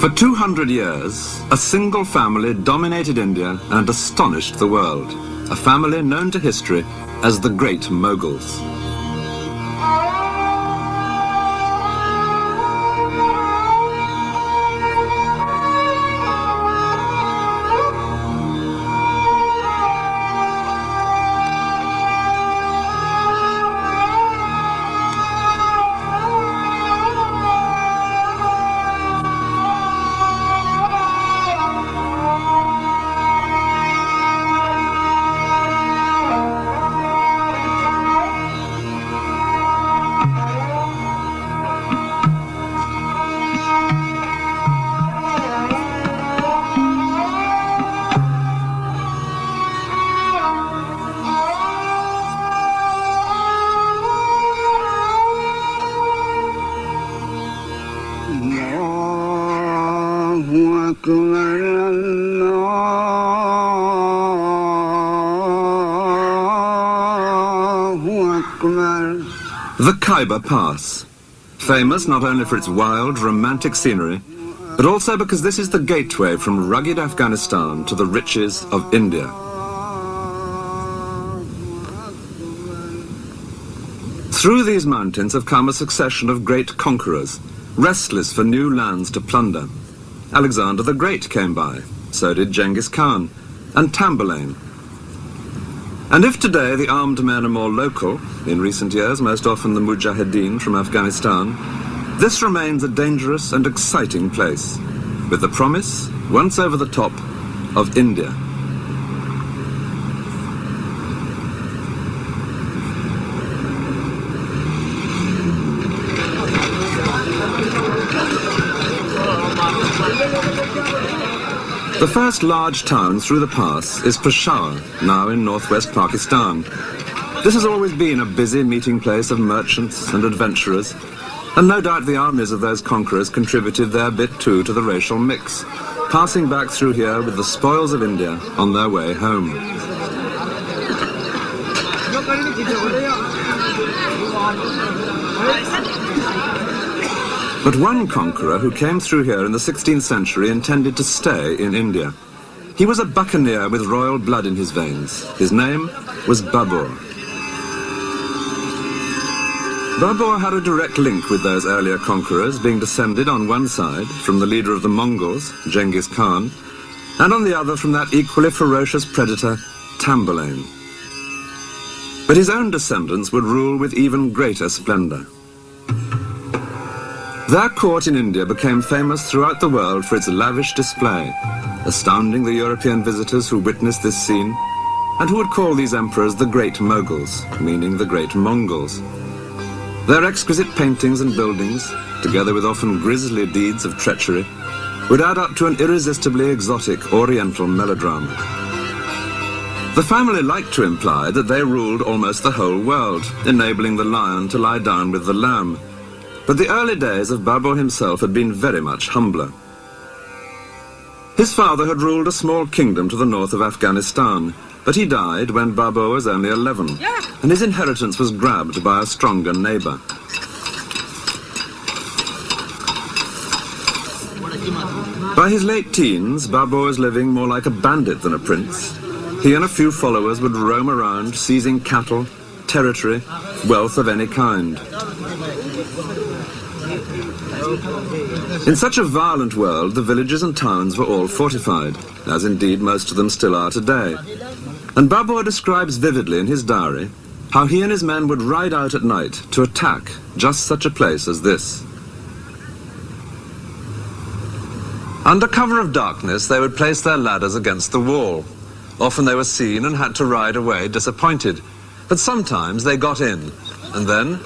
For 200 years, a single family dominated India and astonished the world. A family known to history as the Great Mughals. The Khyber Pass, famous not only for its wild, romantic scenery, but also because this is the gateway from rugged Afghanistan to the riches of India. Through these mountains have come a succession of great conquerors, restless for new lands to plunder. Alexander the Great came by, so did Genghis Khan, and Tamburlaine. And if today the armed men are more local, in recent years most often the Mujahideen from Afghanistan, this remains a dangerous and exciting place, with the promise, once over the top, of India. The first large town through the pass is Peshawar, now in northwest Pakistan. This has always been a busy meeting place of merchants and adventurers, and no doubt the armies of those conquerors contributed their bit too to the racial mix, passing back through here with the spoils of India on their way home. But one conqueror who came through here in the 16th century intended to stay in India. He was a buccaneer with royal blood in his veins. His name was Babur. Babur had a direct link with those earlier conquerors, being descended on one side from the leader of the Mongols, Genghis Khan, and on the other from that equally ferocious predator, Tamburlaine. But his own descendants would rule with even greater splendor. Their court in India became famous throughout the world for its lavish display, astounding the European visitors who witnessed this scene, and who would call these emperors the Great Mughals, meaning the Great Mongols. Their exquisite paintings and buildings, together with often grisly deeds of treachery, would add up to an irresistibly exotic Oriental melodrama. The family liked to imply that they ruled almost the whole world, enabling the lion to lie down with the lamb. But the early days of Babur himself had been very much humbler. His father had ruled a small kingdom to the north of Afghanistan, but he died when Babur was only 11, and his inheritance was grabbed by a stronger neighbor. By his late teens, Babur was living more like a bandit than a prince. He and a few followers would roam around, seizing cattle, territory, wealth of any kind. In such a violent world, the villages and towns were all fortified, as indeed most of them still are today. And Babur describes vividly in his diary how he and his men would ride out at night to attack just such a place as this. Under cover of darkness, they would place their ladders against the wall. Often they were seen and had to ride away disappointed, but sometimes they got in, and then,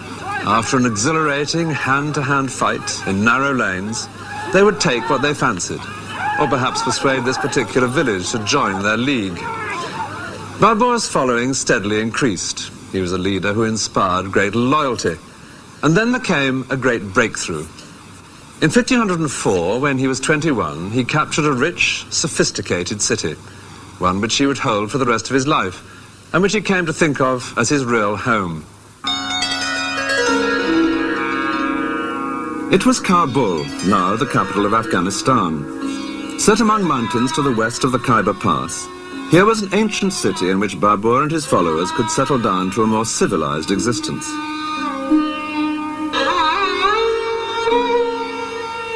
after an exhilarating hand-to-hand fight in narrow lanes, they would take what they fancied, or perhaps persuade this particular village to join their league. Babur's following steadily increased. He was a leader who inspired great loyalty. And then there came a great breakthrough. In 1504, when he was 21, he captured a rich, sophisticated city, one which he would hold for the rest of his life, and which he came to think of as his real home. It was Kabul, now the capital of Afghanistan. Set among mountains to the west of the Khyber Pass, here was an ancient city in which Babur and his followers could settle down to a more civilized existence.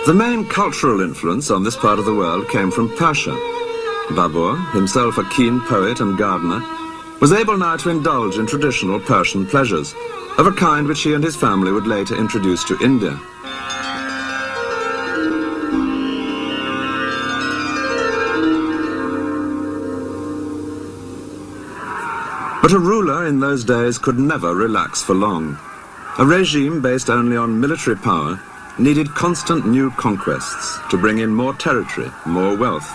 The main cultural influence on this part of the world came from Persia. Babur, himself a keen poet and gardener, was able now to indulge in traditional Persian pleasures, of a kind which he and his family would later introduce to India. But a ruler in those days could never relax for long. A regime based only on military power needed constant new conquests to bring in more territory, more wealth.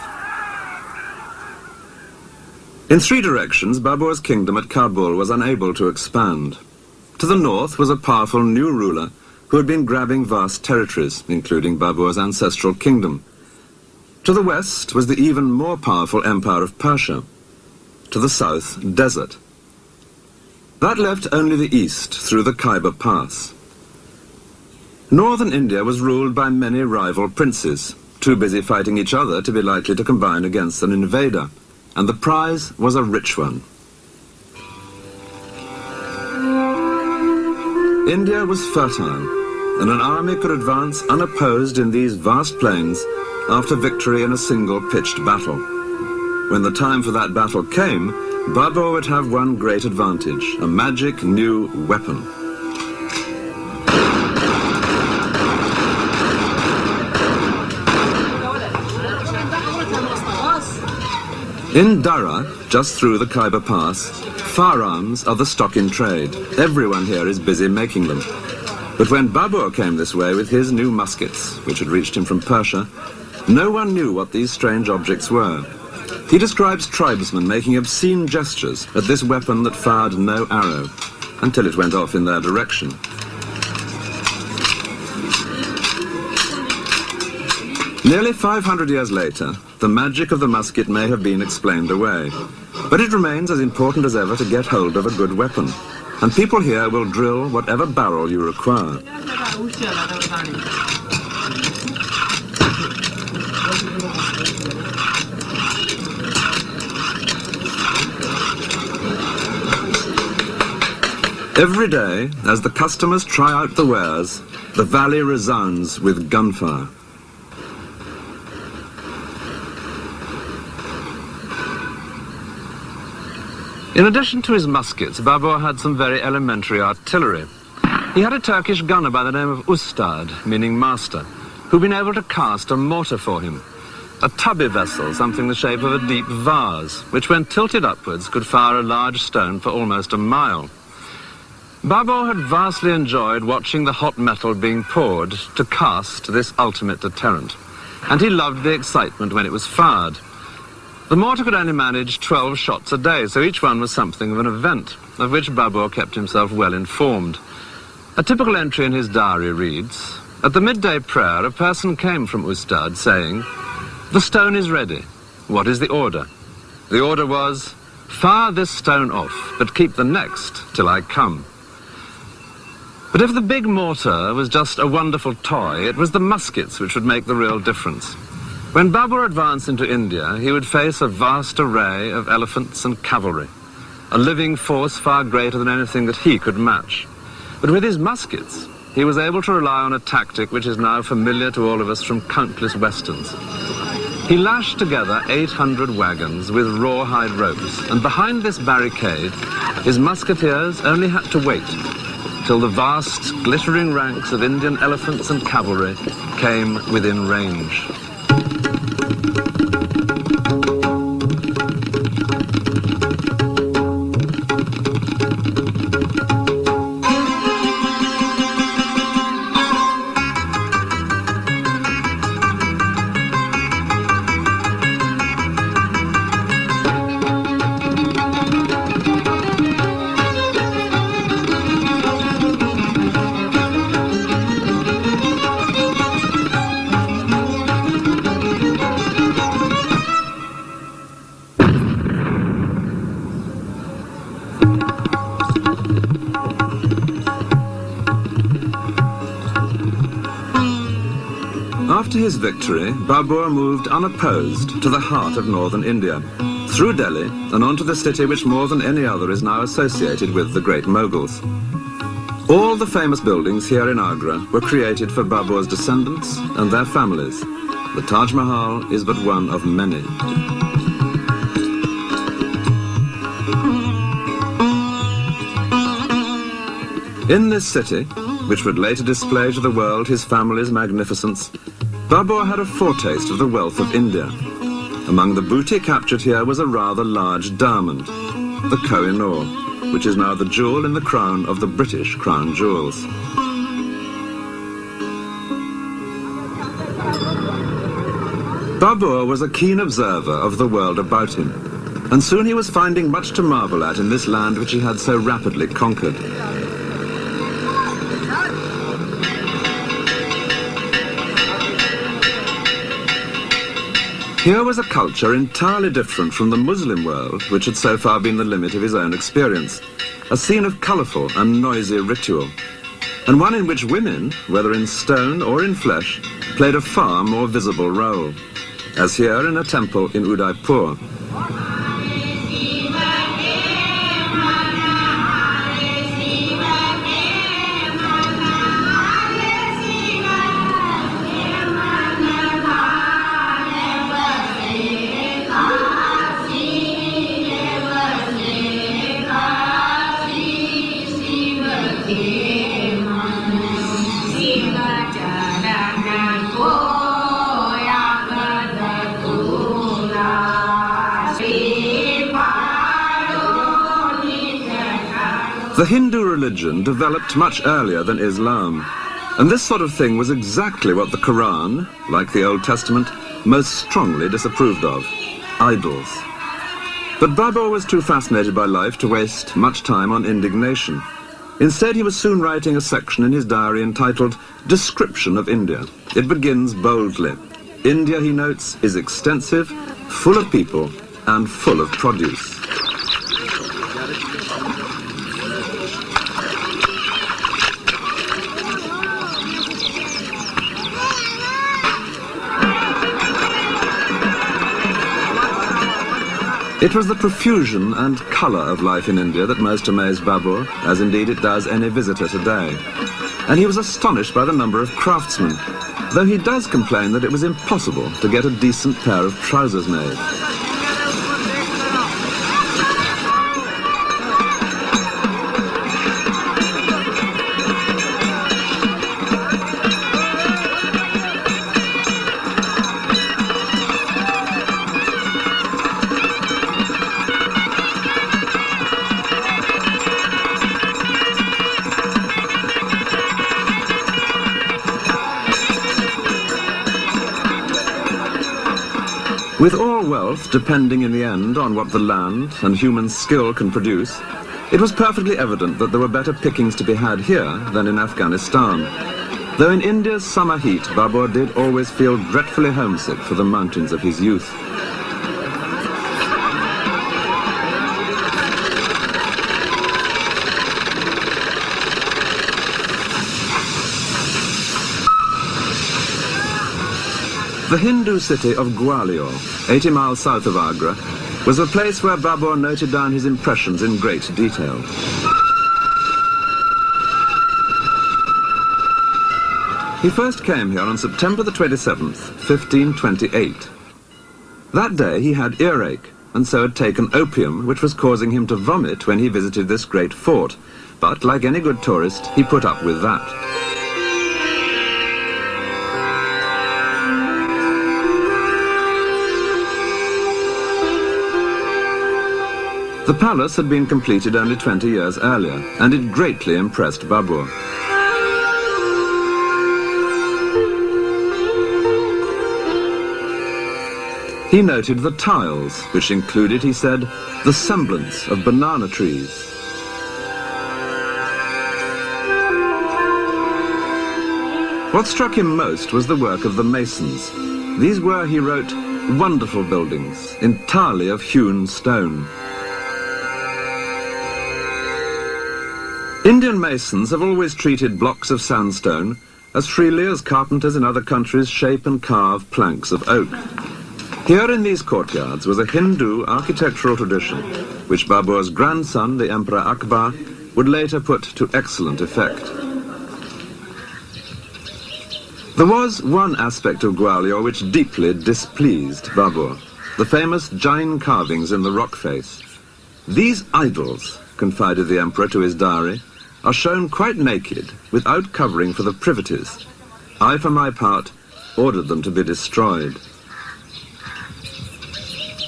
In three directions, Babur's kingdom at Kabul was unable to expand. To the north was a powerful new ruler who had been grabbing vast territories, including Babur's ancestral kingdom. To the west was the even more powerful empire of Persia. To the south, desert. That left only the east through the Khyber Pass. Northern India was ruled by many rival princes, too busy fighting each other to be likely to combine against an invader, and the prize was a rich one. India was fertile, and an army could advance unopposed in these vast plains after victory in a single pitched battle. When the time for that battle came, Babur would have one great advantage, a magic new weapon. In Dara, just through the Khyber Pass, firearms are the stock in trade. Everyone here is busy making them. But when Babur came this way with his new muskets, which had reached him from Persia, no one knew what these strange objects were. He describes tribesmen making obscene gestures at this weapon that fired no arrow, until it went off in their direction. Nearly 500 years later, the magic of the musket may have been explained away, but it remains as important as ever to get hold of a good weapon, and people here will drill whatever barrel you require. Every day, as the customers try out the wares, the valley resounds with gunfire. In addition to his muskets, Babur had some very elementary artillery. He had a Turkish gunner by the name of Ustad, meaning master, who'd been able to cast a mortar for him. A tubby vessel, something the shape of a deep vase, which when tilted upwards could fire a large stone for almost a mile. Babur had vastly enjoyed watching the hot metal being poured to cast this ultimate deterrent, and he loved the excitement when it was fired. The mortar could only manage 12 shots a day, so each one was something of an event, of which Babur kept himself well informed. A typical entry in his diary reads, "At the midday prayer, a person came from Ustad saying, 'The stone is ready. What is the order?' The order was, 'Fire this stone off, but keep the next till I come.'" But if the big mortar was just a wonderful toy, it was the muskets which would make the real difference. When Babur advanced into India, he would face a vast array of elephants and cavalry, a living force far greater than anything that he could match. But with his muskets, he was able to rely on a tactic which is now familiar to all of us from countless westerns. He lashed together 800 wagons with rawhide ropes, and behind this barricade, his musketeers only had to wait till the vast, glittering ranks of Indian elephants and cavalry came within range. After his victory, Babur moved unopposed to the heart of northern India, through Delhi and on to the city which more than any other is now associated with the great Mughals. All the famous buildings here in Agra were created for Babur's descendants and their families. The Taj Mahal is but one of many. In this city, which would later display to the world his family's magnificence, Babur had a foretaste of the wealth of India. Among the booty captured here was a rather large diamond, the Koh-i-Noor, which is now the jewel in the crown of the British crown jewels. Babur was a keen observer of the world about him, and soon he was finding much to marvel at in this land which he had so rapidly conquered. Here was a culture entirely different from the Muslim world, which had so far been the limit of his own experience. A scene of colourful and noisy ritual, and one in which women, whether in stone or in flesh, played a far more visible role, as here in a temple in Udaipur. The Hindu religion developed much earlier than Islam, and this sort of thing was exactly what the Quran, like the Old Testament, most strongly disapproved of: idols. But Babur was too fascinated by life to waste much time on indignation. Instead, he was soon writing a section in his diary entitled Description of India. It begins boldly. India, he notes, is extensive, full of people, and full of produce. It was the profusion and colour of life in India that most amazed Babur, as indeed it does any visitor today. And he was astonished by the number of craftsmen, though he does complain that it was impossible to get a decent pair of trousers made. With all wealth depending in the end on what the land and human skill can produce, it was perfectly evident that there were better pickings to be had here than in Afghanistan. Though in India's summer heat, Babur did always feel dreadfully homesick for the mountains of his youth. The Hindu city of Gwalior, 80 miles south of Agra, was the place where Babur noted down his impressions in great detail. He first came here on September the 27th, 1528. That day he had earache, and so had taken opium, which was causing him to vomit when he visited this great fort. But, like any good tourist, he put up with that. The palace had been completed only 20 years earlier, and it greatly impressed Babur. He noted the tiles, which included, he said, the semblance of banana trees. What struck him most was the work of the masons. These were, he wrote, wonderful buildings, entirely of hewn stone. Indian masons have always treated blocks of sandstone as freely as carpenters in other countries shape and carve planks of oak. Here in these courtyards was a Hindu architectural tradition, which Babur's grandson, the Emperor Akbar, would later put to excellent effect. There was one aspect of Gwalior which deeply displeased Babur, the famous Jain carvings in the rock face. These idols, confided the emperor to his diary, are shown quite naked, without covering for the privities. I, for my part, ordered them to be destroyed.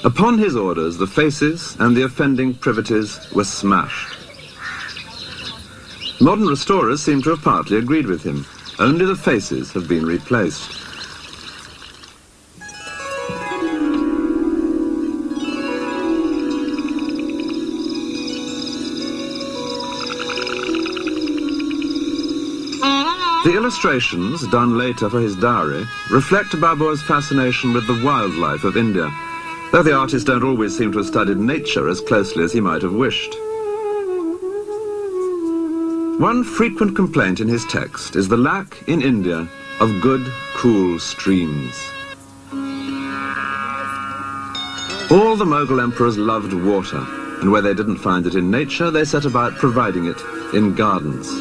Upon his orders, the faces and the offending privities were smashed. Modern restorers seem to have partly agreed with him. Only the faces have been replaced. The illustrations, done later for his diary, reflect Babur's fascination with the wildlife of India, though the artists don't always seem to have studied nature as closely as he might have wished. One frequent complaint in his text is the lack in India of good, cool streams. All the Mughal emperors loved water, and where they didn't find it in nature, they set about providing it in gardens.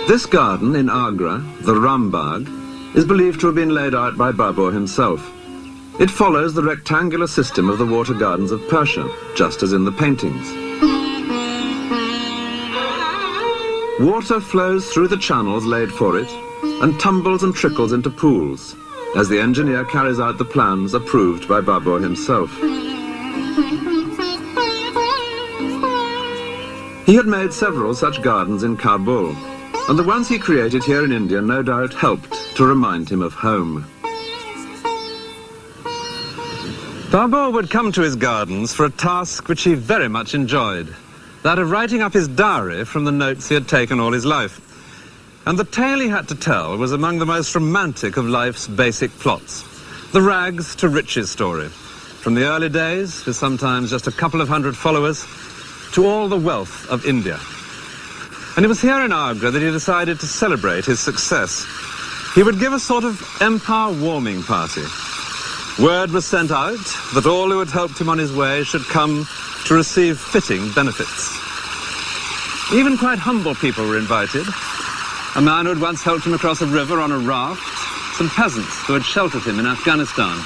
This garden in Agra, the Rambagh, is believed to have been laid out by Babur himself. It follows the rectangular system of the water gardens of Persia, just as in the paintings. Water flows through the channels laid for it and tumbles and trickles into pools, as the engineer carries out the plans approved by Babur himself. He had made several such gardens in Kabul, and the ones he created here in India no doubt helped to remind him of home. Babur would come to his gardens for a task which he very much enjoyed, that of writing up his diary from the notes he had taken all his life. And the tale he had to tell was among the most romantic of life's basic plots, the rags to riches story, from the early days, with sometimes just a couple of hundred followers, to all the wealth of India. And it was here in Agra that he decided to celebrate his success. He would give a sort of empire warming party. Word was sent out that all who had helped him on his way should come to receive fitting benefits. Even quite humble people were invited. A man who had once helped him across a river on a raft, some peasants who had sheltered him in Afghanistan.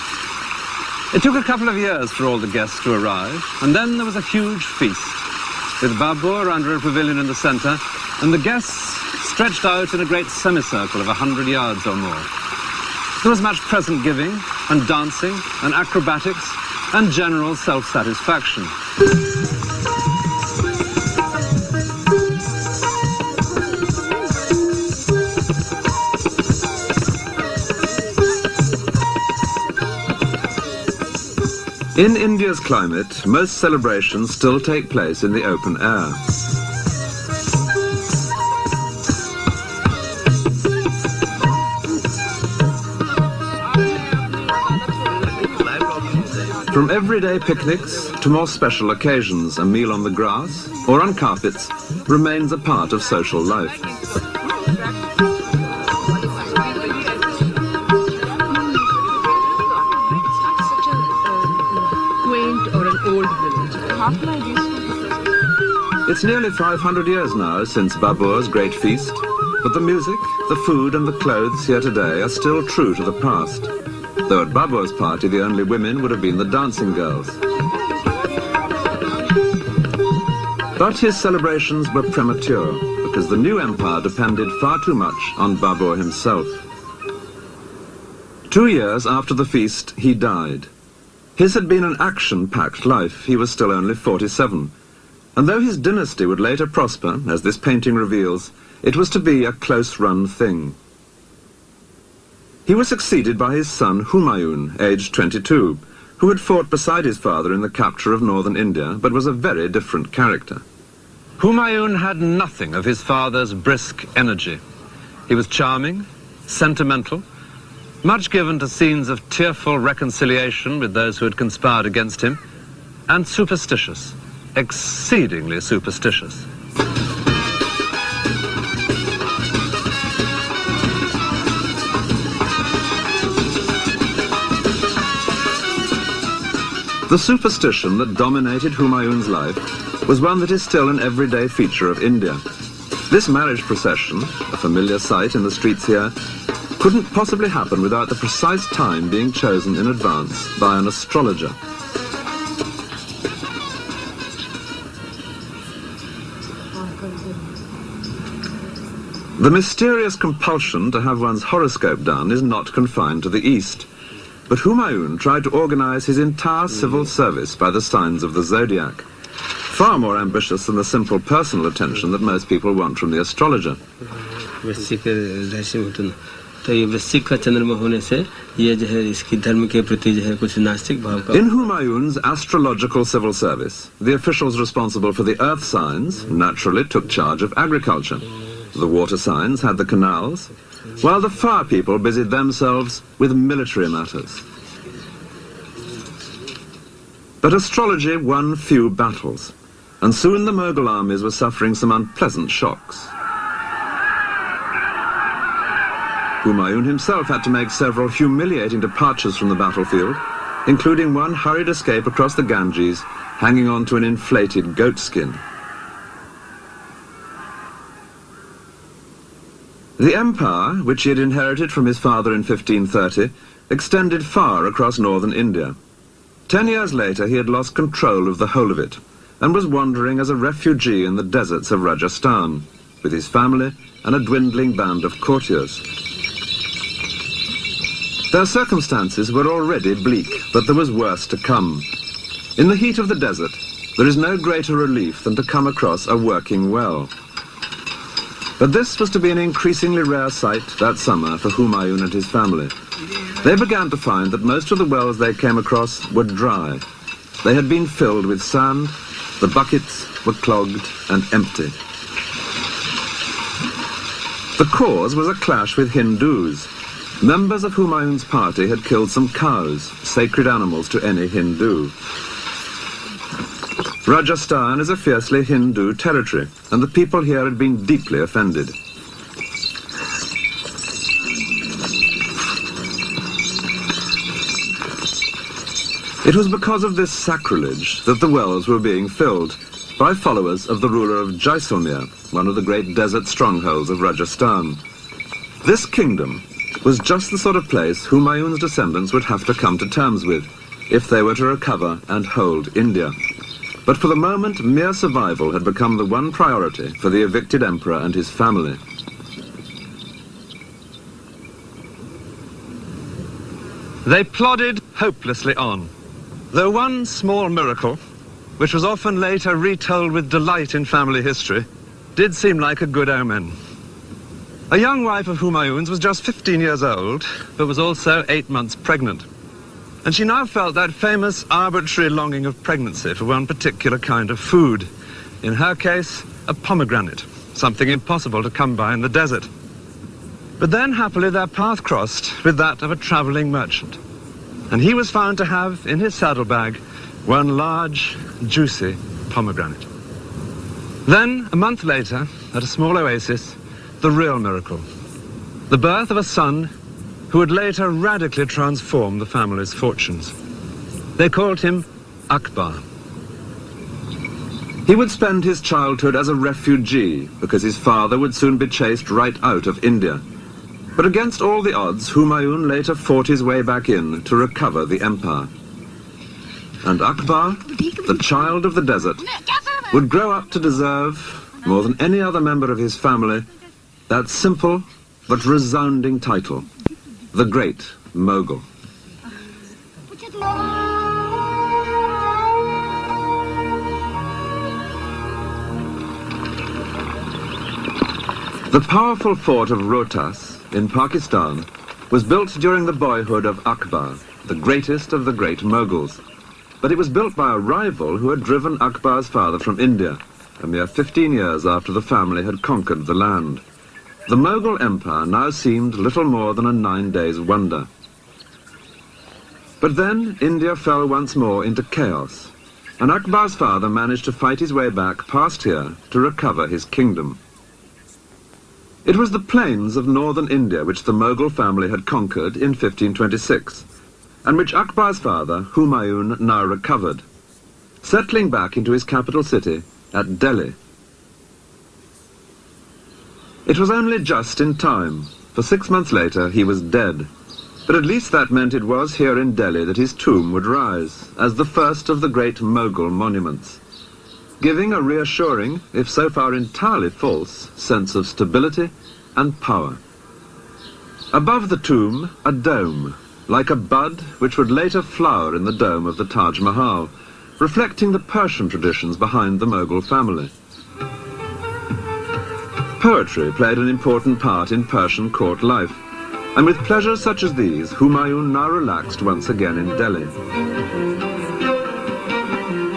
It took a couple of years for all the guests to arrive, and then there was a huge feast, with Babur under a pavilion in the center, and the guests stretched out in a great semicircle of 100 yards or more. There was much present giving, and dancing, and acrobatics, and general self-satisfaction. In India's climate, most celebrations still take place in the open air. From everyday picnics to more special occasions, a meal on the grass or on carpets remains a part of social life. It's nearly 500 years now since Babur's great feast, but the music, the food and the clothes here today are still true to the past, though at Babur's party the only women would have been the dancing girls. But his celebrations were premature, because the new empire depended far too much on Babur himself. 2 years after the feast, he died, His had been an action-packed life. He was still only 47. And though his dynasty would later prosper, as this painting reveals, it was to be a close-run thing. He was succeeded by his son Humayun, aged 22, who had fought beside his father in the capture of northern India, but was a very different character. Humayun had nothing of his father's brisk energy. He was charming, sentimental, much given to scenes of tearful reconciliation with those who had conspired against him, and superstitious, exceedingly superstitious. The superstition that dominated Humayun's life was one that is still an everyday feature of India. This marriage procession, a familiar sight in the streets here, couldn't possibly happen without the precise time being chosen in advance by an astrologer. The mysterious compulsion to have one's horoscope done is not confined to the East. But Humayun tried to organize his entire civil service by the signs of the zodiac, far more ambitious than the simple personal attention that most people want from the astrologer. In Humayun's astrological civil service, the officials responsible for the earth signs naturally took charge of agriculture. The water signs had the canals, while the fire people busied themselves with military matters. But astrology won few battles, and soon the Mughal armies were suffering some unpleasant shocks. Humayun himself had to make several humiliating departures from the battlefield, including one hurried escape across the Ganges, hanging on to an inflated goat skin. The empire, which he had inherited from his father in 1530, extended far across northern India. 10 years later, he had lost control of the whole of it, and was wandering as a refugee in the deserts of Rajasthan, with his family and a dwindling band of courtiers. Their circumstances were already bleak, but there was worse to come. In the heat of the desert, there is no greater relief than to come across a working well. But this was to be an increasingly rare sight that summer for Humayun and his family. They began to find that most of the wells they came across were dry. They had been filled with sand, the buckets were clogged and empty. The cause was a clash with Hindus. Members of Humayun's party had killed some cows, sacred animals to any Hindu. Rajasthan is a fiercely Hindu territory, and the people here had been deeply offended. It was because of this sacrilege that the wells were being filled by followers of the ruler of Jaisalmer, one of the great desert strongholds of Rajasthan. This kingdom was just the sort of place Humayun's descendants would have to come to terms with if they were to recover and hold India. But for the moment, mere survival had become the one priority for the evicted emperor and his family. They plodded hopelessly on, though one small miracle, which was often later retold with delight in family history, did seem like a good omen. A young wife of Humayun's was just 15 years old, but was also 8 months pregnant. And she now felt that famous arbitrary longing of pregnancy for one particular kind of food. In her case, a pomegranate, something impossible to come by in the desert. But then, happily, their path crossed with that of a traveling merchant. And he was found to have, in his saddlebag, one large, juicy pomegranate. Then, a month later, at a small oasis, the real miracle. The birth of a son who would later radically transform the family's fortunes. They called him Akbar. He would spend his childhood as a refugee because his father would soon be chased right out of India. But against all the odds, Humayun later fought his way back in to recover the empire. And Akbar, the child of the desert, would grow up to deserve, more than any other member of his family, that simple but resounding title, the Great Mughal. The powerful fort of Rohtas in Pakistan was built during the boyhood of Akbar, the greatest of the great Mughals. But it was built by a rival who had driven Akbar's father from India, a mere 15 years after the family had conquered the land. The Mughal Empire now seemed little more than a 9 days wonder. But then India fell once more into chaos, and Akbar's father managed to fight his way back past here to recover his kingdom. It was the plains of northern India which the Mughal family had conquered in 1526, and which Akbar's father, Humayun, now recovered, settling back into his capital city at Delhi. It was only just in time, for 6 months later he was dead, but at least that meant it was here in Delhi that his tomb would rise, as the first of the great Mughal monuments, giving a reassuring, if so far entirely false, sense of stability and power. Above the tomb, a dome, like a bud which would later flower in the dome of the Taj Mahal, reflecting the Persian traditions behind the Mughal family. Poetry played an important part in Persian court life, and with pleasures such as these, Humayun now relaxed once again in Delhi.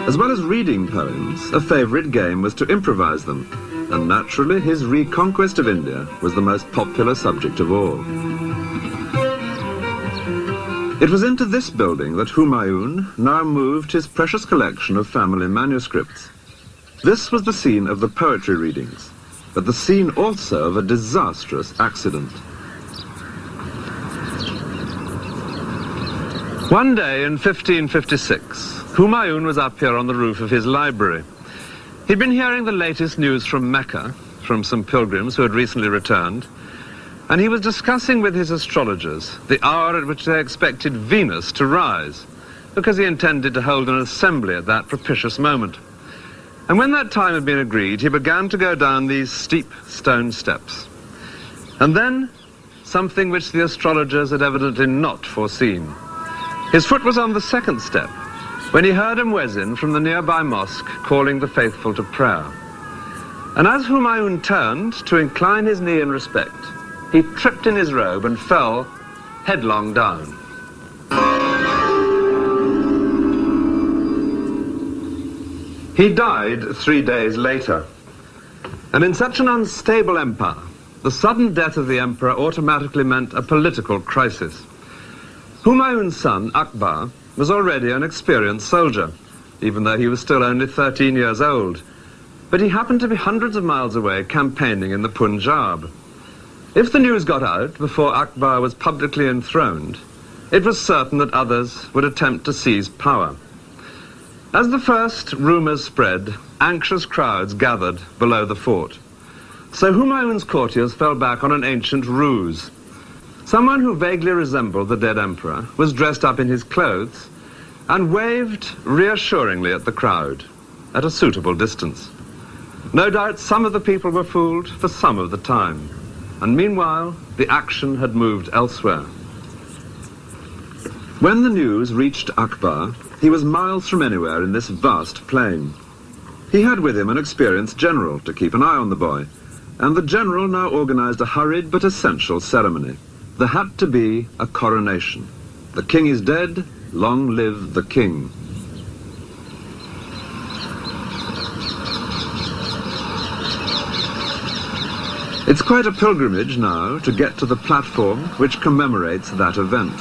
As well as reading poems, a favourite game was to improvise them, and naturally his reconquest of India was the most popular subject of all. It was into this building that Humayun now moved his precious collection of family manuscripts. This was the scene of the poetry readings, but the scene also of a disastrous accident. One day in 1556, Humayun was up here on the roof of his library. He'd been hearing the latest news from Mecca, from some pilgrims who had recently returned, and he was discussing with his astrologers the hour at which they expected Venus to rise, because he intended to hold an assembly at that propitious moment. And when that time had been agreed, he began to go down these steep stone steps. And then, something which the astrologers had evidently not foreseen. His foot was on the second step, when he heard a muezzin from the nearby mosque calling the faithful to prayer. And as Humayun turned to incline his knee in respect, he tripped in his robe and fell headlong down. He died 3 days later. And in such an unstable empire, the sudden death of the emperor automatically meant a political crisis. Humayun's son, Akbar, was already an experienced soldier, even though he was still only 13 years old. But he happened to be hundreds of miles away campaigning in the Punjab. If the news got out before Akbar was publicly enthroned, it was certain that others would attempt to seize power. As the first rumours spread, anxious crowds gathered below the fort. So Humayun's courtiers fell back on an ancient ruse. Someone who vaguely resembled the dead emperor was dressed up in his clothes and waved reassuringly at the crowd at a suitable distance. No doubt some of the people were fooled for some of the time, and meanwhile the action had moved elsewhere. When the news reached Akbar, he was miles from anywhere in this vast plain. He had with him an experienced general to keep an eye on the boy, and the general now organized a hurried but essential ceremony. There had to be a coronation. The king is dead, long live the king. It's quite a pilgrimage now to get to the platform which commemorates that event.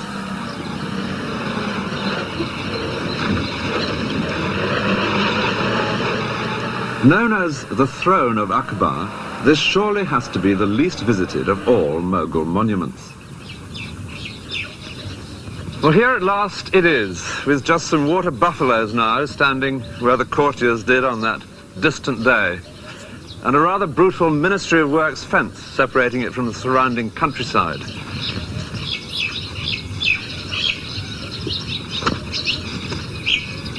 Known as the Throne of Akbar, this surely has to be the least visited of all Mughal monuments. Well, here at last it is, with just some water buffaloes now standing where the courtiers did on that distant day, and a rather brutal Ministry of Works fence separating it from the surrounding countryside.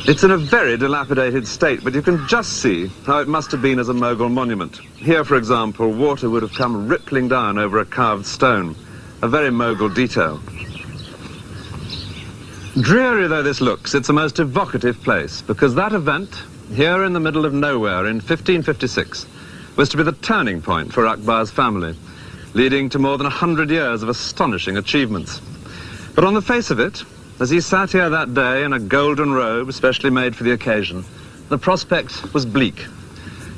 It's in a very dilapidated state, but you can just see how it must have been as a Mughal monument. Here, for example, water would have come rippling down over a carved stone, a very Mughal detail. Dreary though this looks, it's a most evocative place, because that event, here in the middle of nowhere in 1556, was to be the turning point for Akbar's family, leading to more than 100 years of astonishing achievements. But on the face of it, as he sat here that day in a golden robe specially made for the occasion, the prospect was bleak.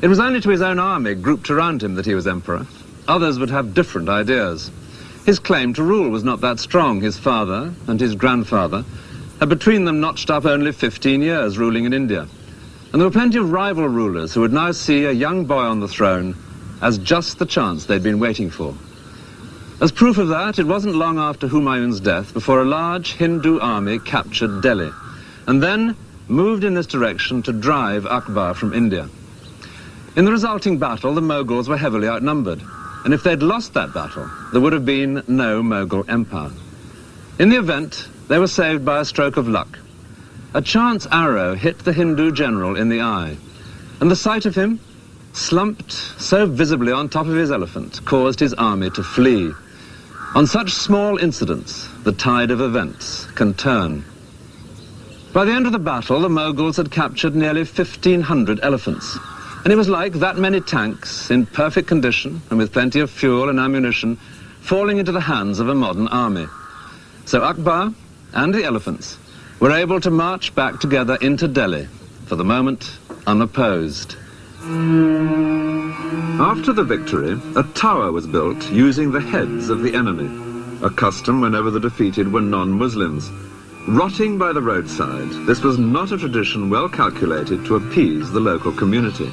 It was only to his own army grouped around him that he was emperor. Others would have different ideas. His claim to rule was not that strong. His father and his grandfather had between them notched up only 15 years ruling in India. And there were plenty of rival rulers who would now see a young boy on the throne as just the chance they'd been waiting for. As proof of that, it wasn't long after Humayun's death before a large Hindu army captured Delhi, and then moved in this direction to drive Akbar from India. In the resulting battle, the Mughals were heavily outnumbered, and if they'd lost that battle, there would have been no Mughal empire. In the event, they were saved by a stroke of luck. A chance arrow hit the Hindu general in the eye, and the sight of him, slumped so visibly on top of his elephant, caused his army to flee. On such small incidents, the tide of events can turn. By the end of the battle, the Mughals had captured nearly 1,500 elephants, and it was like that many tanks, in perfect condition and with plenty of fuel and ammunition, falling into the hands of a modern army. So Akbar and the elephants were able to march back together into Delhi, for the moment unopposed. After the victory, a tower was built using the heads of the enemy, a custom whenever the defeated were non-Muslims. Rotting by the roadside, this was not a tradition well calculated to appease the local community.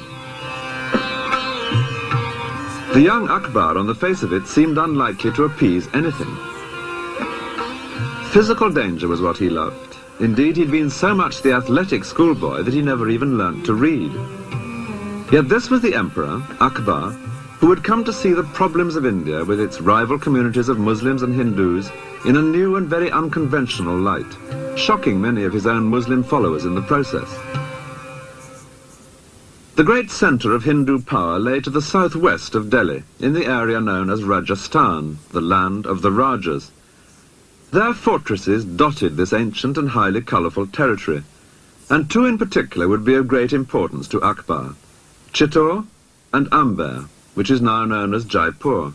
The young Akbar, on the face of it, seemed unlikely to appease anything. Physical danger was what he loved. Indeed, he'd been so much the athletic schoolboy that he never even learnt to read. Yet this was the emperor, Akbar, who had come to see the problems of India with its rival communities of Muslims and Hindus in a new and very unconventional light, shocking many of his own Muslim followers in the process. The great centre of Hindu power lay to the southwest of Delhi, in the area known as Rajasthan, the land of the Rajas. Their fortresses dotted this ancient and highly colourful territory, and two in particular would be of great importance to Akbar: Chittor and Amber, which is now known as Jaipur.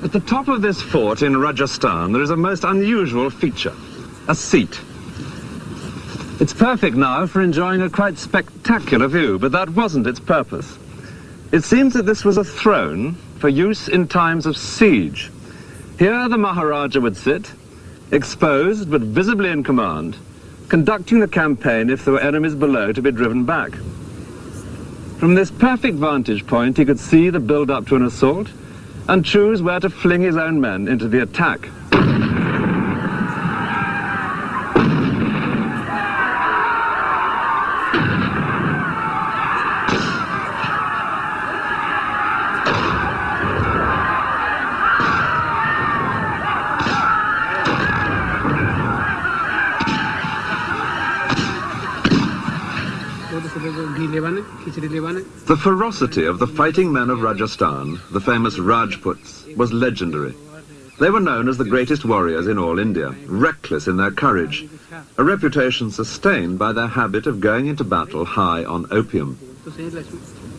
At the top of this fort in Rajasthan, there is a most unusual feature: a seat. It's perfect now for enjoying a quite spectacular view, but that wasn't its purpose. It seems that this was a throne for use in times of siege. Here the Maharaja would sit, exposed but visibly in command, conducting the campaign if there were enemies below to be driven back. From this perfect vantage point, he could see the build-up to an assault and choose where to fling his own men into the attack. The ferocity of the fighting men of Rajasthan, the famous Rajputs, was legendary. They were known as the greatest warriors in all India, reckless in their courage, a reputation sustained by their habit of going into battle high on opium.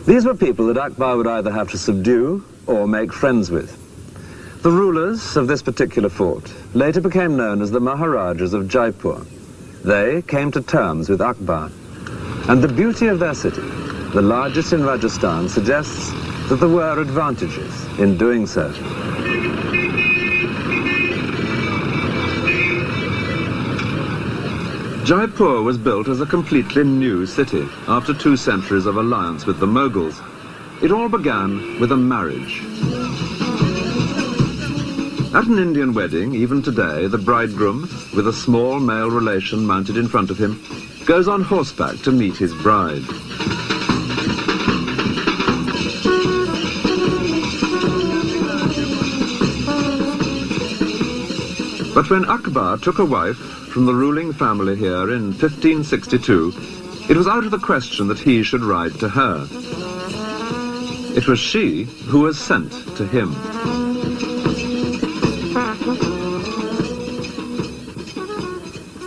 These were people that Akbar would either have to subdue or make friends with. The rulers of this particular fort later became known as the Maharajas of Jaipur. They came to terms with Akbar, and the beauty of their city, the largest in Rajasthan, suggests that there were advantages in doing so. Jaipur was built as a completely new city after 2 centuries of alliance with the Mughals. It all began with a marriage. At an Indian wedding, even today, the bridegroom, with a small male relation mounted in front of him, goes on horseback to meet his bride. But when Akbar took a wife from the ruling family here in 1562, it was out of the question that he should ride to her. It was she who was sent to him.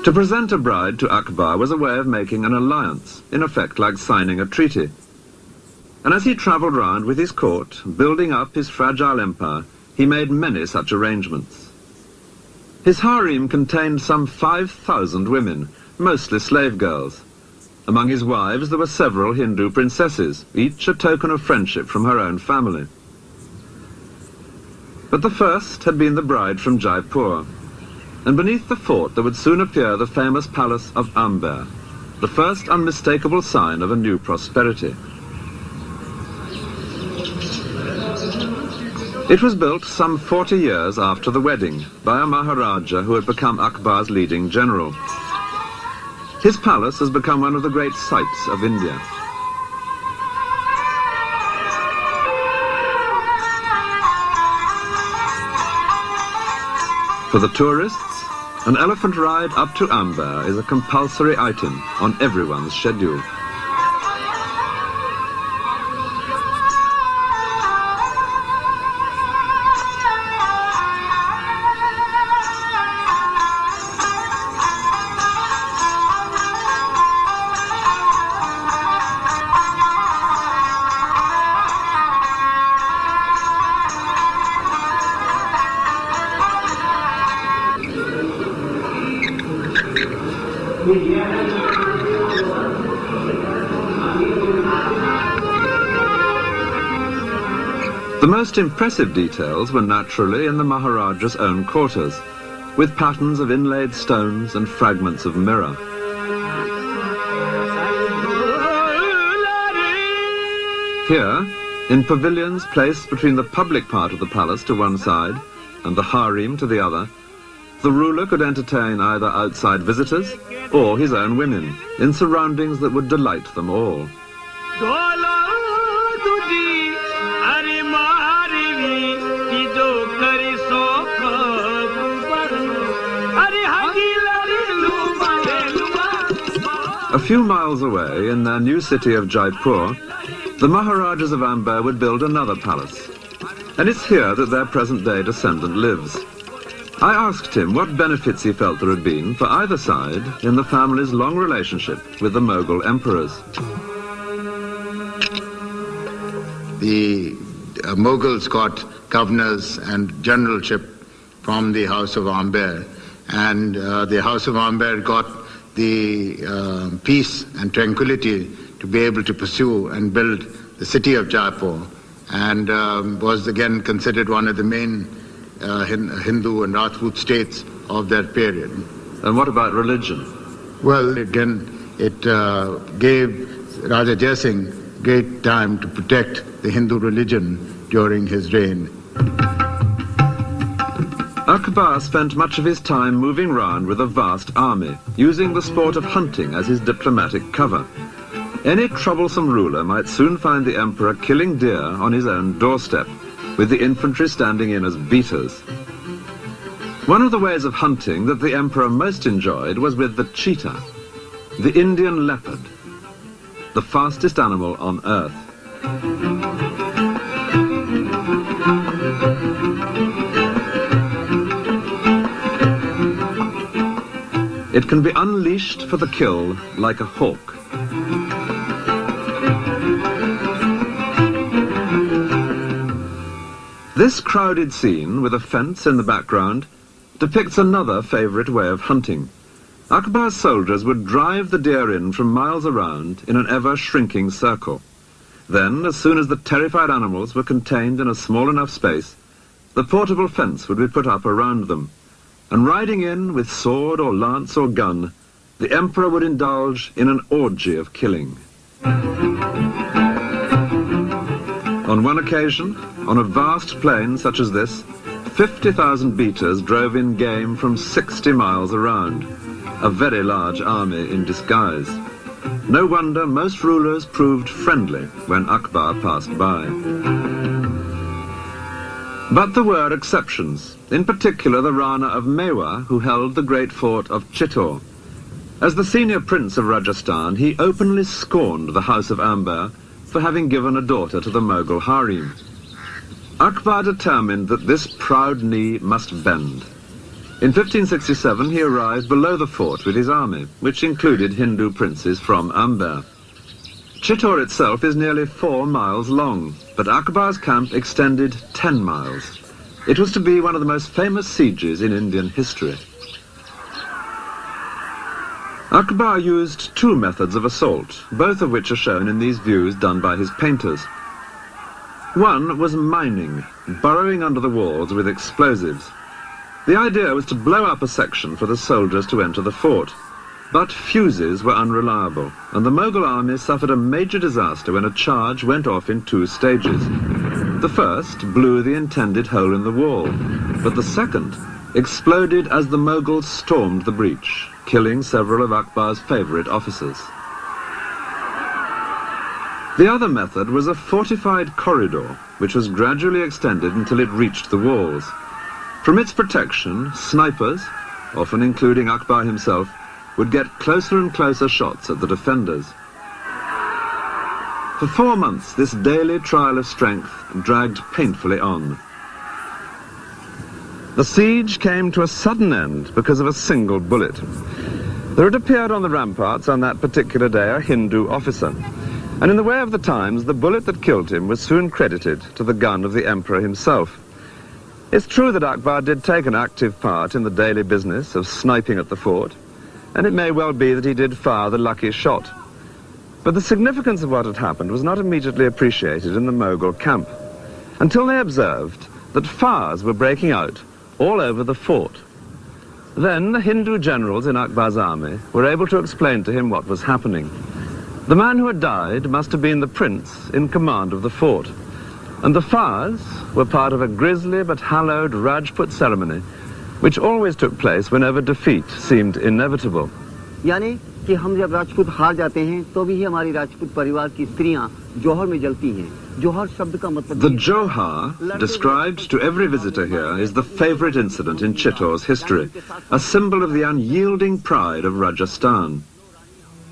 To present a bride to Akbar was a way of making an alliance, in effect like signing a treaty. And as he travelled round with his court, building up his fragile empire, he made many such arrangements. His harem contained some 5,000 women, mostly slave girls. Among his wives there were several Hindu princesses, each a token of friendship from her own family. But the first had been the bride from Jaipur, and beneath the fort there would soon appear the famous palace of Amber, the first unmistakable sign of a new prosperity. It was built some 40 years after the wedding by a Maharaja who had become Akbar's leading general. His palace has become one of the great sights of India. For the tourists, an elephant ride up to Amber is a compulsory item on everyone's schedule. The most impressive details were naturally in the Maharaja's own quarters, with patterns of inlaid stones and fragments of mirror. Here, in pavilions placed between the public part of the palace to one side and the harem to the other, the ruler could entertain either outside visitors or his own women, in surroundings that would delight them all. A few miles away, in their new city of Jaipur, the Maharajas of Amber would build another palace. And it's here that their present-day descendant lives. I asked him what benefits he felt there had been for either side in the family's long relationship with the Mughal emperors. The Mughals got governors and generalship from the House of Amber, and the House of Amber got the peace and tranquility to be able to pursue and build the city of Jaipur, and was again considered one of the main Hindu and Rajput states of that period. And what about religion? Well, again, it gave Raja Jai Singh great time to protect the Hindu religion during his reign. Akbar spent much of his time moving round with a vast army, using the sport of hunting as his diplomatic cover. Any troublesome ruler might soon find the emperor killing deer on his own doorstep, with the infantry standing in as beaters. One of the ways of hunting that the emperor most enjoyed was with the cheetah, the Indian leopard. the fastest animal on earth. It can be unleashed for the kill like a hawk. This crowded scene, with a fence in the background, depicts another favourite way of hunting. Akbar's soldiers would drive the deer in from miles around in an ever-shrinking circle. Then, as soon as the terrified animals were contained in a small enough space, the portable fence would be put up around them, and riding in with sword or lance or gun, the emperor would indulge in an orgy of killing. On one occasion, on a vast plain such as this, 50,000 beaters drove in game from 60 miles around, a very large army in disguise. No wonder most rulers proved friendly when Akbar passed by. But there were exceptions, in particular the Rana of Mewa, who held the great fort of Chittor. As the senior prince of Rajasthan, he openly scorned the House of Amber for having given a daughter to the Mughal harem. Akbar determined that this proud knee must bend. In 1567 he arrived below the fort with his army, which included Hindu princes from Amber. Chittor itself is nearly 4 miles long, but Akbar's camp extended 10 miles. It was to be one of the most famous sieges in Indian history. Akbar used 2 methods of assault, both of which are shown in these views done by his painters. One was mining, burrowing under the walls with explosives. The idea was to blow up a section for the soldiers to enter the fort, but fuses were unreliable, and the Mughal army suffered a major disaster when a charge went off in 2 stages. The first blew the intended hole in the wall, but the second exploded as the Mughals stormed the breach, killing several of Akbar's favourite officers. The other method was a fortified corridor, which was gradually extended until it reached the walls. From its protection, snipers, often including Akbar himself, would get closer and closer shots at the defenders. For 4 months, this daily trial of strength dragged painfully on. The siege came to a sudden end because of a single bullet. There had appeared on the ramparts on that particular day a Hindu officer, and in the way of the times, the bullet that killed him was soon credited to the gun of the emperor himself. It's true that Akbar did take an active part in the daily business of sniping at the fort, and it may well be that he did fire the lucky shot. But the significance of what had happened was not immediately appreciated in the Mughal camp, until they observed that fires were breaking out all over the fort. Then the Hindu generals in Akbar's army were able to explain to him what was happening. The man who had died must have been the prince in command of the fort, and the fires were part of a grisly but hallowed Rajput ceremony, which always took place whenever defeat seemed inevitable. यानी कि हम जब राजपूत हार जाते हैं तो भी हमारी राजपूत परिवार की स्त्रियां जोहर में जलती हैं. जोहर शब्द का मतलब The Johar, described to every visitor here, is the favourite incident in Chittor's history, a symbol of the unyielding pride of Rajasthan.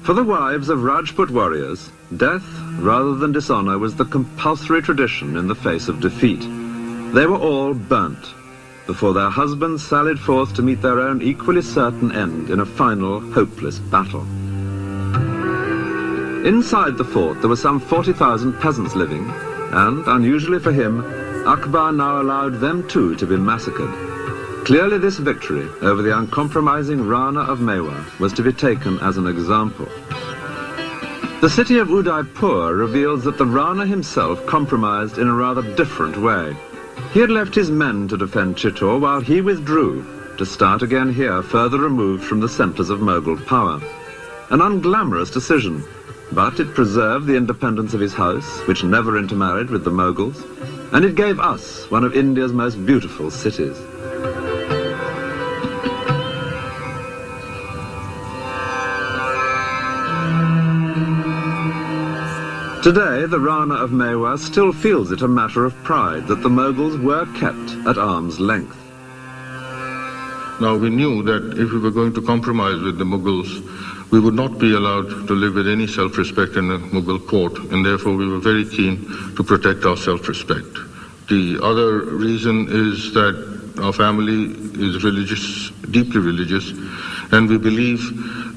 For the wives of Rajput warriors, death rather than dishonour was the compulsory tradition in the face of defeat. They were all burnt before their husbands sallied forth to meet their own equally certain end in a final, hopeless battle. Inside the fort there were some 40,000 peasants living, and, unusually for him, Akbar now allowed them too to be massacred. Clearly this victory over the uncompromising Rana of Mewa was to be taken as an example. The city of Udaipur reveals that the Rana himself compromised in a rather different way. He had left his men to defend Chittor while he withdrew to start again here, further removed from the centres of Mughal power. An unglamorous decision, but it preserved the independence of his house, which never intermarried with the Mughals, and it gave us one of India's most beautiful cities. Today, the Rana of Mewa still feels it a matter of pride that the Mughals were kept at arm's length. Now, we knew that if we were going to compromise with the Mughals, we would not be allowed to live with any self-respect in a Mughal court, and therefore we were very keen to protect our self-respect. The other reason is that our family is religious, deeply religious, and we believe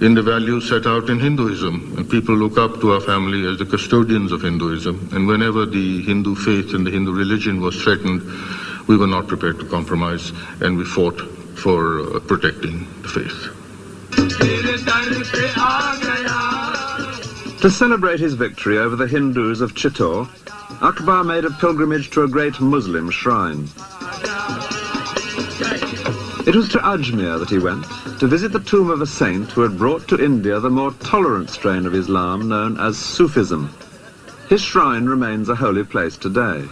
in the values set out in Hinduism. And people look up to our family as the custodians of Hinduism. And whenever the Hindu faith and the Hindu religion was threatened, we were not prepared to compromise, and we fought for protecting the faith. To celebrate his victory over the Hindus of Chittor, Akbar made a pilgrimage to a great Muslim shrine. It was to Ajmer that he went, to visit the tomb of a saint who had brought to India the more tolerant strain of Islam known as Sufism. His shrine remains a holy place today.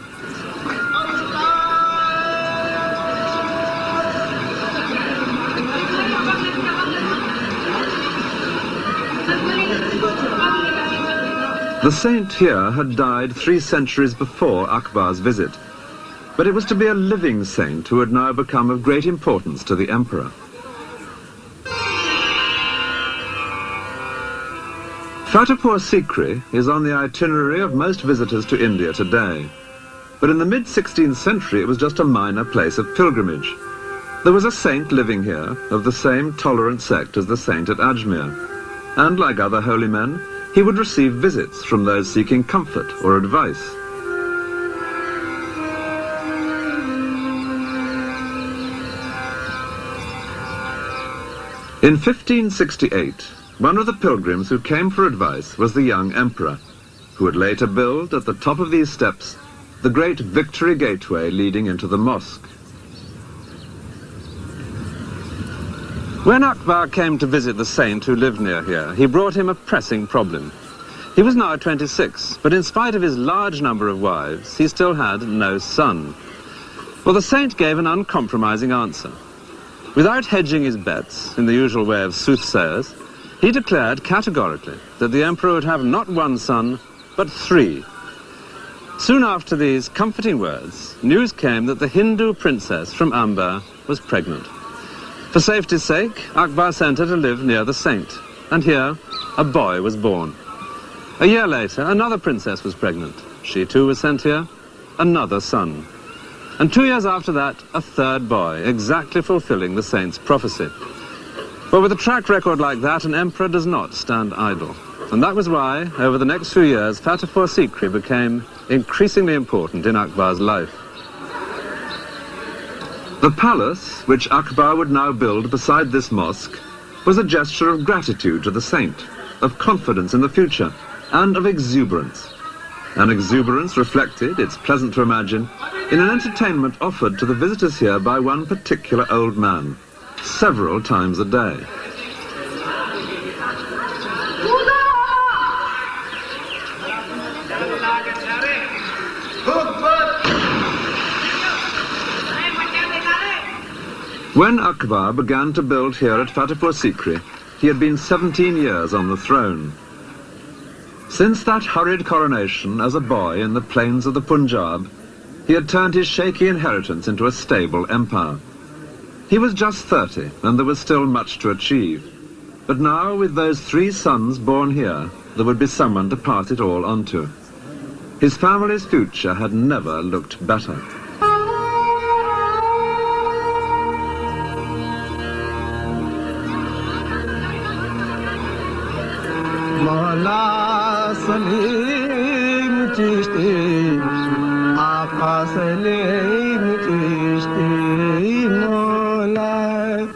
The saint here had died 3 centuries before Akbar's visit, but it was to be a living saint who had now become of great importance to the emperor. Fatehpur Sikri is on the itinerary of most visitors to India today, but in the mid-16th century it was just a minor place of pilgrimage. There was a saint living here of the same tolerant sect as the saint at Ajmer, and like other holy men, he would receive visits from those seeking comfort or advice. In 1568, one of the pilgrims who came for advice was the young emperor, who would later build at the top of these steps the great Victory Gateway leading into the mosque. When Akbar came to visit the saint who lived near here, he brought him a pressing problem. He was now 26, but in spite of his large number of wives, he still had no son. Well, the saint gave an uncompromising answer. Without hedging his bets, in the usual way of soothsayers, he declared categorically that the emperor would have not 1 son, but 3. Soon after these comforting words, news came that the Hindu princess from Amber was pregnant. For safety's sake, Akbar sent her to live near the saint, and here a boy was born. A year later, another princess was pregnant. She too was sent here, another son. And 2 years after that, a 3rd boy, exactly fulfilling the saint's prophecy. But with a track record like that, an emperor does not stand idle. And that was why, over the next few years, Fatehpur Sikri became increasingly important in Akbar's life. The palace, which Akbar would now build beside this mosque, was a gesture of gratitude to the saint, of confidence in the future, and of exuberance. An exuberance reflected, it's pleasant to imagine, in an entertainment offered to the visitors here by one particular old man, several times a day. When Akbar began to build here at Fatehpur Sikri, he had been 17 years on the throne. Since that hurried coronation as a boy in the plains of the Punjab, he had turned his shaky inheritance into a stable empire. He was just 30, and there was still much to achieve. But now, with those 3 sons born here, there would be someone to pass it all on to. His family's future had never looked better.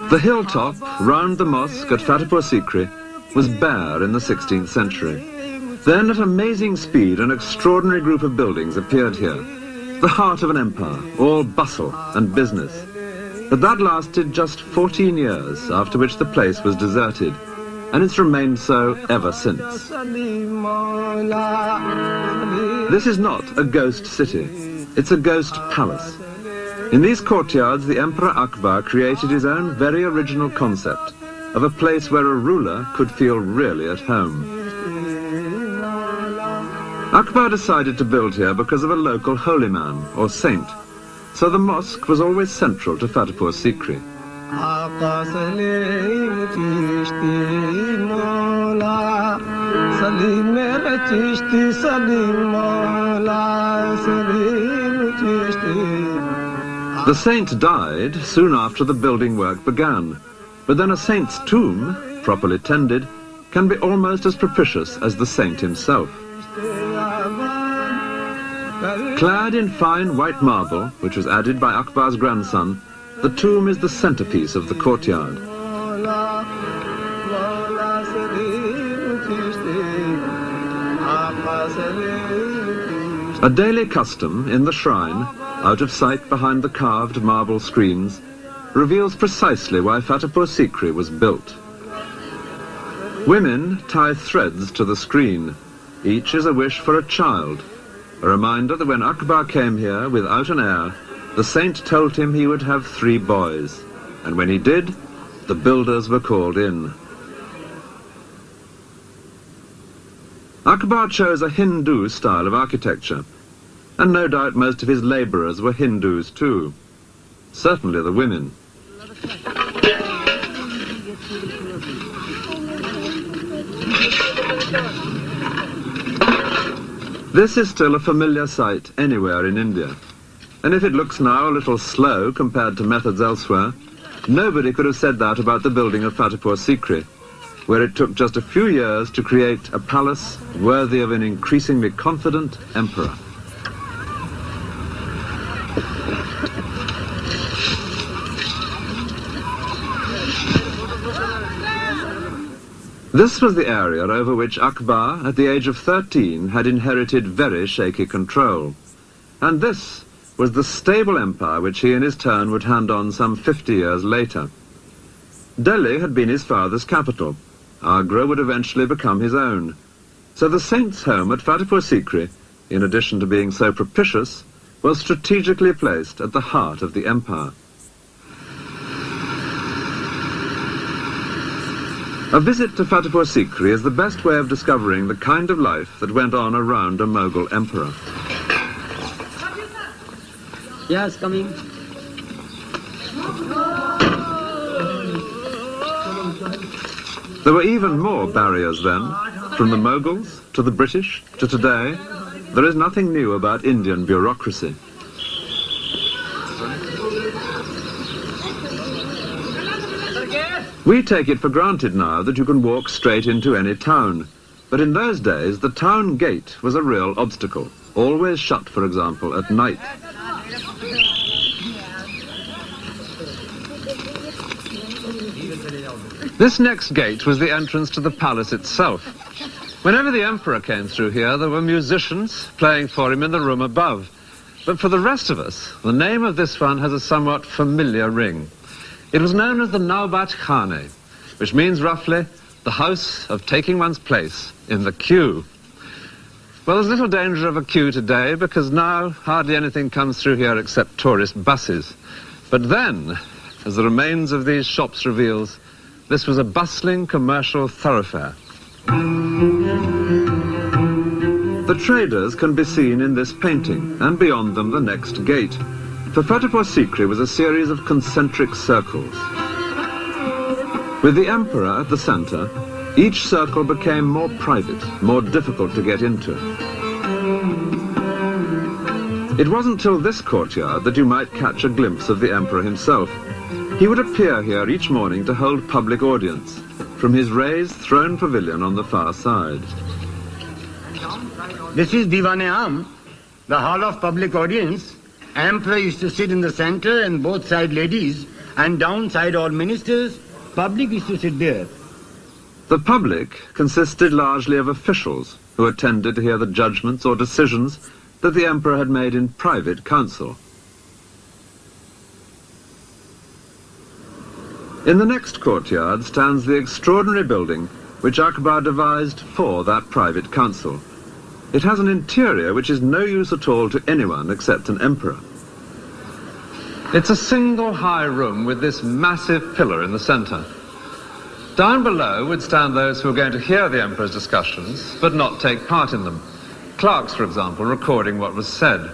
The hilltop round the mosque at Fatehpur Sikri was bare in the 16th century. Then at amazing speed an extraordinary group of buildings appeared here, the heart of an empire, all bustle and business. But that lasted just 14 years, after which the place was deserted, and it's remained so ever since. This is not a ghost city, it's a ghost palace. In these courtyards, the Emperor Akbar created his own very original concept of a place where a ruler could feel really at home. Akbar decided to build here because of a local holy man, or saint, so the mosque was always central to Fatehpur Sikri. The saint died soon after the building work began, but then a saint's tomb, properly tended, can be almost as propitious as the saint himself. Clad in fine white marble, which was added by Akbar's grandson, the tomb is the centerpiece of the courtyard. A daily custom in the shrine, out of sight behind the carved marble screens, reveals precisely why Fatehpur Sikri was built. Women tie threads to the screen. Each is a wish for a child, a reminder that when Akbar came here without an heir, the saint told him he would have 3 boys, and when he did, the builders were called in. Akbar chose a Hindu style of architecture, and no doubt most of his labourers were Hindus too. Certainly the women. This is still a familiar sight anywhere in India, and if it looks now a little slow compared to methods elsewhere, nobody could have said that about the building of Fatehpur Sikri, where it took just a few years to create a palace worthy of an increasingly confident emperor. This was the area over which Akbar, at the age of 13, had inherited very shaky control. And this was the stable empire which he in his turn would hand on some 50 years later. Delhi had been his father's capital. Agra would eventually become his own. So the saint's home at Fatehpur Sikri, in addition to being so propitious, was strategically placed at the heart of the empire. A visit to Fatehpur Sikri is the best way of discovering the kind of life that went on around a Mughal emperor. Yes, coming. There were even more barriers then. From the Mughals to the British to today, there is nothing new about Indian bureaucracy. We take it for granted now that you can walk straight into any town. But in those days, the town gate was a real obstacle, always shut, for example, at night. This next gate was the entrance to the palace itself. Whenever the emperor came through here, there were musicians playing for him in the room above. But for the rest of us, the name of this one has a somewhat familiar ring. It was known as the Naubat Khane, which means roughly the house of taking one's place in the queue. Well, there's little danger of a queue today because now hardly anything comes through here except tourist buses. But then, as the remains of these shops reveals, this was a bustling commercial thoroughfare. The traders can be seen in this painting, and beyond them the next gate. For Fatehpur Sikri was a series of concentric circles. With the emperor at the center, each circle became more private, more difficult to get into. It wasn't till this courtyard that you might catch a glimpse of the emperor himself. He would appear here each morning to hold public audience from his raised throne pavilion on the far side. This is Diwan-e-Aam, the hall of public audience. Emperor used to sit in the center and both side ladies, and downside all ministers. Public used to sit there. The public consisted largely of officials who attended to hear the judgments or decisions that the emperor had made in private council. In the next courtyard stands the extraordinary building which Akbar devised for that private council. It has an interior which is no use at all to anyone except an emperor. It's a single high room with this massive pillar in the center. Down below would stand those who were going to hear the emperor's discussions, but not take part in them. Clerks, for example, recording what was said.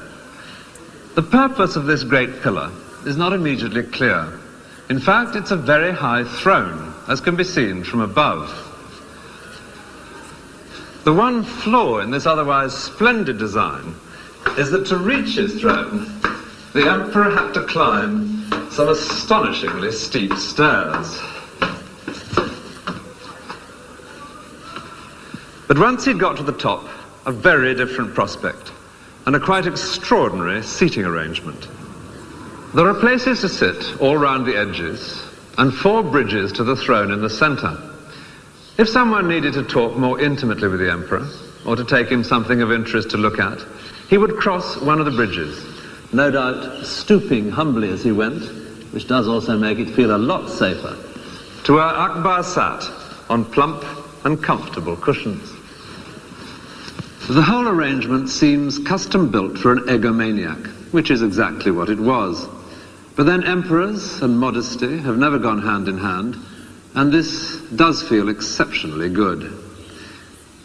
The purpose of this great pillar is not immediately clear. In fact, it's a very high throne, as can be seen from above. The one flaw in this otherwise splendid design is that to reach his throne, the emperor had to climb some astonishingly steep stairs. But once he'd got to the top, a very different prospect, and a quite extraordinary seating arrangement. There are places to sit all round the edges, and 4 bridges to the throne in the centre. If someone needed to talk more intimately with the emperor, or to take him something of interest to look at, he would cross one of the bridges, no doubt stooping humbly as he went, which does also make it feel a lot safer, to where Akbar sat on plump and comfortable cushions. The whole arrangement seems custom-built for an egomaniac, which is exactly what it was. But then emperors and modesty have never gone hand in hand, and this does feel exceptionally good.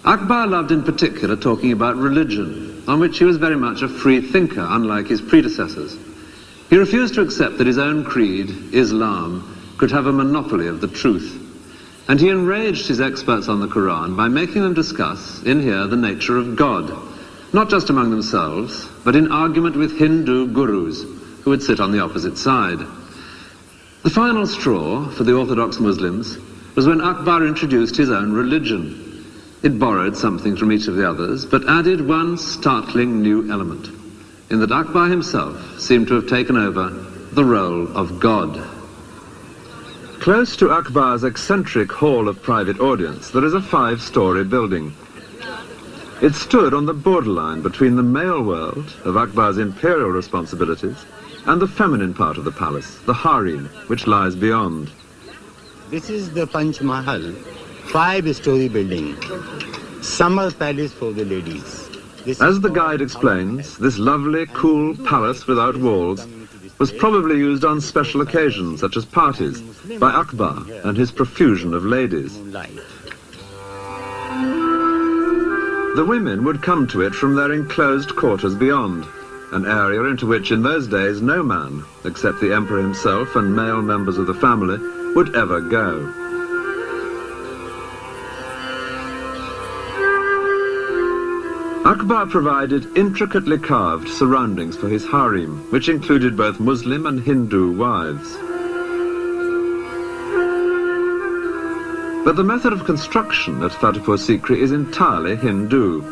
Akbar loved in particular talking about religion, on which he was very much a free thinker, unlike his predecessors. He refused to accept that his own creed, Islam, could have a monopoly of the truth. And he enraged his experts on the Quran by making them discuss, in here, the nature of God, not just among themselves, but in argument with Hindu gurus, who would sit on the opposite side. The final straw for the orthodox Muslims was when Akbar introduced his own religion. It borrowed something from each of the others, but added one startling new element, in that Akbar himself seemed to have taken over the role of God. Close to Akbar's eccentric hall of private audience, there is a 5-story building. It stood on the borderline between the male world of Akbar's imperial responsibilities and the feminine part of the palace, the harem, which lies beyond. This is the Panch Mahal, 5-story building, summer palace for the ladies. As the guide explains, this lovely, cool palace without walls was probably used on special occasions, such as parties, by Akbar and his profusion of ladies. The women would come to it from their enclosed quarters beyond, an area into which in those days no man, except the emperor himself and male members of the family, would ever go. Akbar provided intricately carved surroundings for his harem, which included both Muslim and Hindu wives. But the method of construction at Fatehpur Sikri is entirely Hindu,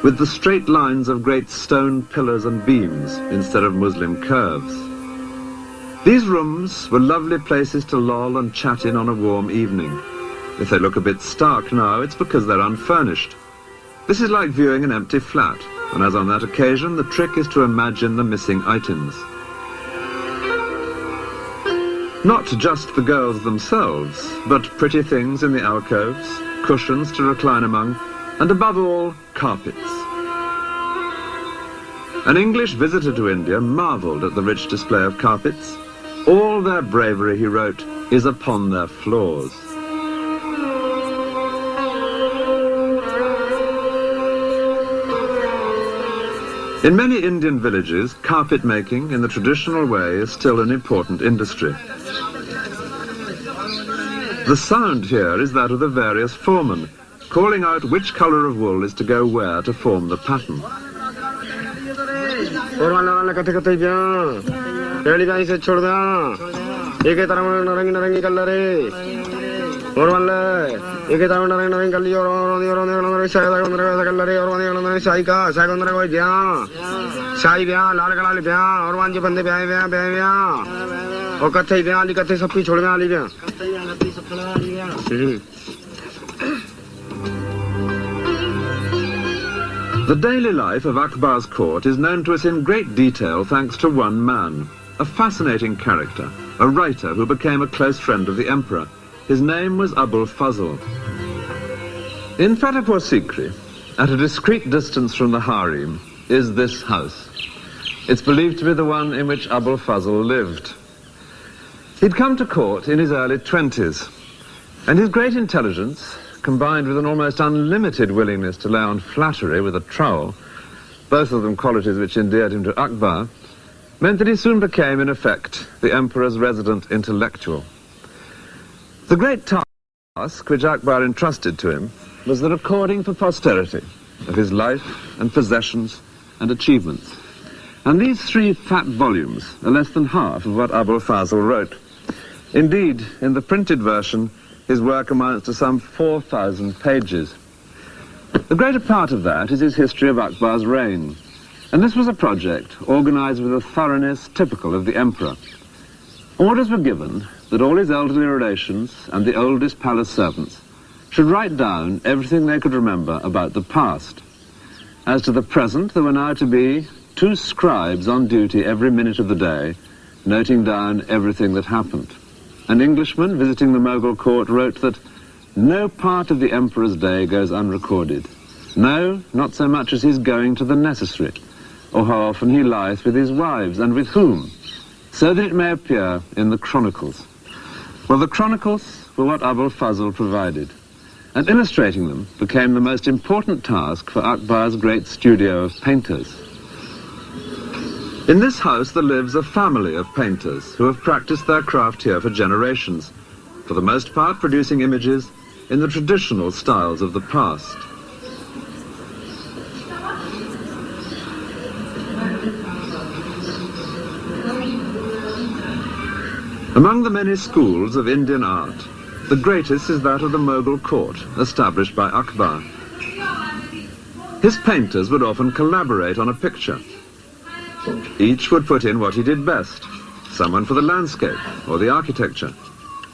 with the straight lines of great stone pillars and beams instead of Muslim curves. These rooms were lovely places to loll and chat in on a warm evening. If they look a bit stark now, it's because they're unfurnished. This is like viewing an empty flat, and as on that occasion, the trick is to imagine the missing items. Not just the girls themselves, but pretty things in the alcoves, cushions to recline among, and above all, carpets. An English visitor to India marvelled at the rich display of carpets. All their bravery, he wrote, is upon their floors. In many Indian villages, carpet making in the traditional way is still an important industry. The sound here is that of the various foremen, calling out which colour of wool is to go where to form the pattern. The daily life of Akbar's court is known to us in great detail thanks to one man, a fascinating character, a writer who became a close friend of the emperor. His name was Abul Fazl. In Fatehpur Sikri, at a discreet distance from the harem, is this house. It's believed to be the one in which Abul Fazl lived. He'd come to court in his early 20s, and his great intelligence, combined with an almost unlimited willingness to lay on flattery with a trowel, both of them qualities which endeared him to Akbar, meant that he soon became, in effect, the emperor's resident intellectual. The great task which Akbar entrusted to him was the recording for posterity of his life and possessions and achievements. And these 3 fat volumes are less than half of what Abul Fazl wrote. Indeed, in the printed version, his work amounts to some 4,000 pages. The greater part of that is his history of Akbar's reign. And this was a project organized with a thoroughness typical of the emperor. Orders were given that all his elderly relations and the oldest palace servants should write down everything they could remember about the past. As to the present, there were now to be 2 scribes on duty every minute of the day, noting down everything that happened. An Englishman visiting the Mughal court wrote that no part of the emperor's day goes unrecorded. No, not so much as his going to the necessary, or how often he lieth with his wives, and with whom, so that it may appear in the chronicles. Well, the chronicles were what Abul Fazl provided, and illustrating them became the most important task for Akbar's great studio of painters. In this house there lives a family of painters who have practiced their craft here for generations, for the most part producing images in the traditional styles of the past. Among the many schools of Indian art, the greatest is that of the Mughal court, established by Akbar. His painters would often collaborate on a picture. Each would put in what he did best, someone for the landscape or the architecture,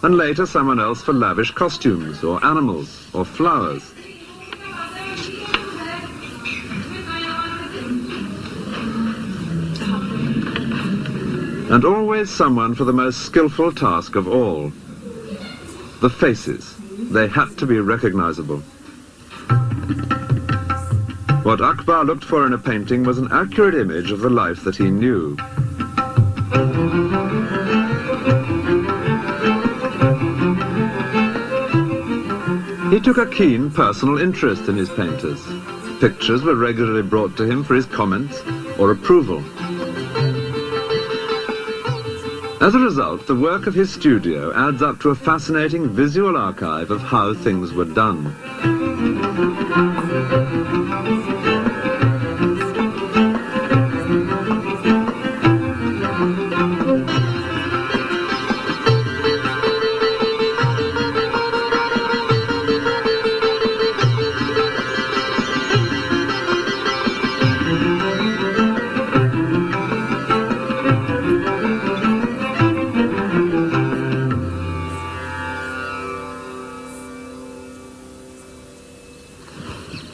and later someone else for lavish costumes or animals or flowers. And always someone for the most skillful task of all, the faces. They had to be recognizable. What Akbar looked for in a painting was an accurate image of the life that he knew. He took a keen personal interest in his painters. Pictures were regularly brought to him for his comments or approval. As a result, the work of his studio adds up to a fascinating visual archive of how things were done.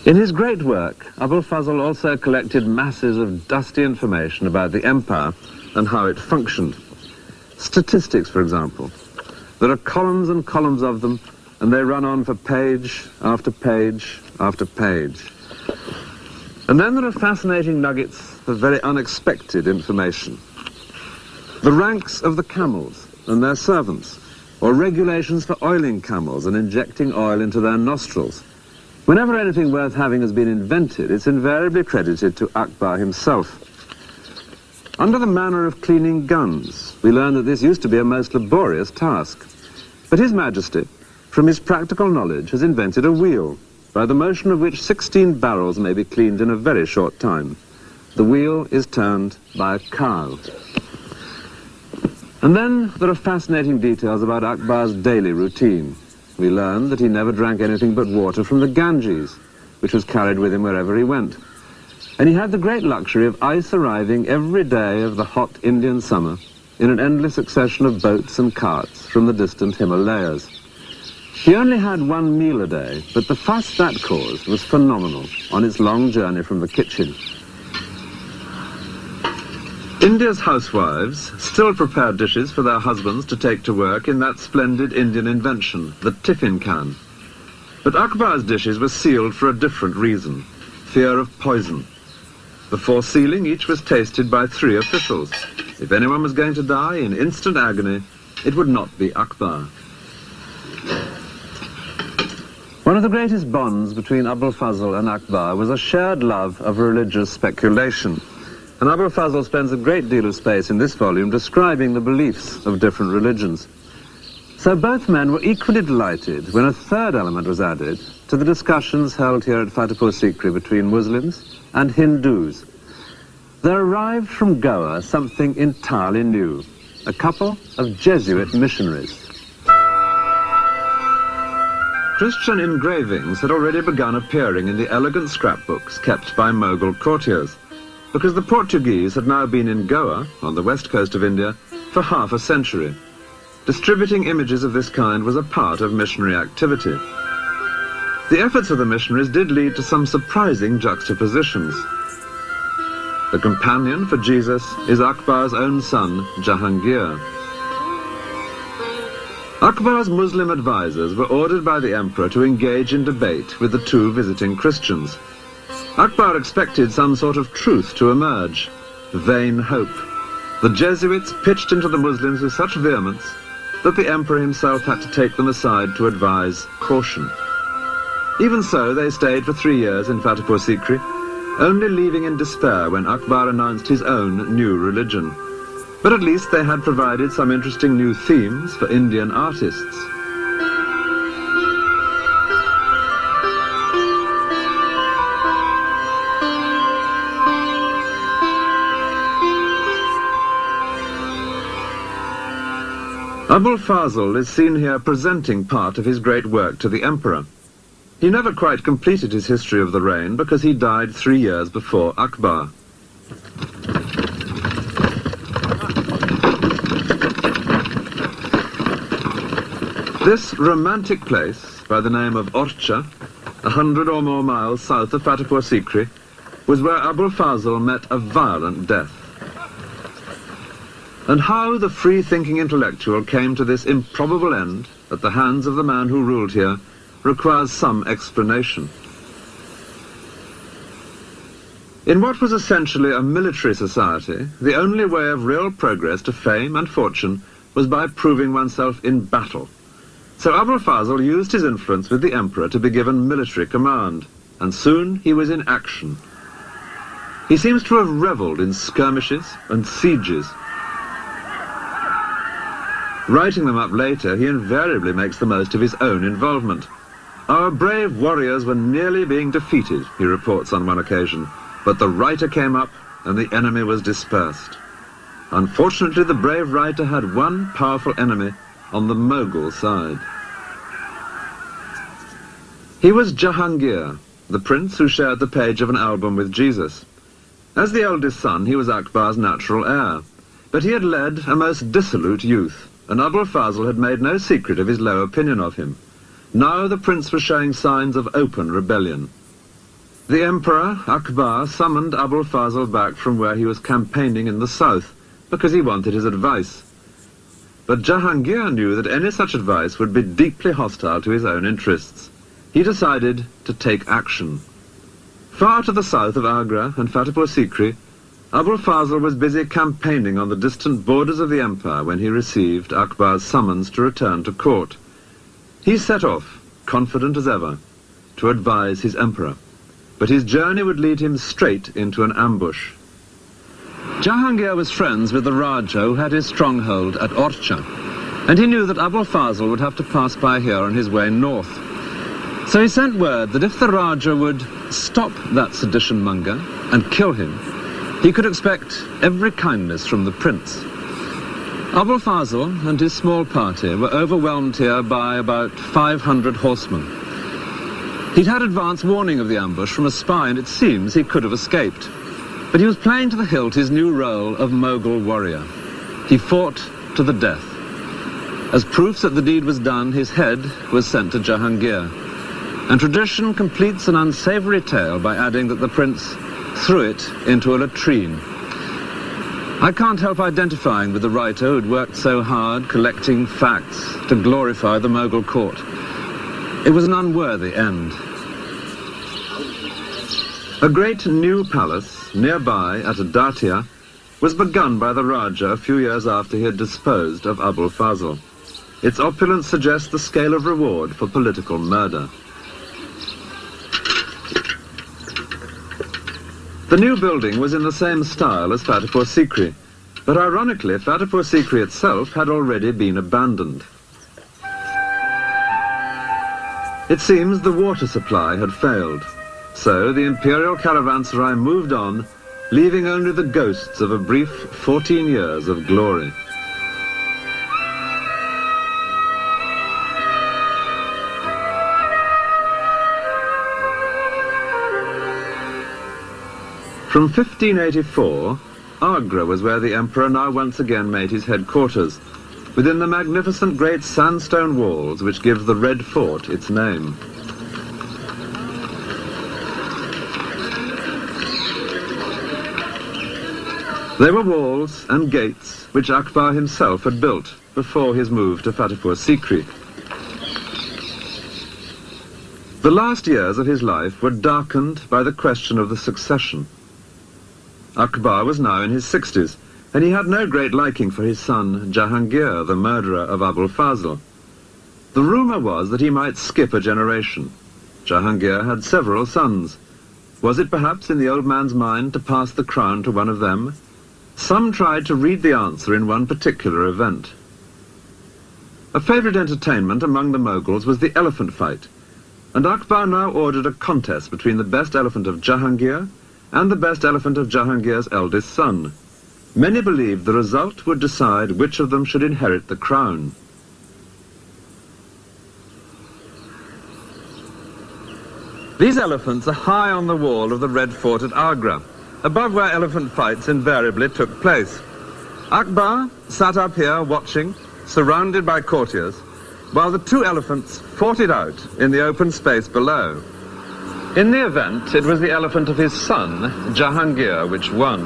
In his great work, Abul Fazl also collected masses of dusty information about the empire and how it functioned. Statistics, for example. There are columns and columns of them, and they run on for page after page after page. And then there are fascinating nuggets of very unexpected information. The ranks of the camels and their servants, or regulations for oiling camels and injecting oil into their nostrils. Whenever anything worth having has been invented, it's invariably credited to Akbar himself. Under the manner of cleaning guns, we learn that this used to be a most laborious task. But His Majesty, from his practical knowledge, has invented a wheel, by the motion of which 16 barrels may be cleaned in a very short time. The wheel is turned by a cow. And then there are fascinating details about Akbar's daily routine. We learn that he never drank anything but water from the Ganges, which was carried with him wherever he went. And he had the great luxury of ice arriving every day of the hot Indian summer in an endless succession of boats and carts from the distant Himalayas. He only had one meal a day, but the fuss that caused was phenomenal on its long journey from the kitchen. India's housewives still prepare dishes for their husbands to take to work in that splendid Indian invention, the tiffin can. But Akbar's dishes were sealed for a different reason, fear of poison. Before sealing, each was tasted by 3 officials. If anyone was going to die in instant agony, it would not be Akbar. One of the greatest bonds between Abul Fazl and Akbar was a shared love of religious speculation. And Abul Fazl spends a great deal of space in this volume describing the beliefs of different religions. So both men were equally delighted when a third element was added to the discussions held here at Fatehpur Sikri between Muslims and Hindus. There arrived from Goa something entirely new, a couple of Jesuit missionaries. Christian engravings had already begun appearing in the elegant scrapbooks kept by Mughal courtiers, because the Portuguese had now been in Goa, on the west coast of India, for half a century. Distributing images of this kind was a part of missionary activity. The efforts of the missionaries did lead to some surprising juxtapositions. The companion for Jesus is Akbar's own son, Jahangir. Akbar's Muslim advisors were ordered by the emperor to engage in debate with the two visiting Christians. Akbar expected some sort of truth to emerge. Vain hope. The Jesuits pitched into the Muslims with such vehemence that the emperor himself had to take them aside to advise caution. Even so, they stayed for 3 years in Fatehpur Sikri, only leaving in despair when Akbar announced his own new religion. But at least they had provided some interesting new themes for Indian artists. Abul Fazl is seen here presenting part of his great work to the emperor. He never quite completed his history of the reign because he died 3 years before Akbar. This romantic place, by the name of Orcha, 100 or more miles south of Fatehpur Sikri, was where Abul Fazl met a violent death. And how the free-thinking intellectual came to this improbable end at the hands of the man who ruled here requires some explanation. In what was essentially a military society, the only way of real progress to fame and fortune was by proving oneself in battle. So Abul Fazl used his influence with the emperor to be given military command, and soon he was in action. He seems to have revelled in skirmishes and sieges. Writing them up later, he invariably makes the most of his own involvement. Our brave warriors were nearly being defeated, he reports on one occasion, but the writer came up and the enemy was dispersed. Unfortunately, the brave writer had one powerful enemy on the Mughal side. He was Jahangir, the prince who shared the page of an album with Jesus. As the eldest son, he was Akbar's natural heir, but he had led a most dissolute youth, and Abul Fazl had made no secret of his low opinion of him. Now the prince was showing signs of open rebellion. The emperor, Akbar, summoned Abul Fazl back from where he was campaigning in the south, because he wanted his advice. But Jahangir knew that any such advice would be deeply hostile to his own interests. He decided to take action. Far to the south of Agra and Fatehpur Sikri, Abul Fazl was busy campaigning on the distant borders of the empire when he received Akbar's summons to return to court. He set off, confident as ever, to advise his emperor. But his journey would lead him straight into an ambush. Jahangir was friends with the Raja who had his stronghold at Orcha, and he knew that Abul Fazl would have to pass by here on his way north. So he sent word that if the Raja would stop that sedition monger and kill him, he could expect every kindness from the prince. Abul Fazl and his small party were overwhelmed here by about 500 horsemen. He'd had advance warning of the ambush from a spy, and it seems he could have escaped. But he was playing to the hilt his new role of Mughal warrior. He fought to the death. As proofs that the deed was done, his head was sent to Jahangir. And tradition completes an unsavory tale by adding that the prince threw it into a latrine. I can't help identifying with the writer who'd worked so hard collecting facts to glorify the Mughal court. It was an unworthy end. A great new palace nearby at Datia was begun by the Raja a few years after he had disposed of Abul Fazl. Its opulence suggests the scale of reward for political murder. The new building was in the same style as Fatehpur Sikri, but ironically, Fatehpur Sikri itself had already been abandoned. It seems the water supply had failed, so the imperial caravanserai moved on, leaving only the ghosts of a brief 14 years of glory. From 1584, Agra was where the emperor now once again made his headquarters, within the magnificent great sandstone walls which give the Red Fort its name. They were walls and gates which Akbar himself had built before his move to Fatehpur Sikri. The last years of his life were darkened by the question of the succession. Akbar was now in his 60s, and he had no great liking for his son Jahangir, the murderer of Abul Fazl. The rumour was that he might skip a generation. Jahangir had several sons. Was it perhaps in the old man's mind to pass the crown to one of them? Some tried to read the answer in one particular event. A favourite entertainment among the Mughals was the elephant fight, and Akbar now ordered a contest between the best elephant of Jahangir and the best elephant of Jahangir's eldest son. Many believed the result would decide which of them should inherit the crown. These elephants are high on the wall of the Red Fort at Agra, above where elephant fights invariably took place. Akbar sat up here watching, surrounded by courtiers, while the two elephants fought it out in the open space below. In the event, it was the elephant of his son, Jahangir, which won.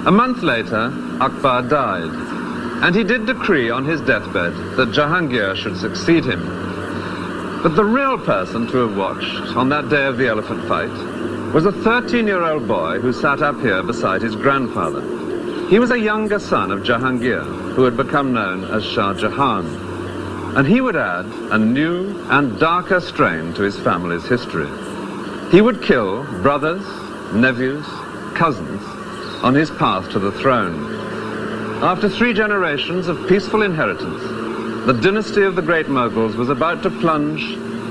A month later, Akbar died, and he did decree on his deathbed that Jahangir should succeed him. But the real person to have watched on that day of the elephant fight was a 13-year-old boy who sat up here beside his grandfather. He was a younger son of Jahangir, who had become known as Shah Jahan, and he would add a new and darker strain to his family's history. He would kill brothers, nephews, cousins on his path to the throne. After 3 generations of peaceful inheritance, the dynasty of the great Mughals was about to plunge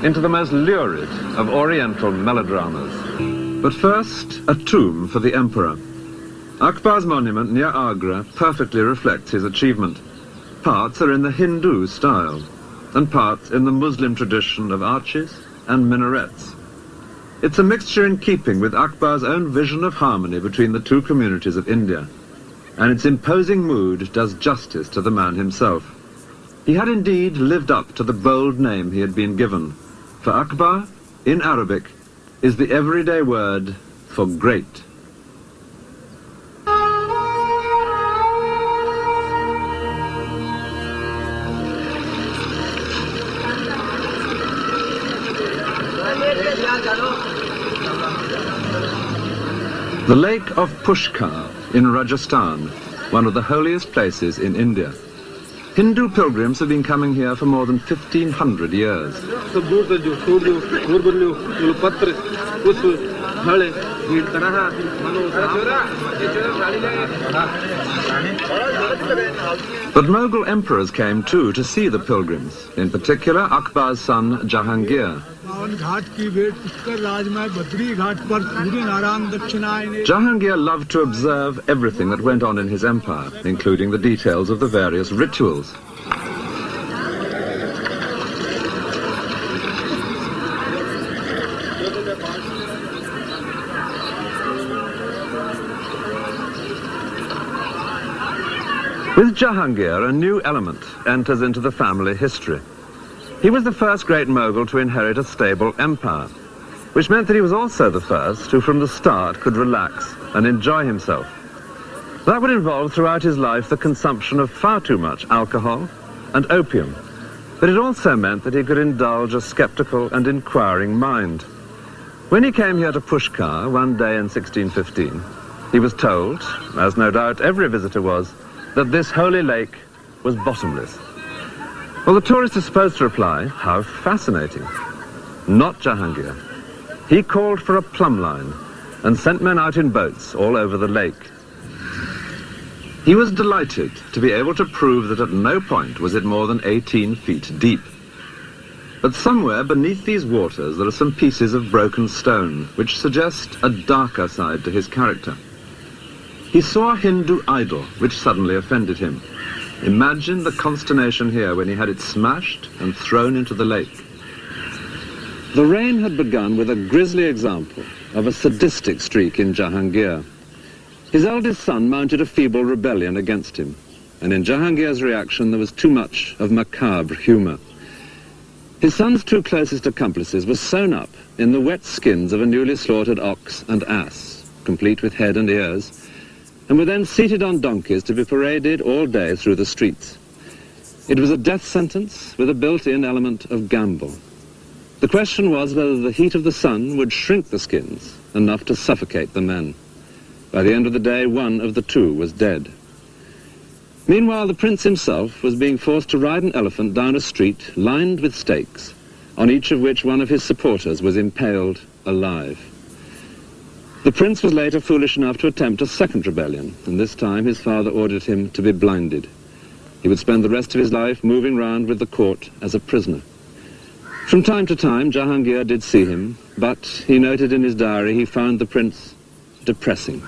into the most lurid of Oriental melodramas. But first, a tomb for the emperor. Akbar's monument near Agra perfectly reflects his achievement. Parts are in the Hindu style, and parts in the Muslim tradition of arches and minarets. It's a mixture in keeping with Akbar's own vision of harmony between the two communities of India, and its imposing mood does justice to the man himself. He had indeed lived up to the bold name he had been given, for Akbar, in Arabic, is the everyday word for great. The lake of Pushkar in Rajasthan, one of the holiest places in India. Hindu pilgrims have been coming here for more than 1,500 years. But Mughal emperors came too to see the pilgrims, in particular Akbar's son Jahangir. Jahangir loved to observe everything that went on in his empire, including the details of the various rituals. With Jahangir, a new element enters into the family history. He was the first great Mughal to inherit a stable empire, which meant that he was also the first who from the start could relax and enjoy himself. That would involve throughout his life the consumption of far too much alcohol and opium, but it also meant that he could indulge a skeptical and inquiring mind. When he came here to Pushkar one day in 1615, he was told, as no doubt every visitor was, that this holy lake was bottomless. Well, the tourist is supposed to reply, "How fascinating." Not Jahangir. He called for a plumb line and sent men out in boats all over the lake. He was delighted to be able to prove that at no point was it more than 18 feet deep. But somewhere beneath these waters there are some pieces of broken stone which suggest a darker side to his character. He saw a Hindu idol which suddenly offended him. Imagine the consternation here when he had it smashed and thrown into the lake. The reign had begun with a grisly example of a sadistic streak in Jahangir. His eldest son mounted a feeble rebellion against him, and in Jahangir's reaction there was too much of macabre humour. His son's two closest accomplices were sewn up in the wet skins of a newly slaughtered ox and ass, complete with head and ears, and were then seated on donkeys to be paraded all day through the streets. It was a death sentence with a built-in element of gamble. The question was whether the heat of the sun would shrink the skins enough to suffocate the men. By the end of the day, one of the two was dead. Meanwhile, the prince himself was being forced to ride an elephant down a street lined with stakes, on each of which one of his supporters was impaled alive. The prince was later foolish enough to attempt a second rebellion, and this time his father ordered him to be blinded. He would spend the rest of his life moving round with the court as a prisoner. From time to time, Jahangir did see him, but he noted in his diary he found the prince depressing.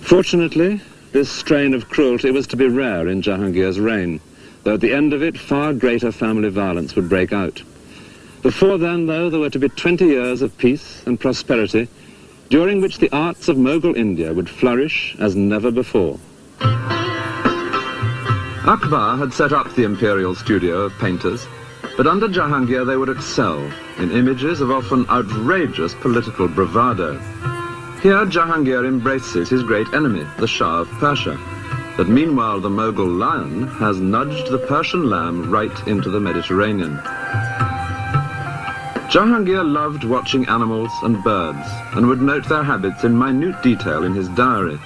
Fortunately, this strain of cruelty was to be rare in Jahangir's reign, though at the end of it far greater family violence would break out. Before then, though, there were to be 20 years of peace and prosperity, during which the arts of Mughal India would flourish as never before. Akbar had set up the imperial studio of painters, but under Jahangir they would excel in images of often outrageous political bravado. Here Jahangir embraces his great enemy, the Shah of Persia, but meanwhile the Mughal lion has nudged the Persian lamb right into the Mediterranean. Jahangir loved watching animals and birds and would note their habits in minute detail in his diary.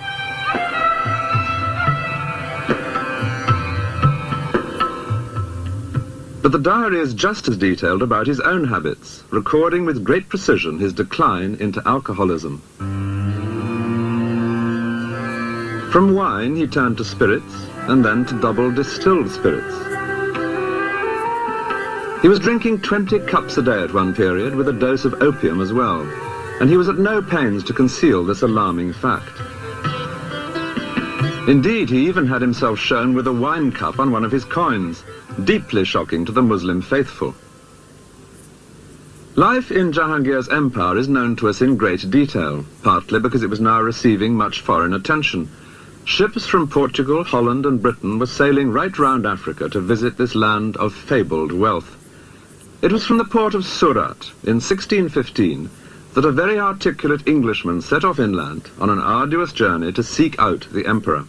But the diary is just as detailed about his own habits, recording with great precision his decline into alcoholism. From wine he turned to spirits, and then to double distilled spirits. He was drinking 20 cups a day at one period, with a dose of opium as well, and he was at no pains to conceal this alarming fact. Indeed, he even had himself shown with a wine cup on one of his coins, deeply shocking to the Muslim faithful. Life in Jahangir's empire is known to us in great detail, partly because it was now receiving much foreign attention. Ships from Portugal, Holland and Britain were sailing right round Africa to visit this land of fabled wealth. It was from the port of Surat in 1615 that a very articulate Englishman set off inland on an arduous journey to seek out the emperor,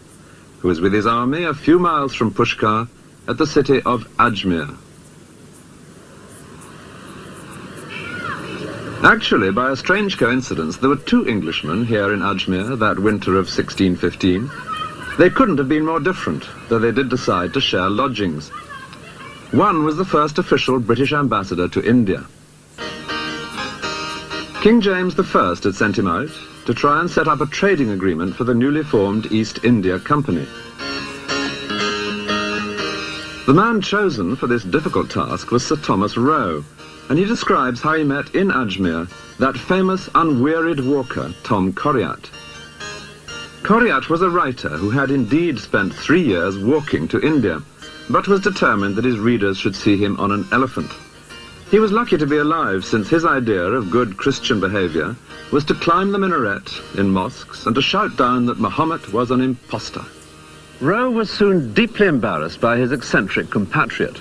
who was with his army a few miles from Pushkar at the city of Ajmer. Actually, by a strange coincidence, there were two Englishmen here in Ajmer that winter of 1615. They couldn't have been more different, though they did decide to share lodgings. One was the first official British ambassador to India. King James I had sent him out to try and set up a trading agreement for the newly formed East India Company. The man chosen for this difficult task was Sir Thomas Roe, and he describes how he met in Ajmer that famous unwearied walker, Tom Coriat. Coriat was a writer who had indeed spent 3 years walking to India, but was determined that his readers should see him on an elephant. He was lucky to be alive, since his idea of good Christian behavior was to climb the minaret in mosques and to shout down that Muhammad was an impostor. Roe was soon deeply embarrassed by his eccentric compatriot.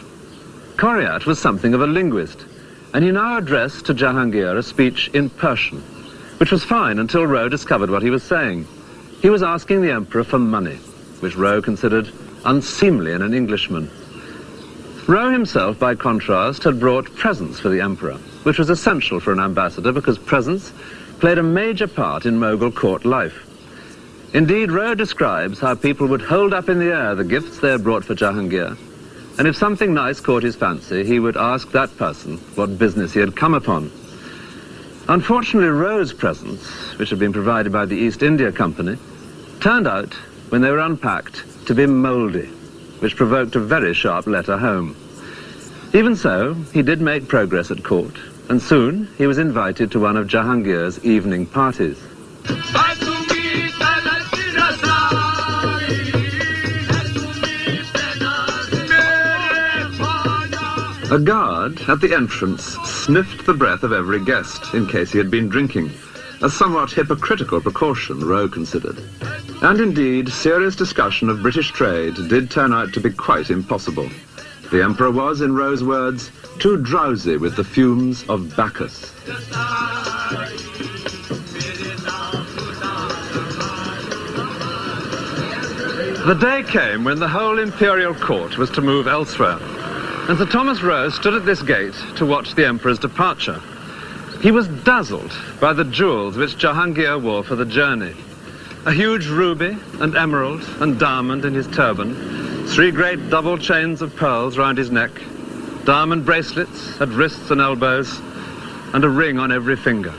Coriat was something of a linguist, and he now addressed to Jahangir a speech in Persian, which was fine until Roe discovered what he was saying. He was asking the emperor for money, which Roe considered unseemly in an Englishman. Roe himself, by contrast, had brought presents for the emperor, which was essential for an ambassador because presents played a major part in Mughal court life. Indeed, Roe describes how people would hold up in the air the gifts they had brought for Jahangir, and if something nice caught his fancy, he would ask that person what business he had come upon. Unfortunately, Rowe's presents, which had been provided by the East India Company, turned out, when they were unpacked, to be mouldy, which provoked a very sharp letter home. Even so, he did make progress at court, and soon he was invited to one of Jahangir's evening parties. A guard at the entrance sniffed the breath of every guest in case he had been drinking, a somewhat hypocritical precaution, Rowe considered. And indeed, serious discussion of British trade did turn out to be quite impossible. The Emperor was, in Rowe's words, too drowsy with the fumes of Bacchus. The day came when the whole imperial court was to move elsewhere, and Sir Thomas Rowe stood at this gate to watch the Emperor's departure. He was dazzled by the jewels which Jahangir wore for the journey. A huge ruby and emerald and diamond in his turban, 3 great double chains of pearls round his neck, diamond bracelets at wrists and elbows, and a ring on every finger.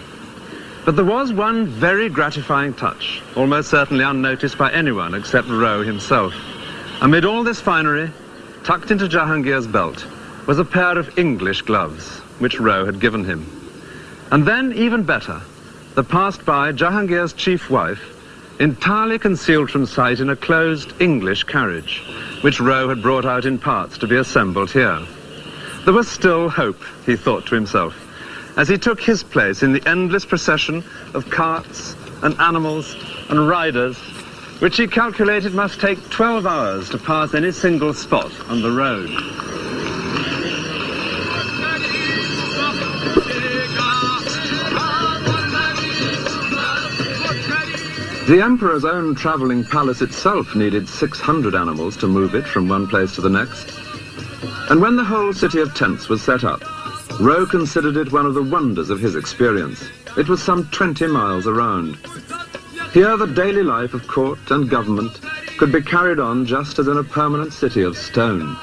But there was one very gratifying touch, almost certainly unnoticed by anyone except Rowe himself. Amid all this finery, tucked into Jahangir's belt, was a pair of English gloves, which Rowe had given him. And then, even better, there passed by Jahangir's chief wife, entirely concealed from sight in a closed English carriage, which Rowe had brought out in parts to be assembled here. There was still hope, he thought to himself, as he took his place in the endless procession of carts and animals and riders, which he calculated must take 12 hours to pass any single spot on the road. The Emperor's own travelling palace itself needed 600 animals to move it from one place to the next. And when the whole city of tents was set up, Rowe considered it one of the wonders of his experience. It was some 20 miles around. Here the daily life of court and government could be carried on just as in a permanent city of stone.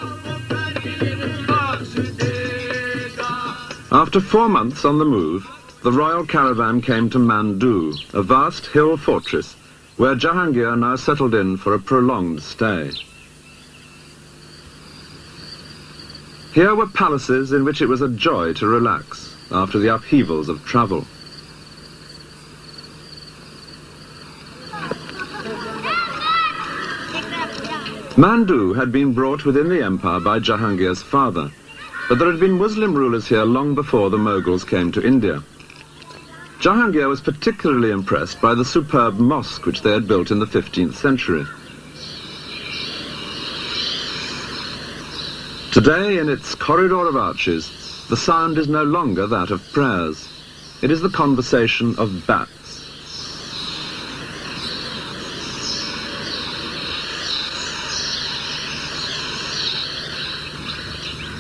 After 4 months on the move, the royal caravan came to Mandu, a vast hill fortress where Jahangir now settled in for a prolonged stay. Here were palaces in which it was a joy to relax after the upheavals of travel. Mandu had been brought within the empire by Jahangir's father, but there had been Muslim rulers here long before the Mughals came to India. Jahangir was particularly impressed by the superb mosque which they had built in the 15th century. Today, in its corridor of arches, the sound is no longer that of prayers. It is the conversation of bats.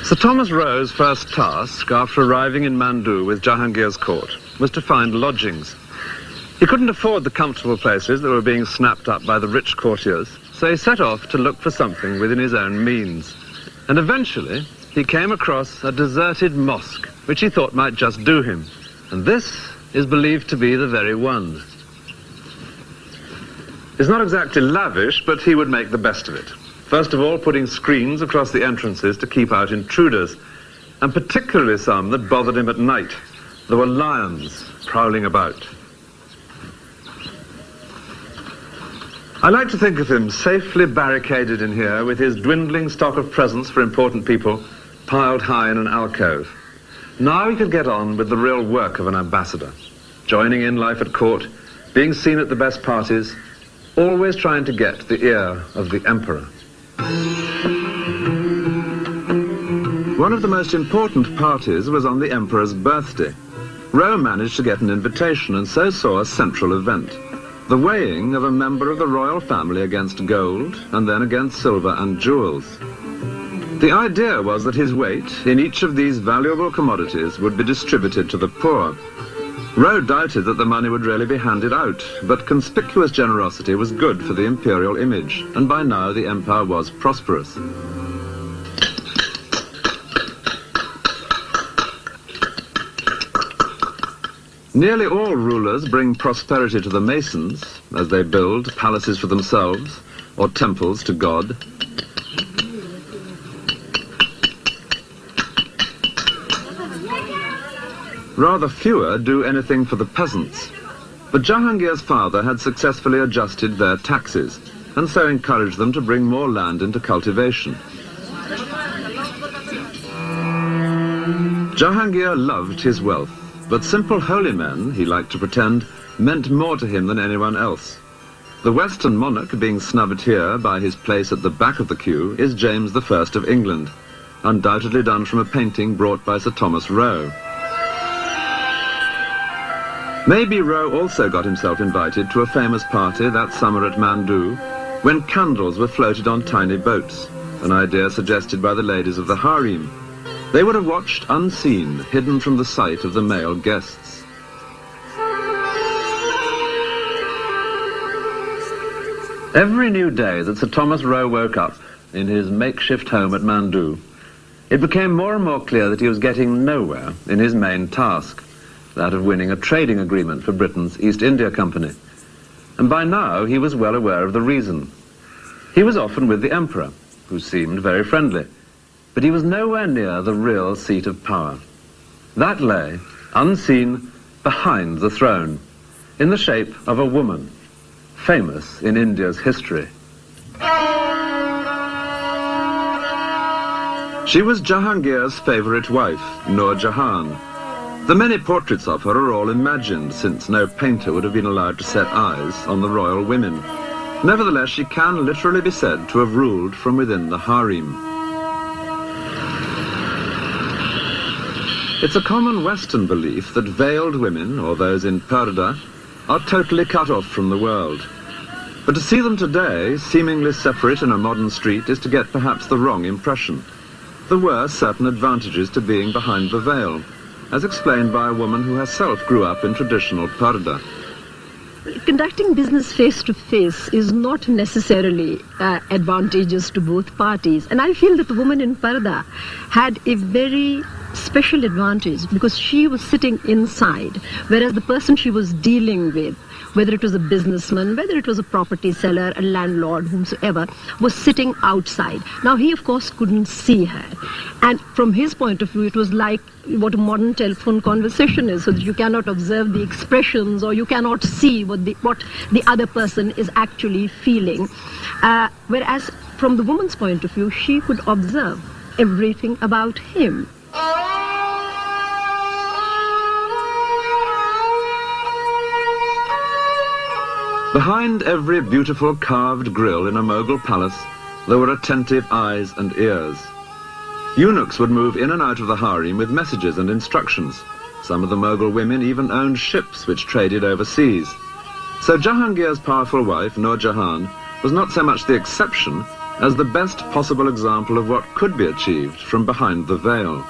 Sir Thomas Rowe's first task, after arriving in Mandu with Jahangir's court, was to find lodgings. He couldn't afford the comfortable places that were being snapped up by the rich courtiers, so he set off to look for something within his own means. And eventually, he came across a deserted mosque, which he thought might just do him. And this is believed to be the very one. It's not exactly lavish, but he would make the best of it. First of all, putting screens across the entrances to keep out intruders, and particularly some that bothered him at night. There were lions prowling about. I like to think of him safely barricaded in here with his dwindling stock of presents for important people piled high in an alcove. Now he could get on with the real work of an ambassador, joining in life at court, being seen at the best parties, always trying to get the ear of the emperor. One of the most important parties was on the emperor's birthday. Rowe managed to get an invitation and so saw a central event, the weighing of a member of the royal family against gold and then against silver and jewels. The idea was that his weight in each of these valuable commodities would be distributed to the poor. Rowe doubted that the money would really be handed out, but conspicuous generosity was good for the imperial image, and by now the empire was prosperous. Nearly all rulers bring prosperity to the masons as they build palaces for themselves or temples to God. Rather fewer do anything for the peasants. But Jahangir's father had successfully adjusted their taxes and so encouraged them to bring more land into cultivation. Jahangir loved his wealth, but simple holy men, he liked to pretend, meant more to him than anyone else. The Western monarch being snubbed here by his place at the back of the queue is James I of England, undoubtedly done from a painting brought by Sir Thomas Roe. Maybe Roe also got himself invited to a famous party that summer at Mandu, when candles were floated on tiny boats, an idea suggested by the ladies of the harem. They would have watched unseen, hidden from the sight of the male guests. Every new day that Sir Thomas Roe woke up in his makeshift home at Mandu, it became more and more clear that he was getting nowhere in his main task, that of winning a trading agreement for Britain's East India Company. And by now he was well aware of the reason. He was often with the Emperor, who seemed very friendly, but he was nowhere near the real seat of power. That lay, unseen, behind the throne, in the shape of a woman, famous in India's history. She was Jahangir's favourite wife, Nur Jahan. The many portraits of her are all imagined, since no painter would have been allowed to set eyes on the royal women. Nevertheless, she can literally be said to have ruled from within the harem. It's a common Western belief that veiled women, or those in purdah, are totally cut off from the world. But to see them today, seemingly separate in a modern street, is to get perhaps the wrong impression. There were certain advantages to being behind the veil, as explained by a woman who herself grew up in traditional purdah. Conducting business face-to-face is not necessarily advantageous to both parties. And I feel that the woman in Parda had a very special advantage because she was sitting inside, whereas the person she was dealing with, whether it was a businessman, whether it was a property seller, a landlord, whomsoever, was sitting outside. Now he, of course, couldn't see her. And from his point of view, it was like what a modern telephone conversation is, so that you cannot observe the expressions or you cannot see what the other person is actually feeling. Whereas from the woman's point of view, she could observe everything about him. Behind every beautiful carved grille in a Mughal palace, there were attentive eyes and ears. Eunuchs would move in and out of the harem with messages and instructions. Some of the Mughal women even owned ships which traded overseas. So Jahangir's powerful wife, Nur Jahan, was not so much the exception as the best possible example of what could be achieved from behind the veil.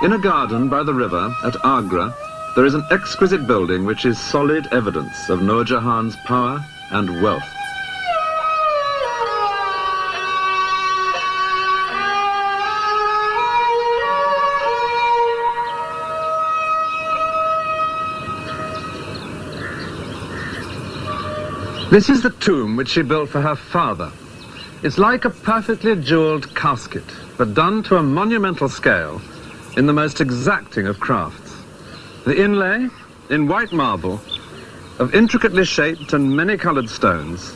In a garden by the river at Agra, there is an exquisite building which is solid evidence of Nur Jahan's power and wealth. This is the tomb which she built for her father. It's like a perfectly jeweled casket, but done to a monumental scale in the most exacting of crafts. The inlay, in white marble, of intricately shaped and many-coloured stones,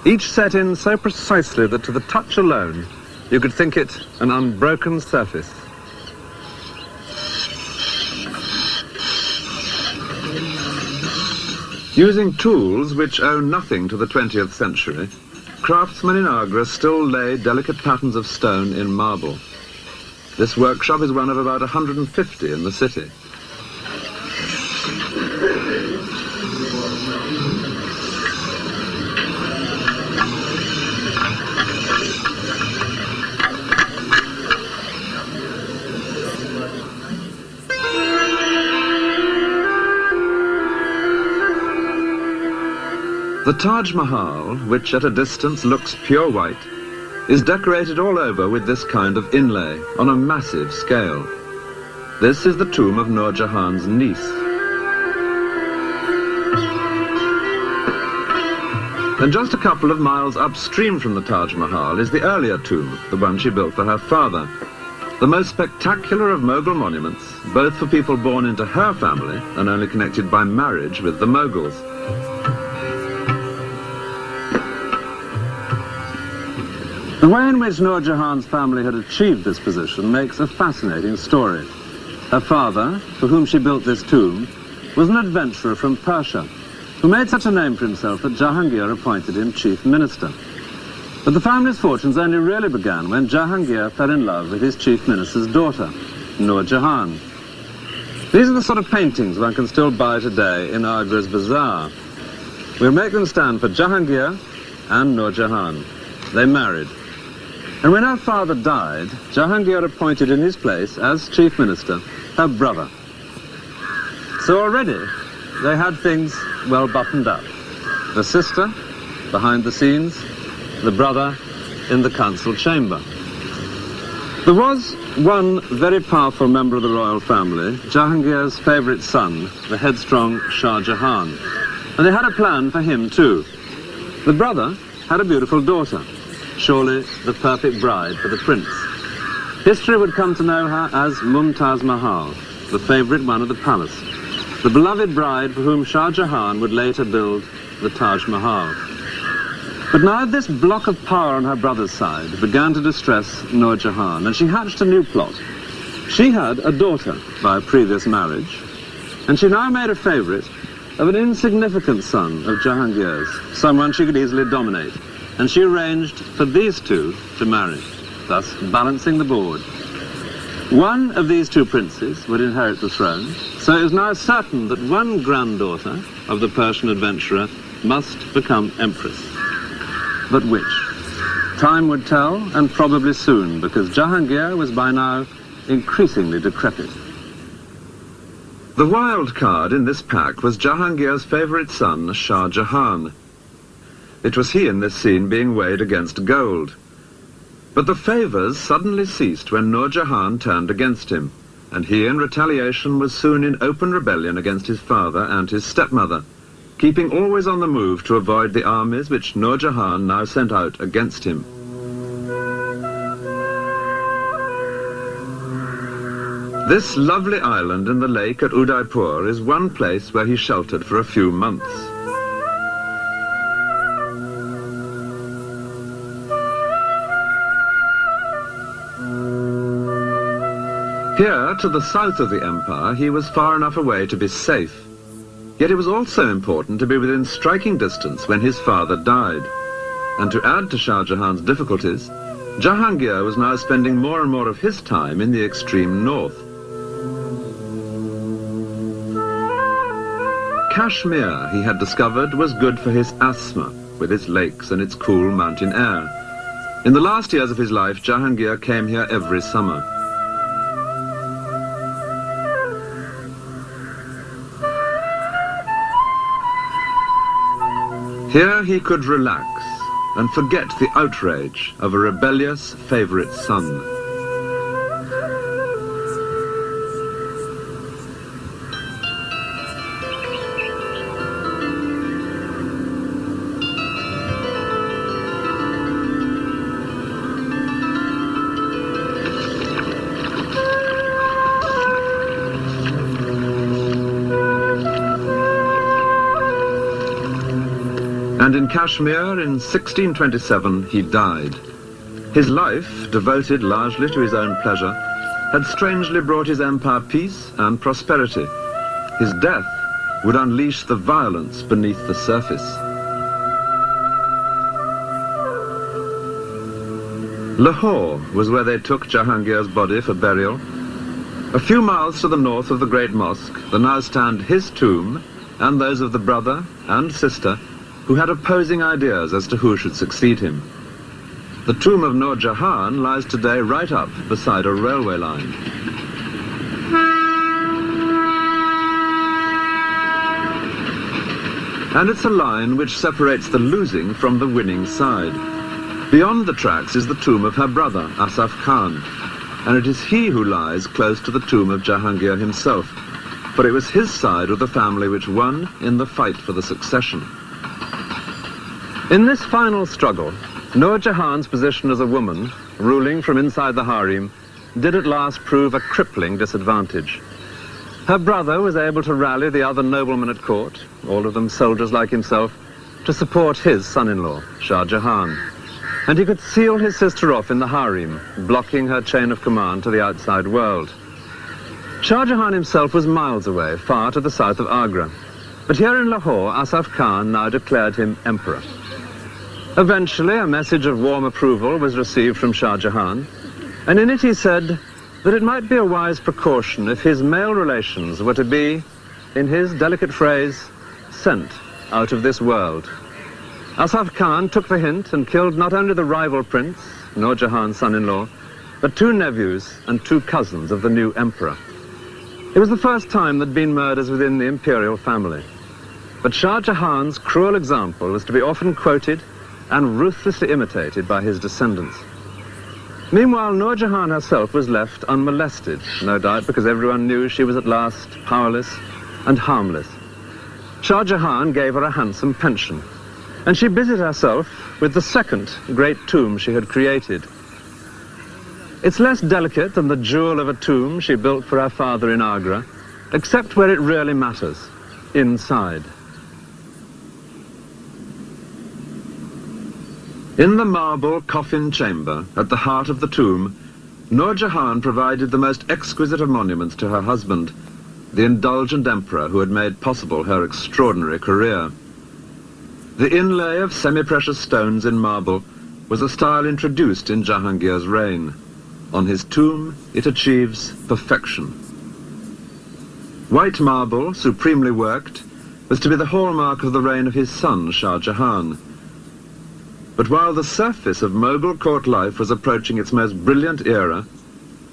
each set in so precisely that to the touch alone you could think it an unbroken surface. Using tools which owe nothing to the 20th century, craftsmen in Agra still lay delicate patterns of stone in marble. This workshop is one of about 150 in the city. The Taj Mahal, which at a distance looks pure white, is decorated all over with this kind of inlay on a massive scale. This is the tomb of Nur Jahan's niece. And just a couple of miles upstream from the Taj Mahal is the earlier tomb, the one she built for her father. The most spectacular of Mughal monuments, both for people born into her family and only connected by marriage with the Mughals. The way in which Nur Jahan's family had achieved this position makes a fascinating story. Her father, for whom she built this tomb, was an adventurer from Persia, who made such a name for himself that Jahangir appointed him chief minister. But the family's fortunes only really began when Jahangir fell in love with his chief minister's daughter, Nur Jahan. These are the sort of paintings one can still buy today in Agra's bazaar. We'll make them stand for Jahangir and Nur Jahan. They married. And when her father died, Jahangir appointed in his place, as chief minister, her brother. So already, they had things well buttoned up. The sister, behind the scenes, the brother in the council chamber. There was one very powerful member of the royal family, Jahangir's favourite son, the headstrong Shah Jahan. And they had a plan for him too. The brother had a beautiful daughter, surely the perfect bride for the prince. History would come to know her as Mumtaz Mahal, the favourite one of the palace, the beloved bride for whom Shah Jahan would later build the Taj Mahal. But now this block of power on her brother's side began to distress Nur Jahan, and she hatched a new plot. She had a daughter by a previous marriage, and she now made a favourite of an insignificant son of Jahangir's, someone she could easily dominate, and she arranged for these two to marry, thus balancing the board. One of these two princes would inherit the throne, so it was now certain that one granddaughter of the Persian adventurer must become empress. But which? Time would tell, and probably soon, because Jahangir was by now increasingly decrepit. The wild card in this pack was Jahangir's favourite son, Shah Jahan. It was he in this scene being weighed against gold. But the favours suddenly ceased when Nur Jahan turned against him, and he in retaliation was soon in open rebellion against his father and his stepmother, keeping always on the move to avoid the armies which Nur Jahan now sent out against him. This lovely island in the lake at Udaipur is one place where he sheltered for a few months. Here, to the south of the empire, he was far enough away to be safe. Yet it was also important to be within striking distance when his father died. And to add to Shah Jahan's difficulties, Jahangir was now spending more and more of his time in the extreme north. Kashmir, he had discovered, was good for his asthma, with its lakes and its cool mountain air. In the last years of his life, Jahangir came here every summer. Here he could relax and forget the outrage of a rebellious favourite son. And in Kashmir, in 1627, he died. His life, devoted largely to his own pleasure, had strangely brought his empire peace and prosperity. His death would unleash the violence beneath the surface. Lahore was where they took Jahangir's body for burial. A few miles to the north of the great mosque, there now stand his tomb and those of the brother and sister who had opposing ideas as to who should succeed him. The tomb of Nur Jahan lies today right up beside a railway line. And it's a line which separates the losing from the winning side. Beyond the tracks is the tomb of her brother, Asaf Khan, and it is he who lies close to the tomb of Jahangir himself, for it was his side of the family which won in the fight for the succession. In this final struggle, Nur Jahan's position as a woman, ruling from inside the harem, did at last prove a crippling disadvantage. Her brother was able to rally the other noblemen at court, all of them soldiers like himself, to support his son-in-law, Shah Jahan. And he could seal his sister off in the harem, blocking her chain of command to the outside world. Shah Jahan himself was miles away, far to the south of Agra. But here in Lahore, Asaf Khan now declared him emperor. Eventually, a message of warm approval was received from Shah Jahan, and in it he said that it might be a wise precaution if his male relations were to be, in his delicate phrase, sent out of this world. Asaf Khan took the hint and killed not only the rival prince, Nur Jahan's son-in-law, but 2 nephews and 2 cousins of the new emperor. It was the first time there'd been murders within the imperial family. But Shah Jahan's cruel example was to be often quoted and ruthlessly imitated by his descendants. Meanwhile, Nur Jahan herself was left unmolested, no doubt because everyone knew she was at last powerless and harmless. Shah Jahan gave her a handsome pension, and she busied herself with the second great tomb she had created. It's less delicate than the jewel of a tomb she built for her father in Agra, except where it really matters, inside. In the marble coffin chamber at the heart of the tomb, Nur Jahan provided the most exquisite of monuments to her husband, the indulgent emperor who had made possible her extraordinary career. The inlay of semi-precious stones in marble was a style introduced in Jahangir's reign. On his tomb, it achieves perfection. White marble, supremely worked, was to be the hallmark of the reign of his son, Shah Jahan. But while the surface of Mughal court life was approaching its most brilliant era,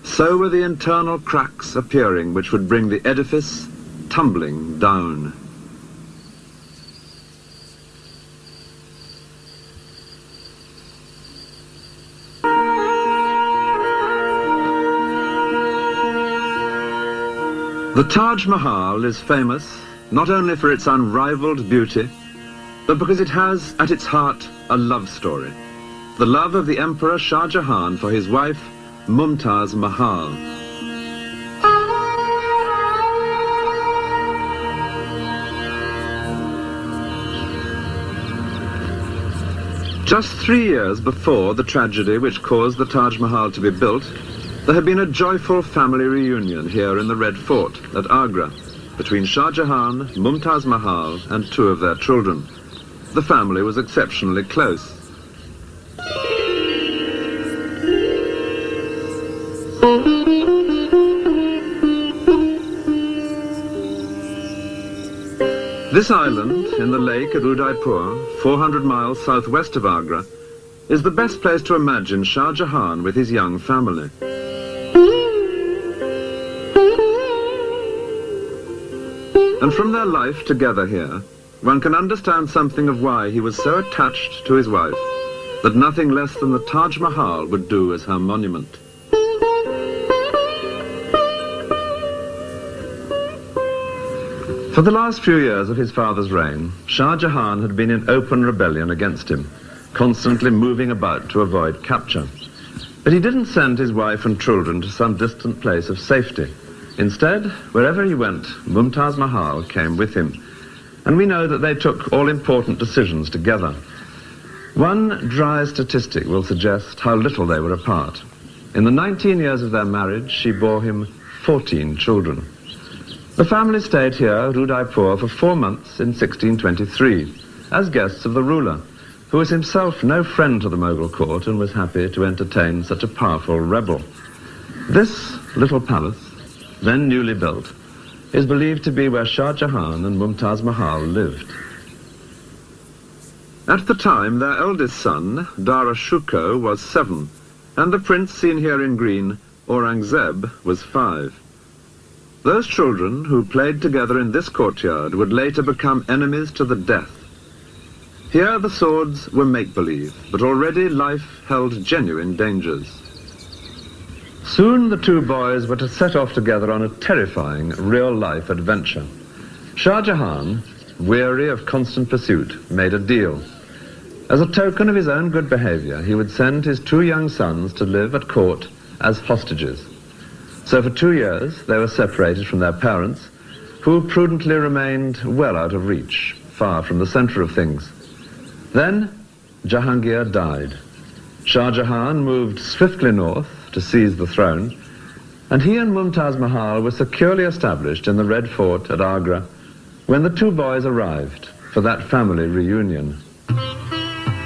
so were the internal cracks appearing which would bring the edifice tumbling down. The Taj Mahal is famous not only for its unrivaled beauty, but because it has at its heart a love story. The love of the Emperor Shah Jahan for his wife, Mumtaz Mahal. Just 3 years before the tragedy which caused the Taj Mahal to be built, there had been a joyful family reunion here in the Red Fort at Agra between Shah Jahan, Mumtaz Mahal and 2 of their children. The family was exceptionally close. This island in the lake at Udaipur, 400 miles southwest of Agra, is the best place to imagine Shah Jahan with his young family. And from their life together here, one can understand something of why he was so attached to his wife that nothing less than the Taj Mahal would do as her monument. For the last few years of his father's reign, Shah Jahan had been in open rebellion against him, constantly moving about to avoid capture. But he didn't send his wife and children to some distant place of safety. Instead, wherever he went, Mumtaz Mahal came with him. And we know that they took all important decisions together. One dry statistic will suggest how little they were apart. In the 19 years of their marriage, she bore him 14 children. The family stayed here at Udaipur for 4 months in 1623, as guests of the ruler, who was himself no friend to the Mughal court and was happy to entertain such a powerful rebel. This little palace, then newly built, is believed to be where Shah Jahan and Mumtaz Mahal lived. At the time, their eldest son, Dara Shikoh, was 7, and the prince seen here in green, Aurangzeb, was 5. Those children who played together in this courtyard would later become enemies to the death. Here the swords were make-believe, but already life held genuine dangers. Soon the two boys were to set off together on a terrifying real-life adventure. Shah Jahan, weary of constant pursuit, made a deal. As a token of his own good behavior, he would send his two young sons to live at court as hostages. So for 2 years they were separated from their parents, who prudently remained well out of reach, far from the center of things. Then Jahangir died. Shah Jahan moved swiftly north to seize the throne, and he and Mumtaz Mahal were securely established in the Red Fort at Agra when the two boys arrived for that family reunion.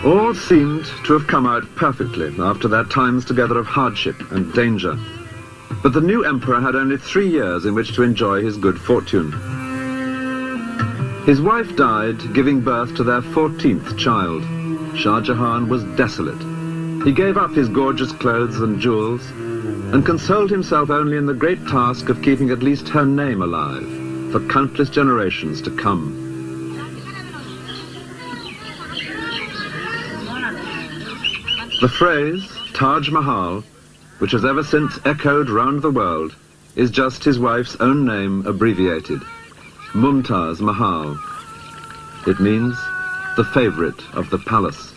All seemed to have come out perfectly after their times together of hardship and danger. But the new emperor had only 3 years in which to enjoy his good fortune. His wife died, giving birth to their 14th child. Shah Jahan was desolate. He gave up his gorgeous clothes and jewels and consoled himself only in the great task of keeping at least her name alive for countless generations to come. The phrase Taj Mahal, which has ever since echoed round the world, is just his wife's own name abbreviated, Mumtaz Mahal. It means the favorite of the palace.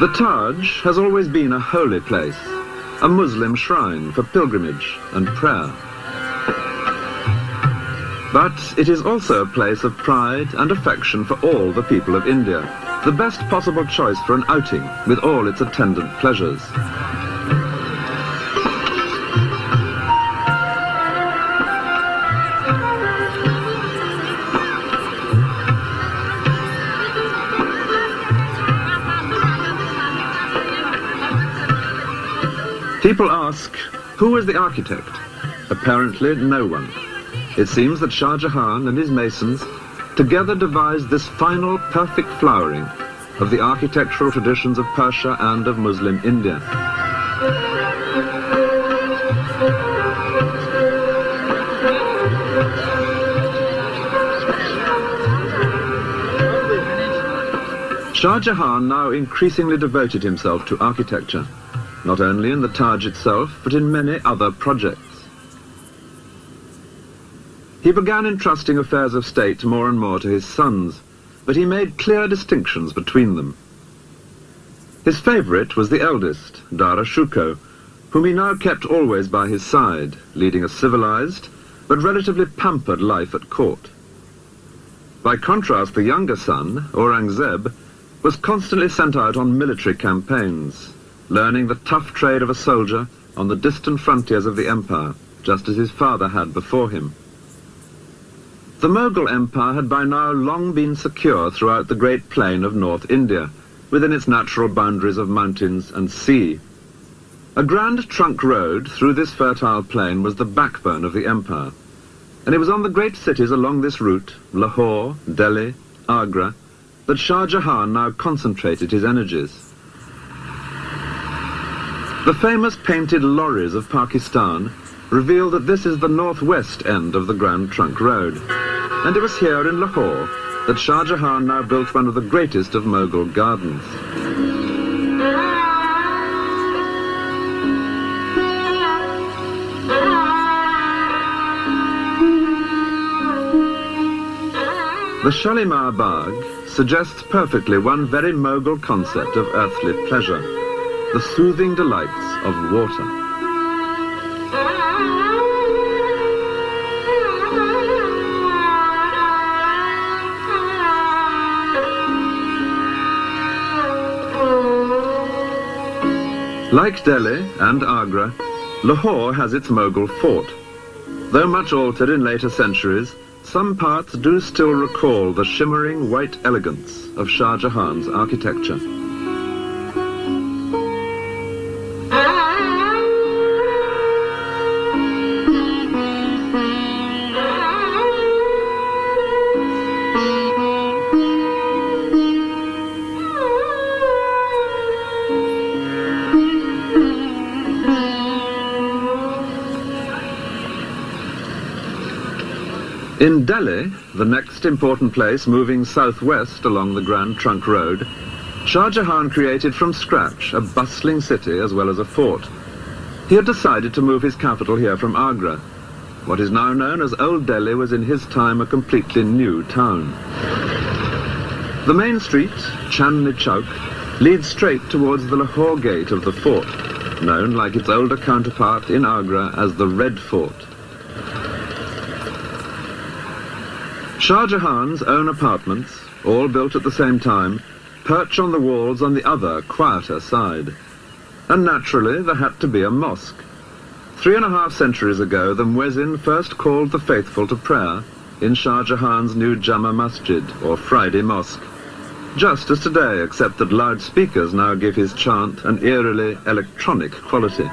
The Taj has always been a holy place, a Muslim shrine for pilgrimage and prayer. But it is also a place of pride and affection for all the people of India, the best possible choice for an outing with all its attendant pleasures. People ask, who was the architect? Apparently no one. It seems that Shah Jahan and his masons together devised this final perfect flowering of the architectural traditions of Persia and of Muslim India. Shah Jahan now increasingly devoted himself to architecture, not only in the Taj itself, but in many other projects. He began entrusting affairs of state more and more to his sons, but he made clear distinctions between them. His favorite was the eldest, Dara Shikoh, whom he now kept always by his side, leading a civilized but relatively pampered life at court. By contrast, the younger son, Aurangzeb, was constantly sent out on military campaigns, learning the tough trade of a soldier on the distant frontiers of the empire, just as his father had before him. The Mughal Empire had by now long been secure throughout the great plain of North India, within its natural boundaries of mountains and sea. A grand trunk road through this fertile plain was the backbone of the empire, and it was on the great cities along this route, Lahore, Delhi, Agra, that Shah Jahan now concentrated his energies. The famous painted lorries of Pakistan reveal that this is the northwest end of the Grand Trunk Road, and it was here in Lahore that Shah Jahan now built one of the greatest of Mughal gardens. The Shalimar Bagh suggests perfectly one very Mughal concept of earthly pleasure, the soothing delights of water. Like Delhi and Agra, Lahore has its Mughal fort. Though much altered in later centuries, some parts do still recall the shimmering white elegance of Shah Jahan's architecture. In Delhi, the next important place moving southwest along the Grand Trunk Road, Shah Jahan created from scratch a bustling city as well as a fort. He had decided to move his capital here from Agra. What is now known as Old Delhi was in his time a completely new town. The main street, Chandni Chowk, leads straight towards the Lahore gate of the fort, known like its older counterpart in Agra as the Red Fort. Shah Jahan's own apartments, all built at the same time, perch on the walls on the other, quieter side. And naturally, there had to be a mosque. 3.5 centuries ago, the muezzin first called the faithful to prayer in Shah Jahan's new Jama Masjid, or Friday Mosque. Just as today, except that loudspeakers now give his chant an eerily electronic quality.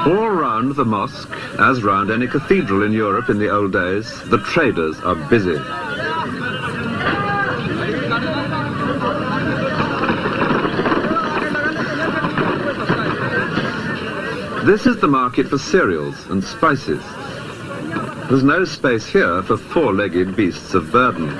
All round the mosque, as round any cathedral in Europe in the old days, the traders are busy. This is the market for cereals and spices. There's no space here for four-legged beasts of burden.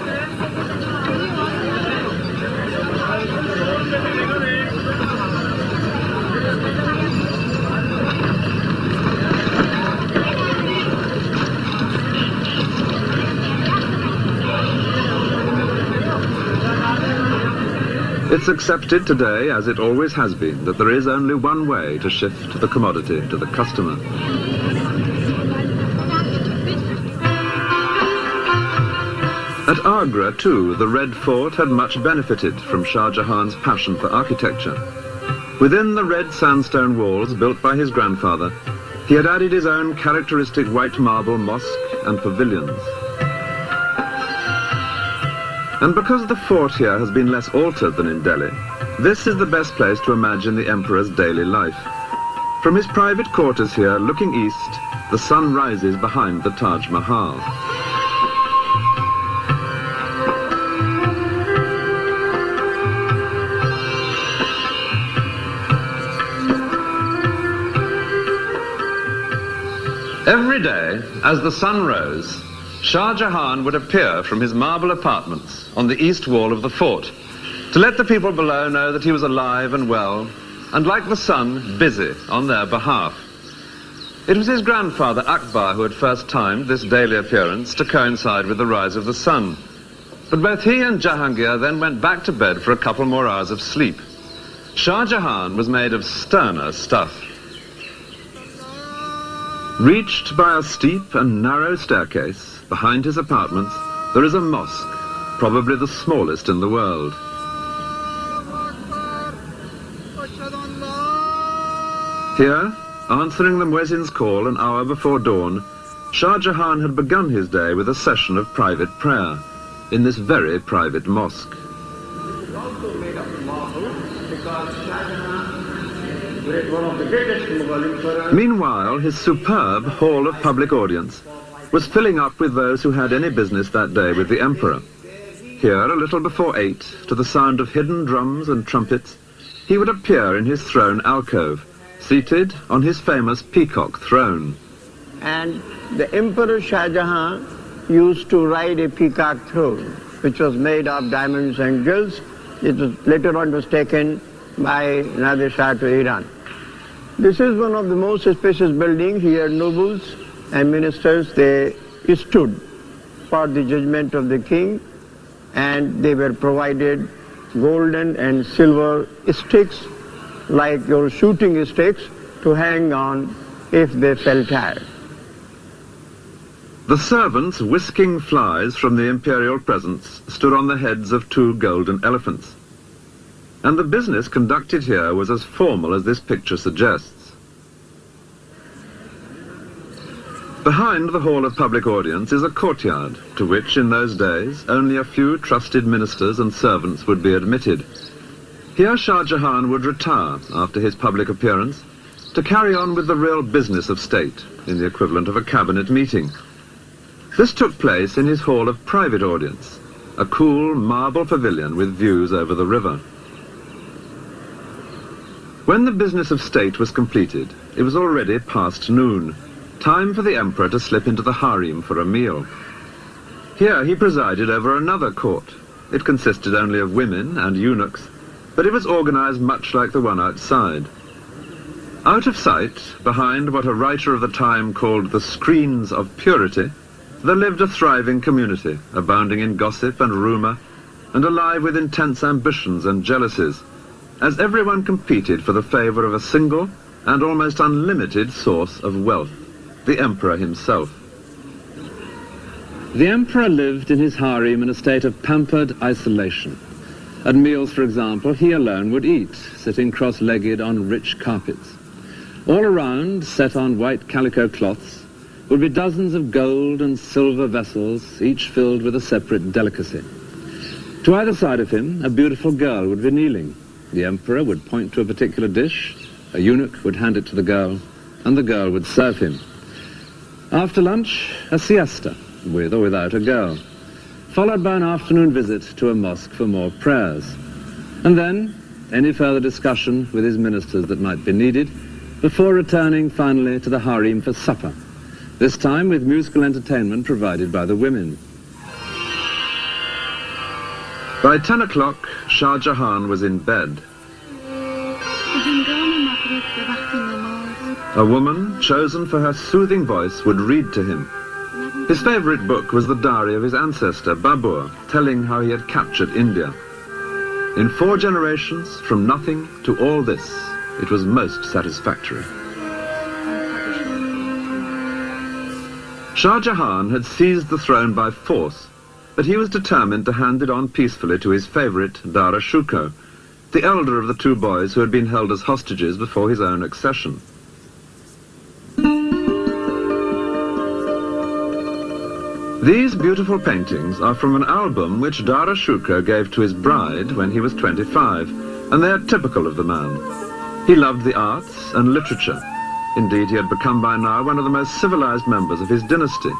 It's accepted today, as it always has been, that there is only one way to shift the commodity to the customer. At Agra, too, the Red Fort had much benefited from Shah Jahan's passion for architecture. Within the red sandstone walls built by his grandfather, he had added his own characteristic white marble mosque and pavilions. And because the fort here has been less altered than in Delhi, this is the best place to imagine the emperor's daily life. From his private quarters here, looking east, the sun rises behind the Taj Mahal. Every day, as the sun rose, Shah Jahan would appear from his marble apartments on the east wall of the fort to let the people below know that he was alive and well, and like the sun, busy on their behalf. It was his grandfather Akbar who had first timed this daily appearance to coincide with the rise of the sun. But both he and Jahangir then went back to bed for a couple more hours of sleep. Shah Jahan was made of sterner stuff. Reached by a steep and narrow staircase, behind his apartments, there is a mosque, probably the smallest in the world. Here, answering the muezzin's call an hour before dawn, Shah Jahan had begun his day with a session of private prayer in this very private mosque. It's also made of marble because Shah Jahan was one of the greatest Mughal emperors. Meanwhile, his superb hall of public audience was filling up with those who had any business that day with the emperor. Here, a little before 8, to the sound of hidden drums and trumpets, he would appear in his throne alcove, seated on his famous peacock throne. And the Emperor Shah Jahan used to ride a peacock throne, which was made of diamonds and jewels. It was later on was taken by Nadir Shah to Iran. This is one of the most spacious buildings. Here nobles and ministers, they stood for the judgment of the king, and they were provided golden and silver sticks, like your shooting sticks, to hang on if they felt tired. The servants whisking flies from the imperial presents stood on the heads of 2 golden elephants. And the business conducted here was as formal as this picture suggests. Behind the hall of public audience is a courtyard, to which in those days only a few trusted ministers and servants would be admitted. Here Shah Jahan would retire after his public appearance to carry on with the real business of state, in the equivalent of a cabinet meeting. This took place in his hall of private audience, a cool marble pavilion with views over the river. When the business of state was completed, it was already past noon, time for the emperor to slip into the harem for a meal. Here he presided over another court. It consisted only of women and eunuchs, but it was organized much like the one outside. Out of sight, behind what a writer of the time called the screens of purity, there lived a thriving community, abounding in gossip and rumor, and alive with intense ambitions and jealousies, as everyone competed for the favor of a single and almost unlimited source of wealth, the emperor himself. The emperor lived in his harem in a state of pampered isolation. At meals, for example, he alone would eat, sitting cross-legged on rich carpets. All around, set on white calico cloths, would be dozens of gold and silver vessels, each filled with a separate delicacy. To either side of him, a beautiful girl would be kneeling. The emperor would point to a particular dish, a eunuch would hand it to the girl, and the girl would serve him. After lunch, a siesta, with or without a girl, followed by an afternoon visit to a mosque for more prayers. And then, any further discussion with his ministers that might be needed, before returning finally to the harem for supper, this time with musical entertainment provided by the women. By 10 o'clock, Shah Jahan was in bed. A woman, chosen for her soothing voice, would read to him. His favorite book was the diary of his ancestor, Babur, telling how he had captured India. In 4 generations, from nothing to all this, it was most satisfactory. Shah Jahan had seized the throne by force, but he was determined to hand it on peacefully to his favorite, Dara Shuko, the elder of the 2 boys who had been held as hostages before his own accession. These beautiful paintings are from an album which Dara Shuko gave to his bride when he was 25, and they are typical of the man. He loved the arts and literature. Indeed, he had become by now one of the most civilized members of his dynasty.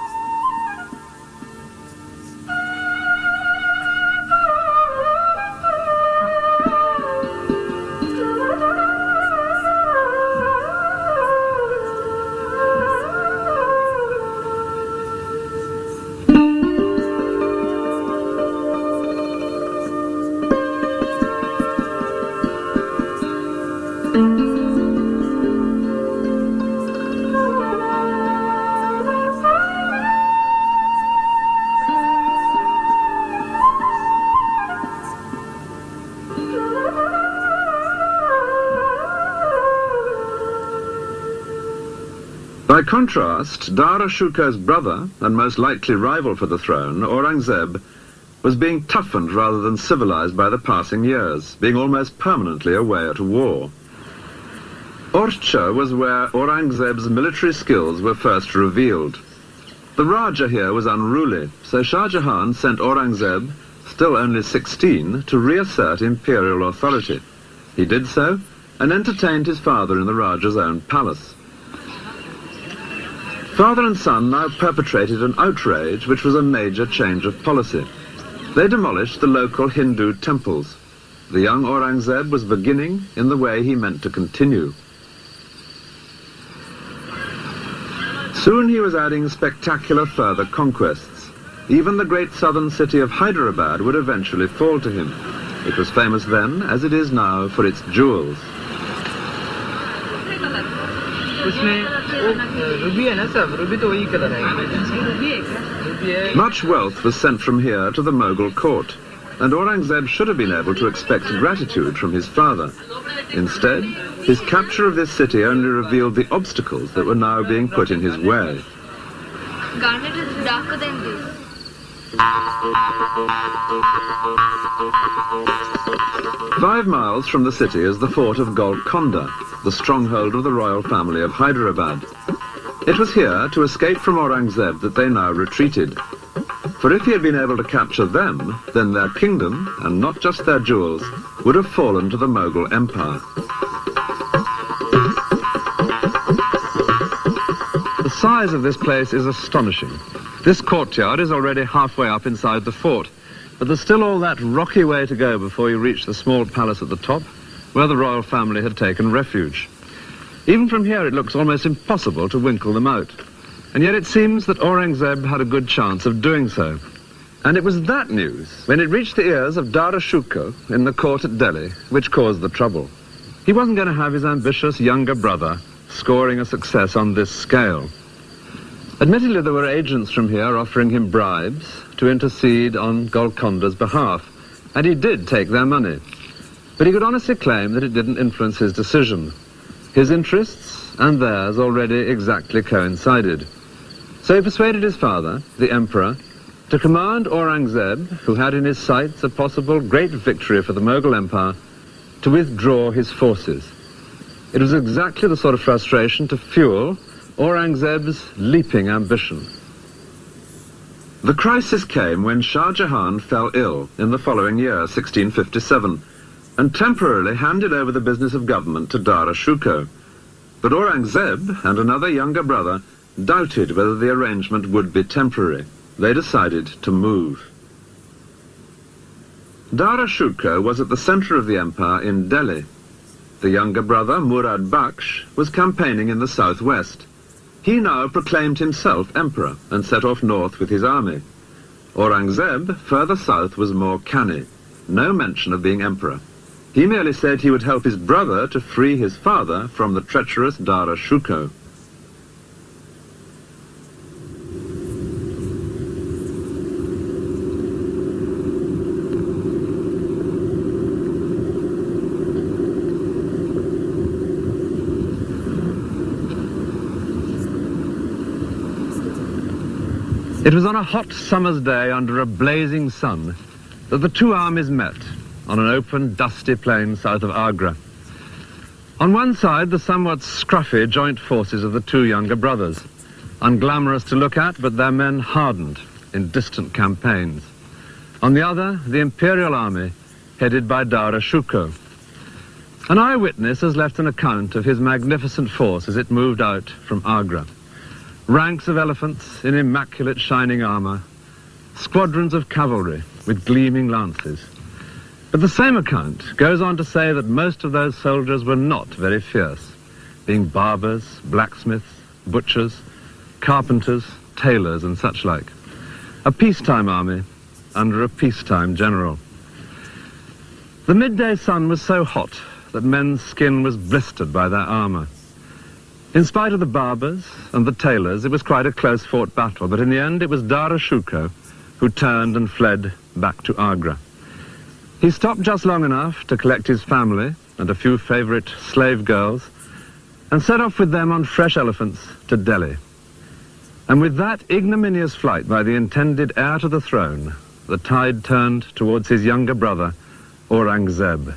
By contrast, Dara Shuko's brother, and most likely rival for the throne, Aurangzeb, was being toughened rather than civilized by the passing years, being almost permanently away at war. Orcha was where Aurangzeb's military skills were first revealed. The Raja here was unruly, so Shah Jahan sent Aurangzeb, still only 16, to reassert imperial authority. He did so, and entertained his father in the Raja's own palace. Father and son now perpetrated an outrage which was a major change of policy. They demolished the local Hindu temples. The young Aurangzeb was beginning in the way he meant to continue. Soon he was adding spectacular further conquests. Even the great southern city of Hyderabad would eventually fall to him. It was famous then, as it is now, for its jewels. Much wealth was sent from here to the Mughal court, and Aurangzeb should have been able to expect gratitude from his father. Instead, his capture of this city only revealed the obstacles that were now being put in his way. Garnet is darker than this. 5 miles from the city is the fort of Golconda, the stronghold of the royal family of Hyderabad. It was here, to escape from Aurangzeb, that they now retreated. For if he had been able to capture them, then their kingdom, and not just their jewels, would have fallen to the Mughal Empire. The size of this place is astonishing. This courtyard is already halfway up inside the fort, but there's still all that rocky way to go before you reach the small palace at the top, where the royal family had taken refuge. Even from here it looks almost impossible to winkle them out. And yet it seems that Aurangzeb had a good chance of doing so. And it was that news, when it reached the ears of Dara Shikoh in the court at Delhi, which caused the trouble. He wasn't going to have his ambitious younger brother scoring a success on this scale. Admittedly, there were agents from here offering him bribes to intercede on Golconda's behalf, and he did take their money. But he could honestly claim that it didn't influence his decision. His interests and theirs already exactly coincided. So he persuaded his father, the emperor, to command Aurangzeb, who had in his sights a possible great victory for the Mughal Empire, to withdraw his forces. It was exactly the sort of frustration to fuel Aurangzeb's leaping ambition. The crisis came when Shah Jahan fell ill in the following year, 1657, and temporarily handed over the business of government to Dara Shikoh. But Aurangzeb and another younger brother doubted whether the arrangement would be temporary. They decided to move. Dara Shikoh was at the center of the empire in Delhi. The younger brother, Murad Bakhsh, was campaigning in the southwest. He now proclaimed himself emperor and set off north with his army. Aurangzeb, further south, was more canny. No mention of being emperor. He merely said he would help his brother to free his father from the treacherous Dara Shikoh. It was on a hot summer's day under a blazing sun that the two armies met on an open, dusty plain south of Agra. On one side, the somewhat scruffy joint forces of the two younger brothers, unglamorous to look at, but their men hardened in distant campaigns. On the other, the imperial army, headed by Dara Shikoh. An eyewitness has left an account of his magnificent force as it moved out from Agra. Ranks of elephants in immaculate shining armor, squadrons of cavalry with gleaming lances. But the same account goes on to say that most of those soldiers were not very fierce, being barbers, blacksmiths, butchers, carpenters, tailors and such like. A peacetime army under a peacetime general. The midday sun was so hot that men's skin was blistered by their armor. In spite of the barbers and the tailors, it was quite a close-fought battle, but in the end it was Dara Shikoh who turned and fled back to Agra. He stopped just long enough to collect his family and a few favorite slave girls and set off with them on fresh elephants to Delhi. And with that ignominious flight by the intended heir to the throne, the tide turned towards his younger brother, Aurangzeb.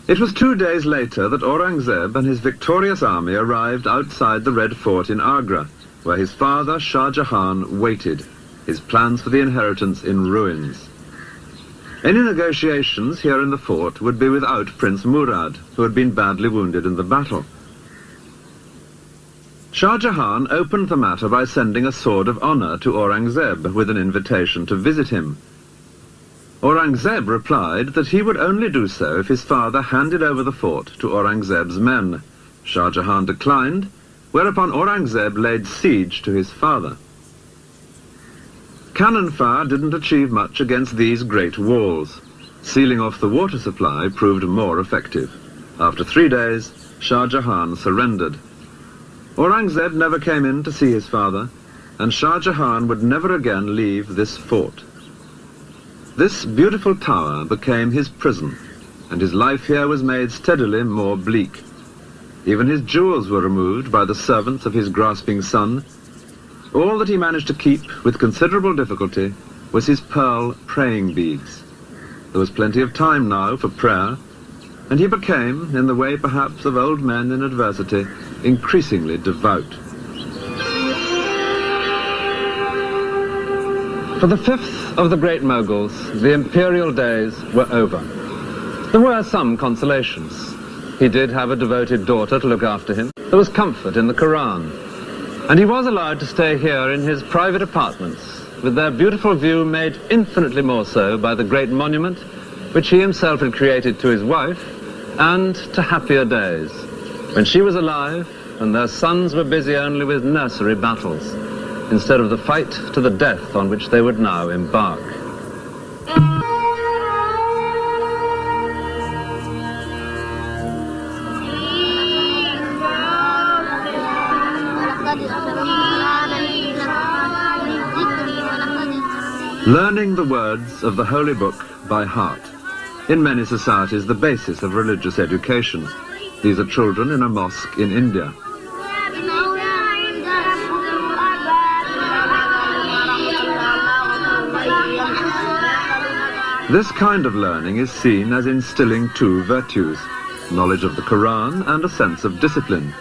It was 2 days later that Aurangzeb and his victorious army arrived outside the Red Fort in Agra, where his father, Shah Jahan, waited, his plans for the inheritance in ruins. Any negotiations here in the fort would be without Prince Murad, who had been badly wounded in the battle. Shah Jahan opened the matter by sending a sword of honor to Aurangzeb with an invitation to visit him. Aurangzeb replied that he would only do so if his father handed over the fort to Aurangzeb's men. Shah Jahan declined, whereupon Aurangzeb laid siege to his father. Cannon fire didn't achieve much against these great walls. Sealing off the water supply proved more effective. After 3 days, Shah Jahan surrendered. Aurangzeb never came in to see his father, and Shah Jahan would never again leave this fort. This beautiful tower became his prison, and his life here was made steadily more bleak. Even his jewels were removed by the servants of his grasping son. All that he managed to keep with considerable difficulty was his pearl praying beads. There was plenty of time now for prayer, and he became, in the way perhaps of old men in adversity, increasingly devout. For the fifth of the great Mughals, the imperial days were over. There were some consolations. He did have a devoted daughter to look after him. There was comfort in the Quran. And he was allowed to stay here in his private apartments, with their beautiful view made infinitely more so by the great monument which he himself had created to his wife, and to happier days, when she was alive and their sons were busy only with nursery battles, instead of the fight to the death on which they would now embark. Learning the words of the Holy Book by heart. In many societies, the basis of religious education. These are children in a mosque in India. This kind of learning is seen as instilling two virtues, knowledge of the Quran and a sense of discipline.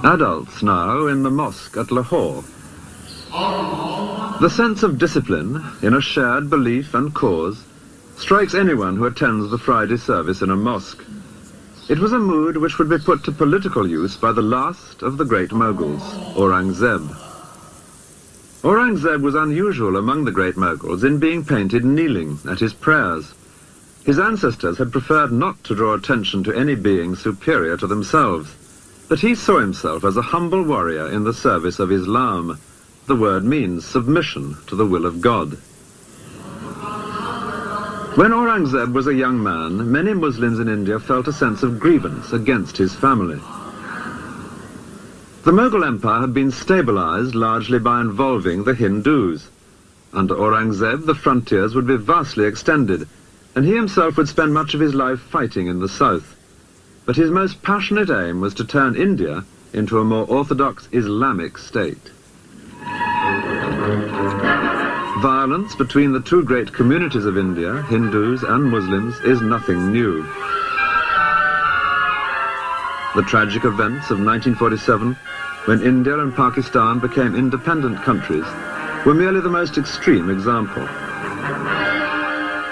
Adults now in the mosque at Lahore. The sense of discipline in a shared belief and cause strikes anyone who attends the Friday service in a mosque. It was a mood which would be put to political use by the last of the great Mughals, Aurangzeb. Aurangzeb was unusual among the great Mughals in being painted kneeling at his prayers. His ancestors had preferred not to draw attention to any being superior to themselves, but he saw himself as a humble warrior in the service of Islam. The word means submission to the will of God. When Aurangzeb was a young man, many Muslims in India felt a sense of grievance against his family. The Mughal Empire had been stabilized largely by involving the Hindus. Under Aurangzeb, the frontiers would be vastly extended, and he himself would spend much of his life fighting in the south. But his most passionate aim was to turn India into a more orthodox Islamic state. Violence between the two great communities of India, Hindus and Muslims, is nothing new. The tragic events of 1947, when India and Pakistan became independent countries, were merely the most extreme example.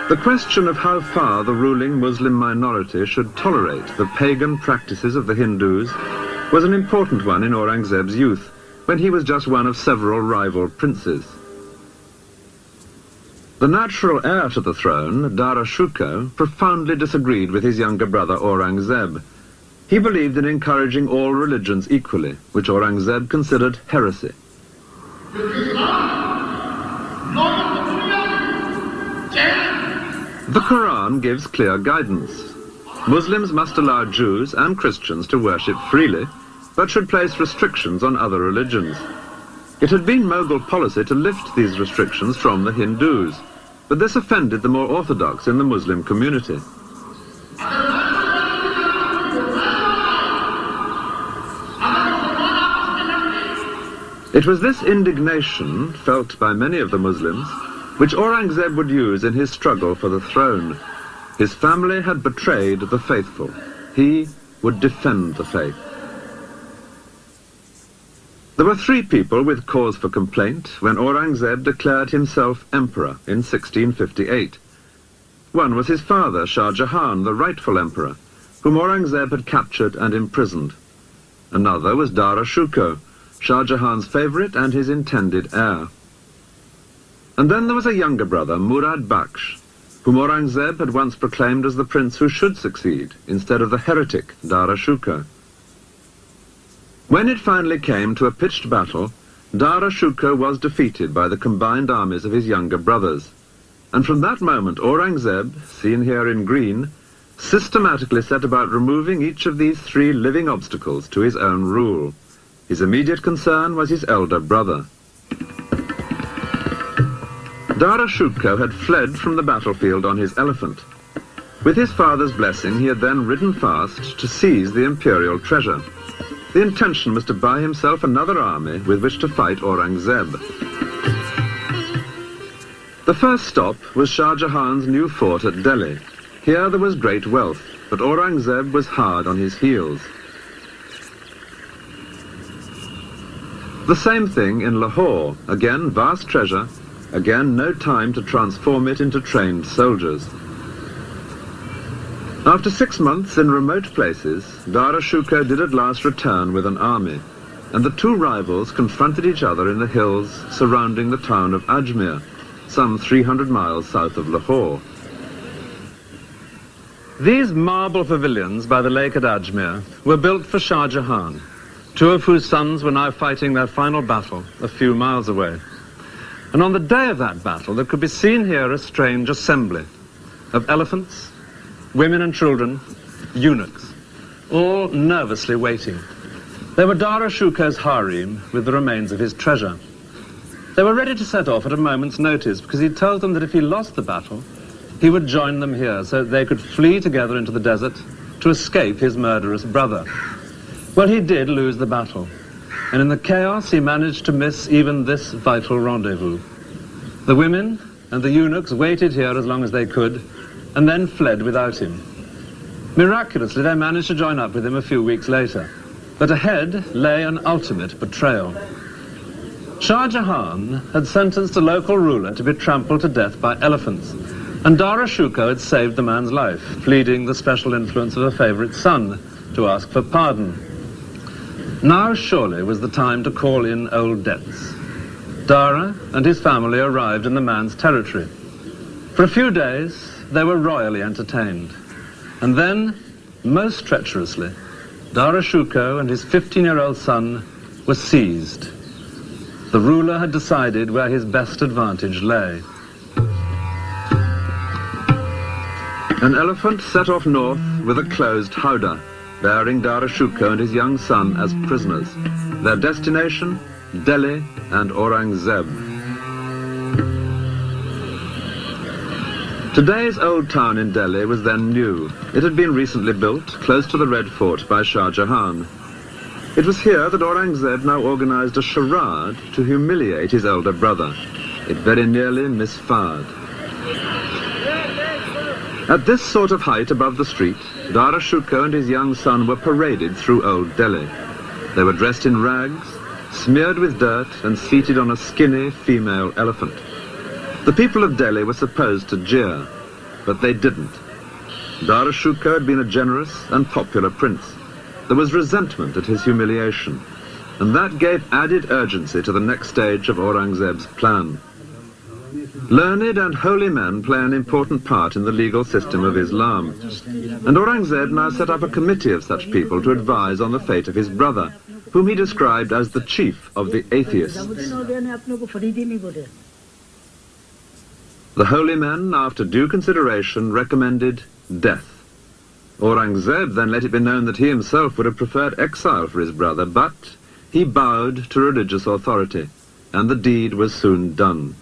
The question of how far the ruling Muslim minority should tolerate the pagan practices of the Hindus was an important one in Aurangzeb's youth, when he was just one of several rival princes. The natural heir to the throne, Dara Shikoh, profoundly disagreed with his younger brother Aurangzeb. He believed in encouraging all religions equally, which Aurangzeb considered heresy. The Quran gives clear guidance. Muslims must allow Jews and Christians to worship freely, but should place restrictions on other religions. It had been Mughal policy to lift these restrictions from the Hindus, but this offended the more orthodox in the Muslim community. It was this indignation, felt by many of the Muslims, which Aurangzeb would use in his struggle for the throne. His family had betrayed the faithful. He would defend the faith. There were 3 people with cause for complaint when Aurangzeb declared himself emperor in 1658. One was his father, Shah Jahan, the rightful emperor, whom Aurangzeb had captured and imprisoned. Another was Dara Shikoh, Shah Jahan's favourite and his intended heir. And then there was a younger brother, Murad Bakhsh, whom Aurangzeb had once proclaimed as the prince who should succeed, instead of the heretic Dara Shukar. When it finally came to a pitched battle, Dara Shukar was defeated by the combined armies of his younger brothers. And from that moment, Aurangzeb, seen here in green, systematically set about removing each of these three living obstacles to his own rule. His immediate concern was his elder brother. Dara Shukar had fled from the battlefield on his elephant. With his father's blessing, he had then ridden fast to seize the imperial treasure. The intention was to buy himself another army with which to fight Aurangzeb. The first stop was Shah Jahan's new fort at Delhi. Here there was great wealth, but Aurangzeb was hard on his heels. The same thing in Lahore. Again, vast treasure. Again, no time to transform it into trained soldiers. After 6 months in remote places, Dara Shukar did at last return with an army, and the two rivals confronted each other in the hills surrounding the town of Ajmer, some 300 miles south of Lahore. These marble pavilions by the lake at Ajmer were built for Shah Jahan, two of whose sons were now fighting their final battle a few miles away. And on the day of that battle, there could be seen here a strange assembly of elephants, women and children, eunuchs, all nervously waiting. They were Dara Shukar's harem with the remains of his treasure. They were ready to set off at a moment's notice because he told them that if he lost the battle, he would join them here so that they could flee together into the desert to escape his murderous brother. Well, he did lose the battle, and in the chaos he managed to miss even this vital rendezvous. The women and the eunuchs waited here as long as they could, and then fled without him. Miraculously, they managed to join up with him a few weeks later, but ahead lay an ultimate betrayal. Shah Jahan had sentenced a local ruler to be trampled to death by elephants, and Dara Shukar had saved the man's life, pleading the special influence of a favourite son to ask for pardon. Now surely was the time to call in old debts. Dara and his family arrived in the man's territory. For a few days, they were royally entertained. And then, most treacherously, Dara Shukar and his 15-year-old son were seized. The ruler had decided where his best advantage lay. An elephant set off north with a closed howdah, bearing Dara Shukar and his young son as prisoners. Their destination, Delhi and Aurangzeb. Today's old town in Delhi was then new. It had been recently built, close to the Red Fort by Shah Jahan. It was here that Aurangzeb now organized a charade to humiliate his elder brother. It very nearly misfired. At this sort of height above the street, Dara Shukar and his young son were paraded through Old Delhi. They were dressed in rags, smeared with dirt, and seated on a skinny female elephant. The people of Delhi were supposed to jeer, but they didn't. Dara Shukar had been a generous and popular prince. There was resentment at his humiliation, and that gave added urgency to the next stage of Aurangzeb's plan. Learned and holy men play an important part in the legal system of Islam, and Aurangzeb now set up a committee of such people to advise on the fate of his brother, whom he described as the chief of the atheists. The holy men, after due consideration, recommended death. Aurangzeb then let it be known that he himself would have preferred exile for his brother, but he bowed to religious authority, and the deed was soon done.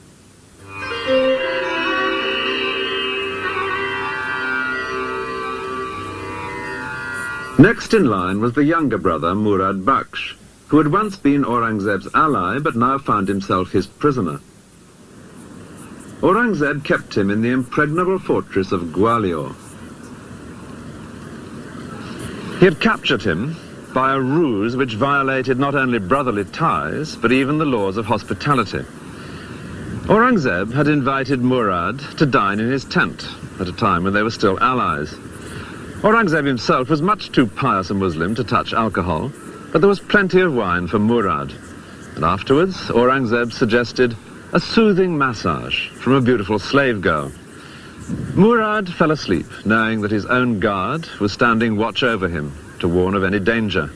Next in line was the younger brother, Murad Bakhsh, who had once been Aurangzeb's ally, but now found himself his prisoner. Aurangzeb kept him in the impregnable fortress of Gwalior. He had captured him by a ruse which violated not only brotherly ties, but even the laws of hospitality. Aurangzeb had invited Murad to dine in his tent at a time when they were still allies. Aurangzeb himself was much too pious a Muslim to touch alcohol, But there was plenty of wine for Murad, and afterwards Aurangzeb suggested a soothing massage from a beautiful slave girl. Murad fell asleep, knowing that his own guard was standing watch over him to warn of any danger.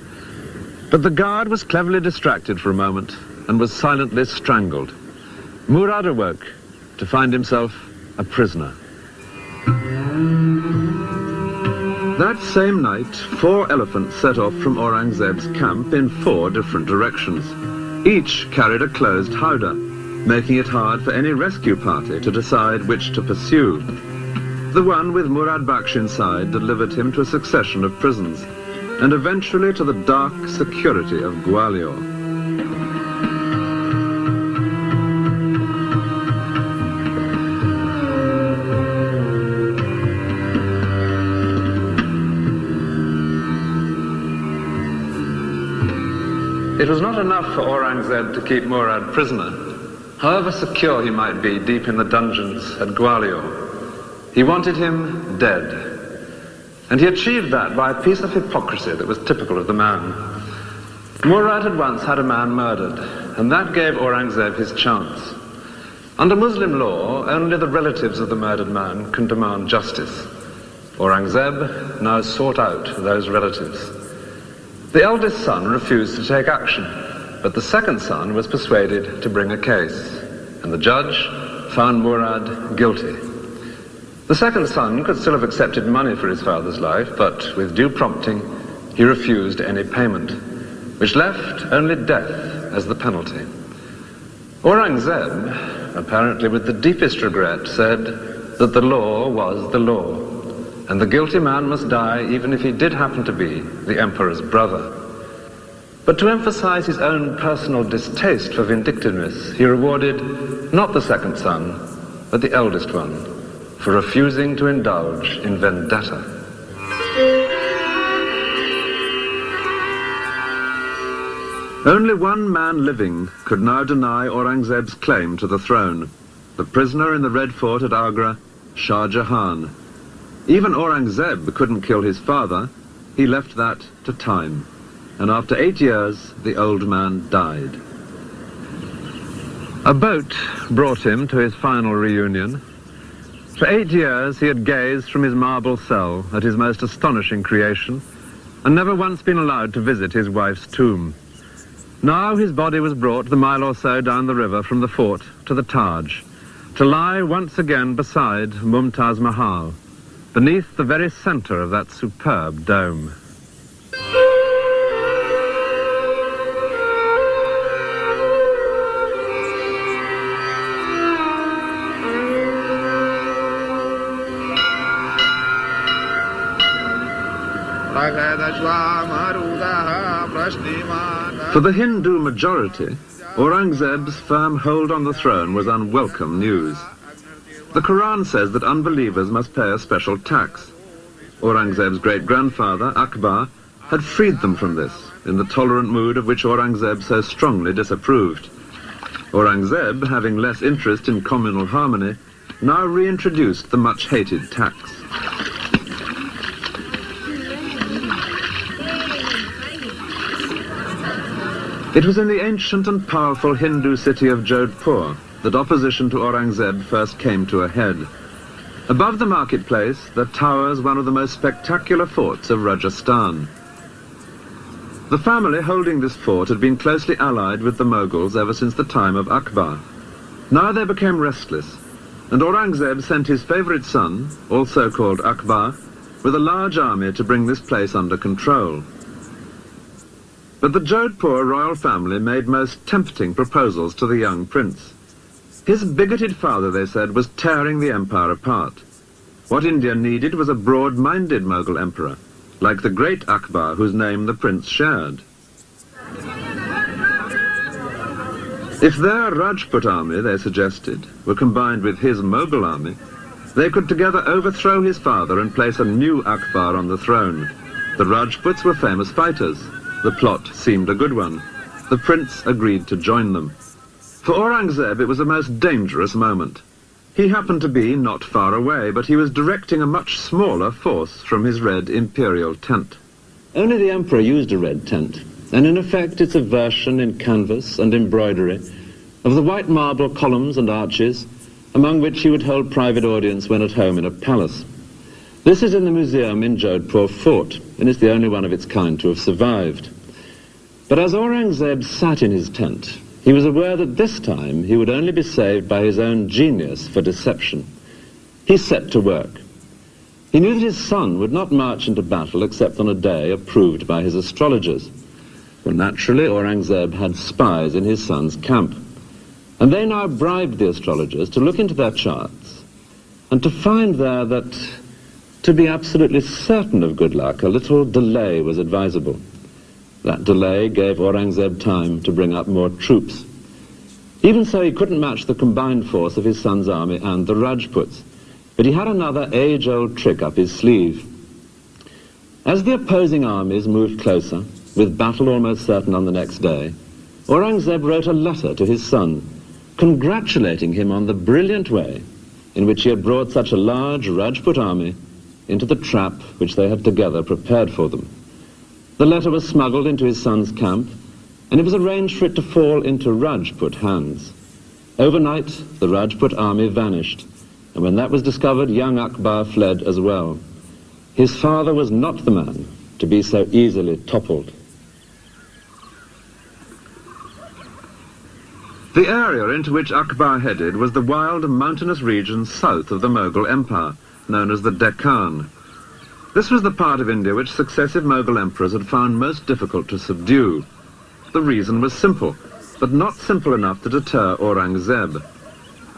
But the guard was cleverly distracted for a moment and was silently strangled. Murad awoke to find himself a prisoner. That same night, 4 elephants set off from Aurangzeb's camp in 4 different directions. Each carried a closed howdah, making it hard for any rescue party to decide which to pursue. The one with Murad Baksh inside delivered him to a succession of prisons, and eventually to the dark security of Gwalior. It was not enough for Aurangzeb to keep Murad prisoner, however secure he might be deep in the dungeons at Gwalior. He wanted him dead, and he achieved that by a piece of hypocrisy that was typical of the man. Murad had once had a man murdered, and that gave Aurangzeb his chance. Under Muslim law, only the relatives of the murdered man can demand justice. Aurangzeb now sought out those relatives. The eldest son refused to take action, but the second son was persuaded to bring a case, and the judge found Murad guilty. The second son could still have accepted money for his father's life, but with due prompting, he refused any payment, which left only death as the penalty. Aurangzeb, apparently with the deepest regret, said that the law was the law, and the guilty man must die even if he did happen to be the emperor's brother. But to emphasize his own personal distaste for vindictiveness, he rewarded not the second son, but the eldest one, for refusing to indulge in vendetta. Only one man living could now deny Aurangzeb's claim to the throne, the prisoner in the Red Fort at Agra, Shah Jahan. Even Aurangzeb couldn't kill his father. He left that to time. And after 8 years, the old man died. A boat brought him to his final reunion. For 8 years, he had gazed from his marble cell at his most astonishing creation, and never once been allowed to visit his wife's tomb. Now his body was brought the mile or so down the river from the fort to the Taj, to lie once again beside Mumtaz Mahal, beneath the very center of that superb dome. For the Hindu majority, Aurangzeb's firm hold on the throne was unwelcome news. The Quran says that unbelievers must pay a special tax. Aurangzeb's great-grandfather, Akbar, had freed them from this, in the tolerant mood of which Aurangzeb so strongly disapproved. Aurangzeb, having less interest in communal harmony, now reintroduced the much-hated tax. It was in the ancient and powerful Hindu city of Jodhpur that opposition to Aurangzeb first came to a head. Above the marketplace, there towers one of the most spectacular forts of Rajasthan. The family holding this fort had been closely allied with the Mughals ever since the time of Akbar. Now they became restless, and Aurangzeb sent his favorite son, also called Akbar, with a large army to bring this place under control. But the Jodhpur royal family made most tempting proposals to the young prince. His bigoted father, they said, was tearing the empire apart. What India needed was a broad-minded Mughal emperor, like the great Akbar, whose name the prince shared. If their Rajput army, they suggested, were combined with his Mughal army, they could together overthrow his father and place a new Akbar on the throne. The Rajputs were famous fighters. The plot seemed a good one. The prince agreed to join them. For Aurangzeb, it was a most dangerous moment. He happened to be not far away, but he was directing a much smaller force from his red imperial tent. Only the emperor used a red tent, and in effect it's a version in canvas and embroidery of the white marble columns and arches among which he would hold private audience when at home in a palace. This is in the museum in Jodhpur Fort, and is the only one of its kind to have survived. But as Aurangzeb sat in his tent, he was aware that this time he would only be saved by his own genius for deception. He set to work. He knew that his son would not march into battle except on a day approved by his astrologers. Well, naturally, Aurangzeb had spies in his son's camp, and they now bribed the astrologers to look into their charts and to find there that, to be absolutely certain of good luck, a little delay was advisable. That delay gave Aurangzeb time to bring up more troops. Even so, he couldn't match the combined force of his son's army and the Rajputs, but he had another age-old trick up his sleeve. As the opposing armies moved closer, with battle almost certain on the next day, Aurangzeb wrote a letter to his son, congratulating him on the brilliant way in which he had brought such a large Rajput army into the trap which they had together prepared for them. The letter was smuggled into his son's camp, and it was arranged for it to fall into Rajput hands. Overnight, the Rajput army vanished, and when that was discovered, young Akbar fled as well. His father was not the man to be so easily toppled. The area into which Akbar headed was the wild mountainous region south of the Mughal Empire, known as the Deccan. This was the part of India which successive Mughal emperors had found most difficult to subdue. The reason was simple, but not simple enough to deter Aurangzeb.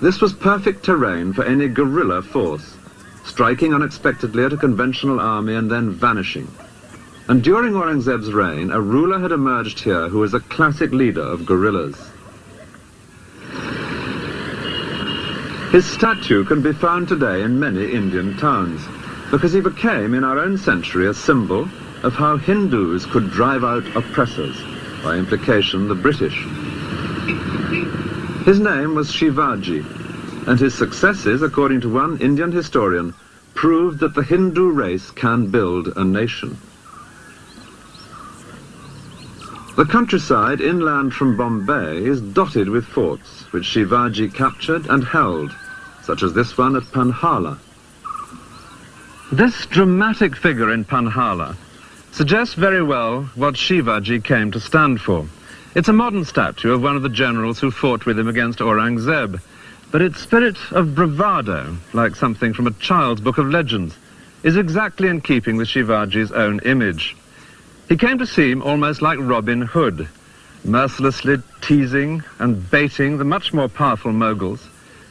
This was perfect terrain for any guerrilla force, striking unexpectedly at a conventional army and then vanishing. And during Aurangzeb's reign, a ruler had emerged here who was a classic leader of guerrillas. His statue can be found today in many Indian towns, because he became, in our own century, a symbol of how Hindus could drive out oppressors, by implication the British. His name was Shivaji, and his successes, according to one Indian historian, proved that the Hindu race can build a nation. The countryside inland from Bombay is dotted with forts, which Shivaji captured and held, such as this one at Panhala. This dramatic figure in Panhala suggests very well what Shivaji came to stand for. It's a modern statue of one of the generals who fought with him against Aurangzeb, but its spirit of bravado, like something from a child's book of legends, is exactly in keeping with Shivaji's own image. He came to seem almost like Robin Hood, mercilessly teasing and baiting the much more powerful Mughals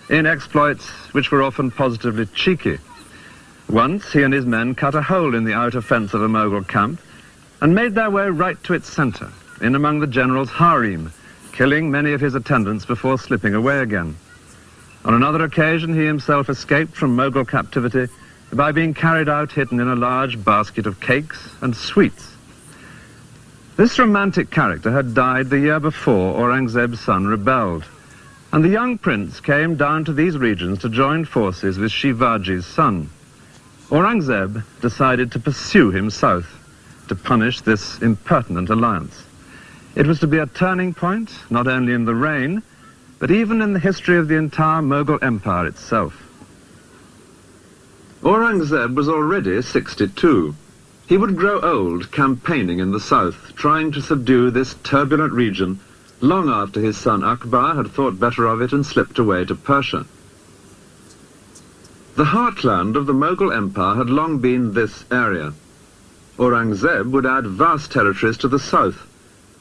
in exploits which were often positively cheeky. Once he and his men cut a hole in the outer fence of a Mughal camp and made their way right to its center, in among the general's harem, killing many of his attendants before slipping away again. On another occasion, he himself escaped from Mughal captivity by being carried out hidden in a large basket of cakes and sweets. This romantic character had died the year before Aurangzeb's son rebelled, and the young prince came down to these regions to join forces with Shivaji's son. Aurangzeb decided to pursue him south, to punish this impertinent alliance. It was to be a turning point, not only in the reign, but even in the history of the entire Mughal Empire itself. Aurangzeb was already 62. He would grow old campaigning in the south, trying to subdue this turbulent region long after his son Akbar had thought better of it and slipped away to Persia. The heartland of the Mughal Empire had long been this area. Aurangzeb would add vast territories to the south,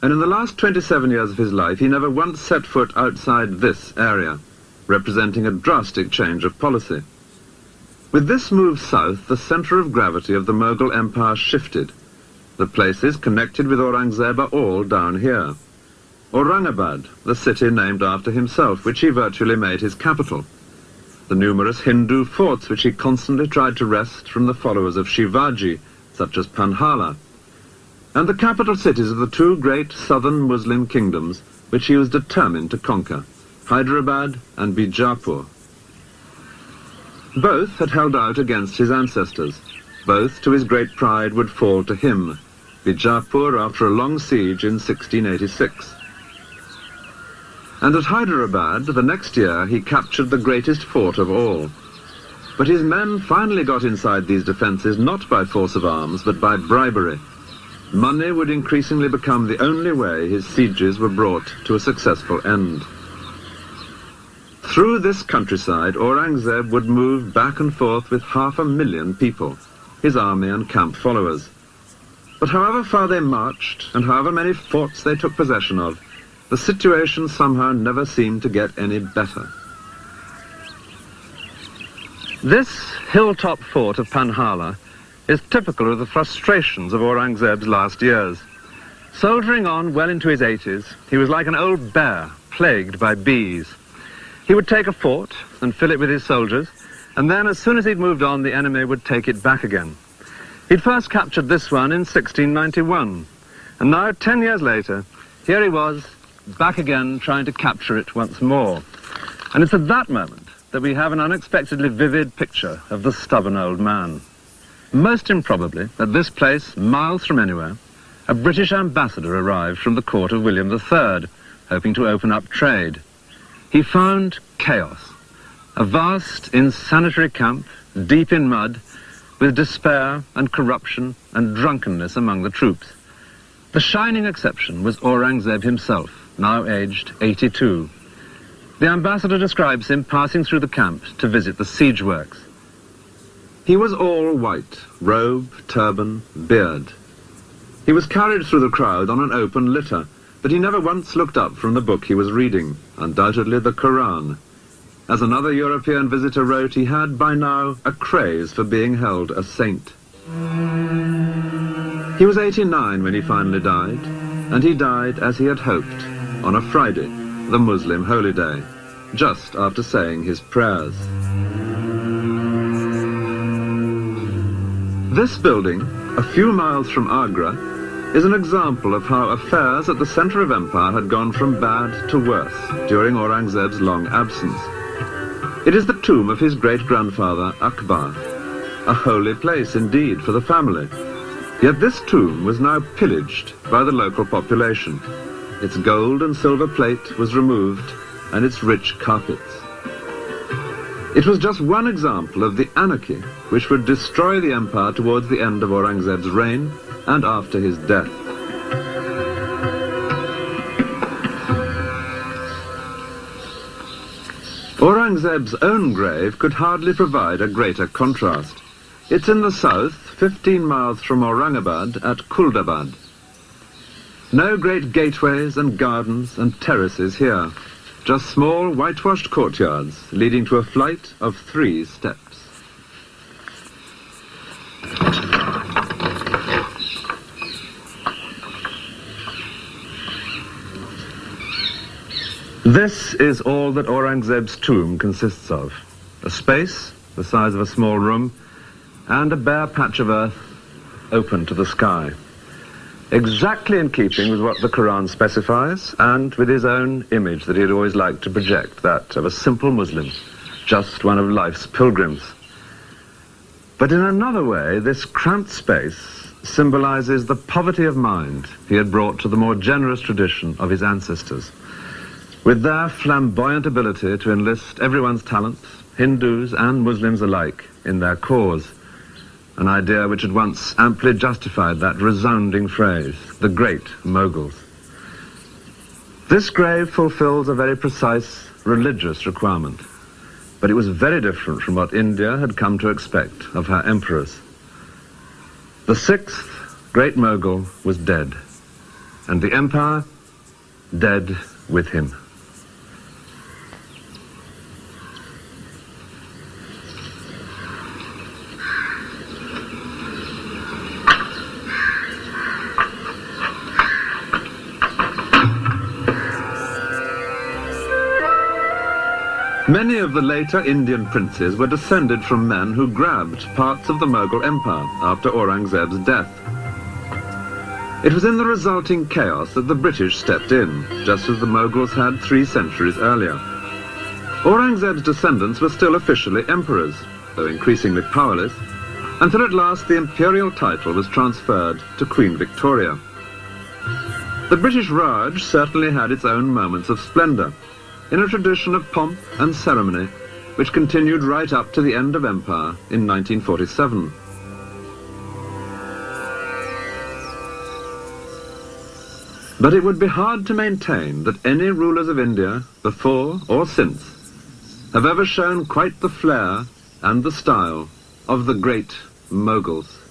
and in the last 27 years of his life he never once set foot outside this area, representing a drastic change of policy. With this move south, the center of gravity of the Mughal Empire shifted. The places connected with Aurangzeb are all down here. Aurangabad, the city named after himself, which he virtually made his capital. The numerous Hindu forts which he constantly tried to wrest from the followers of Shivaji, such as Panhala. And the capital cities of the two great southern Muslim kingdoms which he was determined to conquer, Hyderabad and Bijapur. Both had held out against his ancestors. Both, to his great pride, would fall to him. Bijapur after a long siege in 1686. And at Hyderabad, the next year, he captured the greatest fort of all. But his men finally got inside these defences not by force of arms, but by bribery. Money would increasingly become the only way his sieges were brought to a successful end. Through this countryside, Aurangzeb would move back and forth with 500,000 people, his army and camp followers. But however far they marched, and however many forts they took possession of, the situation somehow never seemed to get any better. This hilltop fort of Panhala is typical of the frustrations of Aurangzeb's last years. Soldiering on well into his 80s, he was like an old bear plagued by bees. He would take a fort and fill it with his soldiers, and then as soon as he'd moved on, the enemy would take it back again. He'd first captured this one in 1691, and now, 10 years later, here he was, back again trying to capture it once more. And it's at that moment that we have an unexpectedly vivid picture of the stubborn old man. Most improbably, at this place, miles from anywhere, a British ambassador arrived from the court of William III, hoping to open up trade. He found chaos, a vast, insanitary camp, deep in mud, with despair and corruption and drunkenness among the troops. The shining exception was Aurangzeb himself, now aged 82. The ambassador describes him passing through the camp to visit the siege works. He was all white, robe, turban, beard. He was carried through the crowd on an open litter, but he never once looked up from the book he was reading, undoubtedly the Quran. As another European visitor wrote, he had by now a craze for being held a saint. He was 89 when he finally died, and he died as he had hoped, on a Friday, the Muslim holy day, just after saying his prayers. This building, a few miles from Agra, is an example of how affairs at the centre of empire had gone from bad to worse during Aurangzeb's long absence. It is the tomb of his great-grandfather Akbar, a holy place indeed for the family. Yet this tomb was now pillaged by the local population. Its gold and silver plate was removed, and its rich carpets. It was just one example of the anarchy which would destroy the empire towards the end of Aurangzeb's reign and after his death. Aurangzeb's own grave could hardly provide a greater contrast. It's in the south, 15 miles from Aurangabad, at Kuldabad. No great gateways and gardens and terraces here, just small whitewashed courtyards leading to a flight of 3 steps. This is all that Aurangzeb's tomb consists of. A space the size of a small room and a bare patch of earth open to the sky. Exactly in keeping with what the Quran specifies and with his own image that he had always liked to project, that of a simple Muslim, just one of life's pilgrims. But in another way, this cramped space symbolizes the poverty of mind he had brought to the more generous tradition of his ancestors. With their flamboyant ability to enlist everyone's talents, Hindus and Muslims alike, in their cause, an idea which had once amply justified that resounding phrase, the great Mughals. This grave fulfills a very precise religious requirement, but it was very different from what India had come to expect of her emperors. The 6th great Mughal was dead, and the empire dead with him. Many of the later Indian princes were descended from men who grabbed parts of the Mughal Empire after Aurangzeb's death. It was in the resulting chaos that the British stepped in, just as the Mughals had 3 centuries earlier. Aurangzeb's descendants were still officially emperors, though increasingly powerless, until at last the imperial title was transferred to Queen Victoria. The British Raj certainly had its own moments of splendour, in a tradition of pomp and ceremony which continued right up to the end of empire in 1947. But it would be hard to maintain that any rulers of India, before or since, have ever shown quite the flair and the style of the great Mughals.